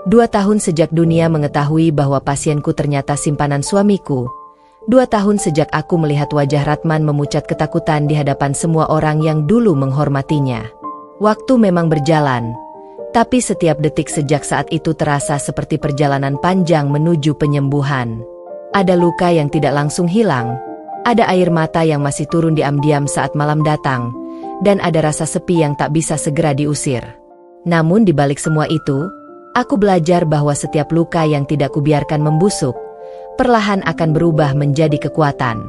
2 tahun sejak dunia mengetahui bahwa pasienku ternyata simpanan suamiku. 2 tahun sejak aku melihat wajah Ratman memucat ketakutan di hadapan semua orang yang dulu menghormatinya. Waktu memang berjalan, tapi setiap detik sejak saat itu terasa seperti perjalanan panjang menuju penyembuhan. Ada luka yang tidak langsung hilang, ada air mata yang masih turun diam-diam saat malam datang, dan ada rasa sepi yang tak bisa segera diusir. Namun di balik semua itu, aku belajar bahwa setiap luka yang tidak kubiarkan membusuk, perlahan akan berubah menjadi kekuatan.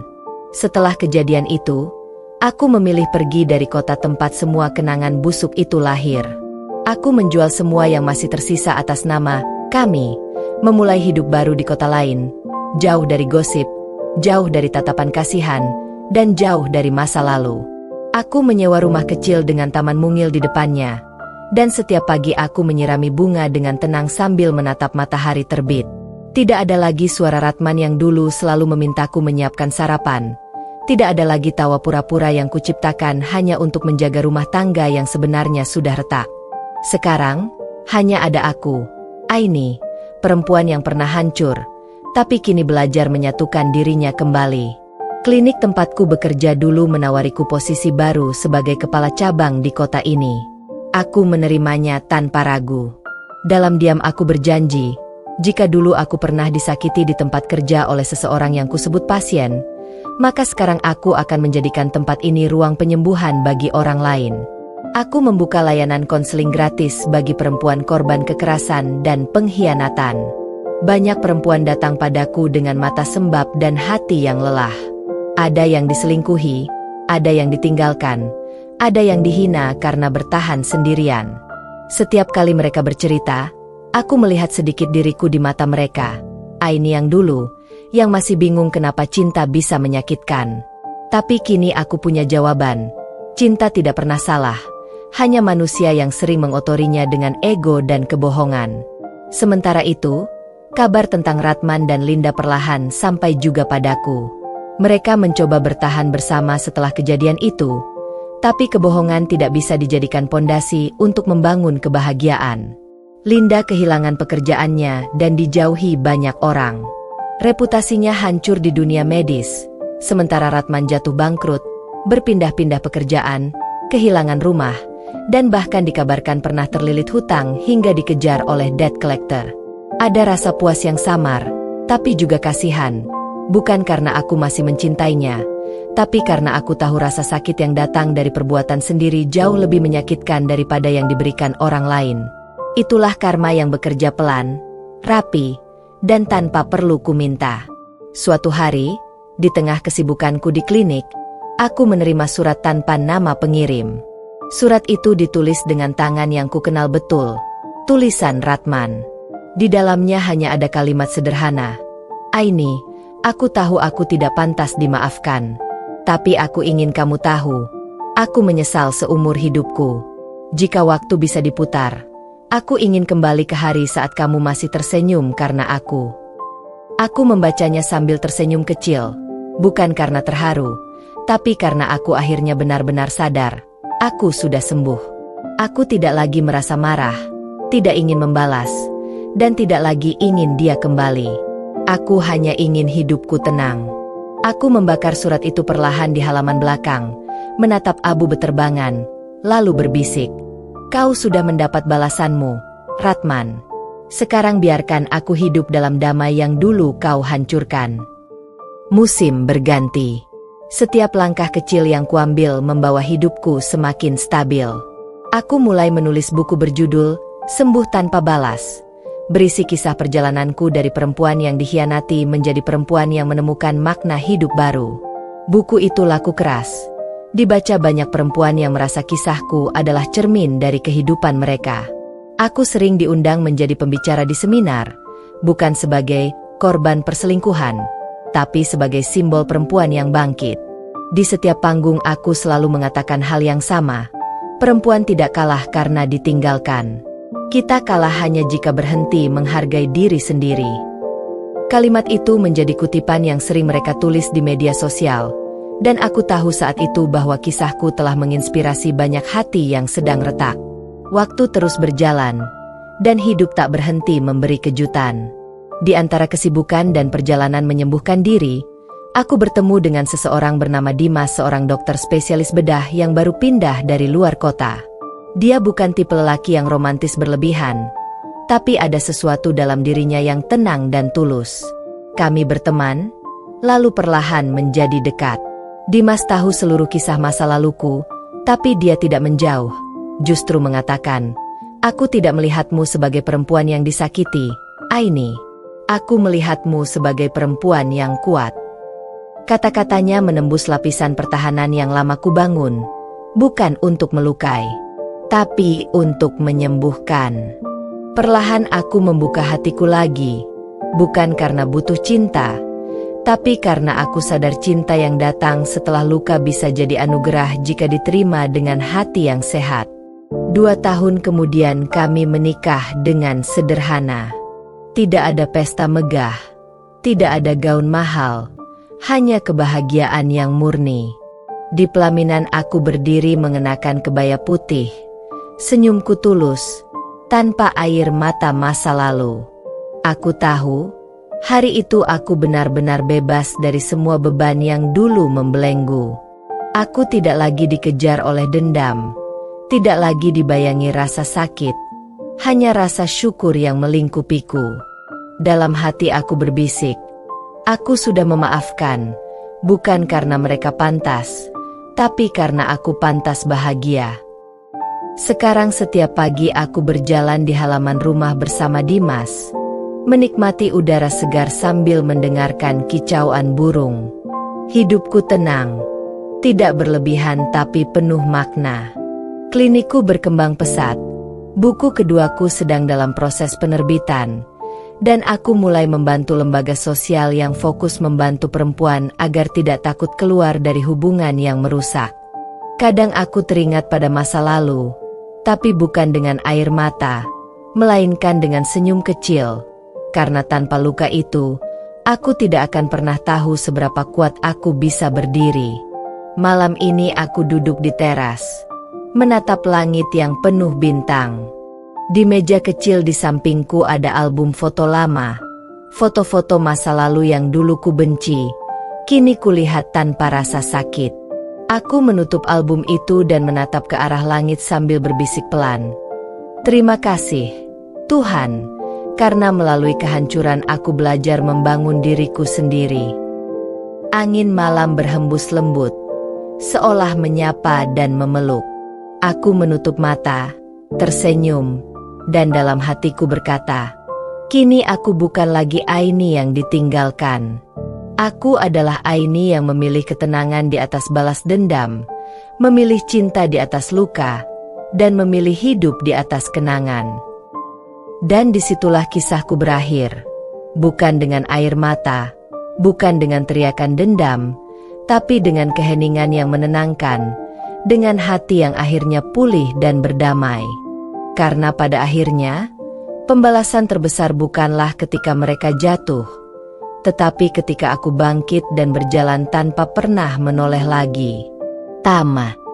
Setelah kejadian itu, aku memilih pergi dari kota tempat semua kenangan busuk itu lahir. Aku menjual semua yang masih tersisa atas nama kami, memulai hidup baru di kota lain, jauh dari gosip, jauh dari tatapan kasihan, dan jauh dari masa lalu. Aku menyewa rumah kecil dengan taman mungil di depannya, dan setiap pagi aku menyirami bunga dengan tenang sambil menatap matahari terbit. Tidak ada lagi suara Ratman yang dulu selalu memintaku menyiapkan sarapan. Tidak ada lagi tawa pura-pura yang kuciptakan hanya untuk menjaga rumah tangga yang sebenarnya sudah retak. Sekarang, hanya ada aku, Aini, perempuan yang pernah hancur, tapi kini belajar menyatukan dirinya kembali. Klinik tempatku bekerja dulu menawariku posisi baru sebagai kepala cabang di kota ini. Aku menerimanya tanpa ragu. Dalam diam aku berjanji, jika dulu aku pernah disakiti di tempat kerja oleh seseorang yang kusebut pasien, maka sekarang aku akan menjadikan tempat ini ruang penyembuhan bagi orang lain. Aku membuka layanan konseling gratis bagi perempuan korban kekerasan dan pengkhianatan. Banyak perempuan datang padaku dengan mata sembab dan hati yang lelah. Ada yang diselingkuhi, ada yang ditinggalkan, ada yang dihina karena bertahan sendirian. Setiap kali mereka bercerita, aku melihat sedikit diriku di mata mereka. Aini yang dulu, yang masih bingung kenapa cinta bisa menyakitkan. Tapi kini aku punya jawaban. Cinta tidak pernah salah, hanya manusia yang sering mengotorinya dengan ego dan kebohongan. Sementara itu, kabar tentang Ratman dan Linda perlahan sampai juga padaku. Mereka mencoba bertahan bersama setelah kejadian itu, tapi kebohongan tidak bisa dijadikan pondasi untuk membangun kebahagiaan. Linda kehilangan pekerjaannya dan dijauhi banyak orang. Reputasinya hancur di dunia medis, sementara Ratman jatuh bangkrut, berpindah-pindah pekerjaan, kehilangan rumah, dan bahkan dikabarkan pernah terlilit hutang hingga dikejar oleh debt collector. Ada rasa puas yang samar, tapi juga kasihan. Bukan karena aku masih mencintainya, tapi karena aku tahu rasa sakit yang datang dari perbuatan sendiri jauh lebih menyakitkan daripada yang diberikan orang lain. Itulah karma yang bekerja pelan, rapi, dan tanpa perlu ku minta. Suatu hari, di tengah kesibukanku di klinik, aku menerima surat tanpa nama pengirim. Surat itu ditulis dengan tangan yang ku kenal betul, tulisan Ratman. Di dalamnya hanya ada kalimat sederhana, "Aini, aku tahu aku tidak pantas dimaafkan. Tapi aku ingin kamu tahu, aku menyesal seumur hidupku. Jika waktu bisa diputar, aku ingin kembali ke hari saat kamu masih tersenyum karena aku." Aku membacanya sambil tersenyum kecil, bukan karena terharu, tapi karena aku akhirnya benar-benar sadar, aku sudah sembuh. Aku tidak lagi merasa marah, tidak ingin membalas, dan tidak lagi ingin dia kembali. Aku hanya ingin hidupku tenang. Aku membakar surat itu perlahan di halaman belakang, menatap abu beterbangan, lalu berbisik, "Kau sudah mendapat balasanmu, Ratman. Sekarang biarkan aku hidup dalam damai yang dulu kau hancurkan." Musim berganti. Setiap langkah kecil yang kuambil membawa hidupku semakin stabil. Aku mulai menulis buku berjudul Sembuh Tanpa Balas, berisi kisah perjalananku dari perempuan yang dikhianati menjadi perempuan yang menemukan makna hidup baru. Buku itu laku keras. Dibaca banyak perempuan yang merasa kisahku adalah cermin dari kehidupan mereka. Aku sering diundang menjadi pembicara di seminar, bukan sebagai korban perselingkuhan, tapi sebagai simbol perempuan yang bangkit. Di setiap panggung aku selalu mengatakan hal yang sama, perempuan tidak kalah karena ditinggalkan. Kita kalah hanya jika berhenti menghargai diri sendiri. Kalimat itu menjadi kutipan yang sering mereka tulis di media sosial, dan aku tahu saat itu bahwa kisahku telah menginspirasi banyak hati yang sedang retak. Waktu terus berjalan, dan hidup tak berhenti memberi kejutan. Di antara kesibukan dan perjalanan menyembuhkan diri, aku bertemu dengan seseorang bernama Dimas, seorang dokter spesialis bedah yang baru pindah dari luar kota. Dia bukan tipe lelaki yang romantis berlebihan, tapi ada sesuatu dalam dirinya yang tenang dan tulus. Kami berteman, lalu perlahan menjadi dekat. Dimas tahu seluruh kisah masa laluku, tapi dia tidak menjauh. Justru mengatakan, "Aku tidak melihatmu sebagai perempuan yang disakiti, Aini. Aku melihatmu sebagai perempuan yang kuat." Kata-katanya menembus lapisan pertahanan yang lama kubangun, bukan untuk melukai, tapi untuk menyembuhkan. Perlahan aku membuka hatiku lagi, bukan karena butuh cinta, tapi karena aku sadar cinta yang datang setelah luka bisa jadi anugerah jika diterima dengan hati yang sehat. 2 tahun kemudian kami menikah dengan sederhana. Tidak ada pesta megah, tidak ada gaun mahal, hanya kebahagiaan yang murni. Di pelaminan aku berdiri mengenakan kebaya putih, senyumku tulus, tanpa air mata masa lalu. Aku tahu, hari itu aku benar-benar bebas dari semua beban yang dulu membelenggu. Aku tidak lagi dikejar oleh dendam, tidak lagi dibayangi rasa sakit, hanya rasa syukur yang melingkupiku. Dalam hati aku berbisik, aku sudah memaafkan, bukan karena mereka pantas, tapi karena aku pantas bahagia. Sekarang setiap pagi aku berjalan di halaman rumah bersama Dimas, menikmati udara segar sambil mendengarkan kicauan burung. Hidupku tenang, tidak berlebihan tapi penuh makna. Klinikku berkembang pesat, buku keduaku sedang dalam proses penerbitan, Dan aku mulai membantu lembaga sosial yang fokus membantu perempuan agar tidak takut keluar dari hubungan yang merusak. Kadang aku teringat pada masa lalu, tapi bukan dengan air mata, melainkan dengan senyum kecil. Karena tanpa luka itu, aku tidak akan pernah tahu seberapa kuat aku bisa berdiri. Malam ini aku duduk di teras, menatap langit yang penuh bintang. Di meja kecil di sampingku ada album foto lama, foto-foto masa lalu yang dulu ku benci, kini kulihat tanpa rasa sakit. Aku menutup album itu dan menatap ke arah langit sambil berbisik pelan. Terima kasih, Tuhan, karena melalui kehancuran aku belajar membangun diriku sendiri. Angin malam berhembus lembut, seolah menyapa dan memeluk. Aku menutup mata, tersenyum, dan dalam hatiku berkata, kini aku bukan lagi Aini yang ditinggalkan. Aku adalah Aini yang memilih ketenangan di atas balas dendam, memilih cinta di atas luka, dan memilih hidup di atas kenangan. Dan disitulah kisahku berakhir. Bukan dengan air mata, bukan dengan teriakan dendam, tapi dengan keheningan yang menenangkan, dengan hati yang akhirnya pulih dan berdamai. Karena pada akhirnya, pembalasan terbesar bukanlah ketika mereka jatuh, tetapi ketika aku bangkit dan berjalan tanpa pernah menoleh lagi. Tamat.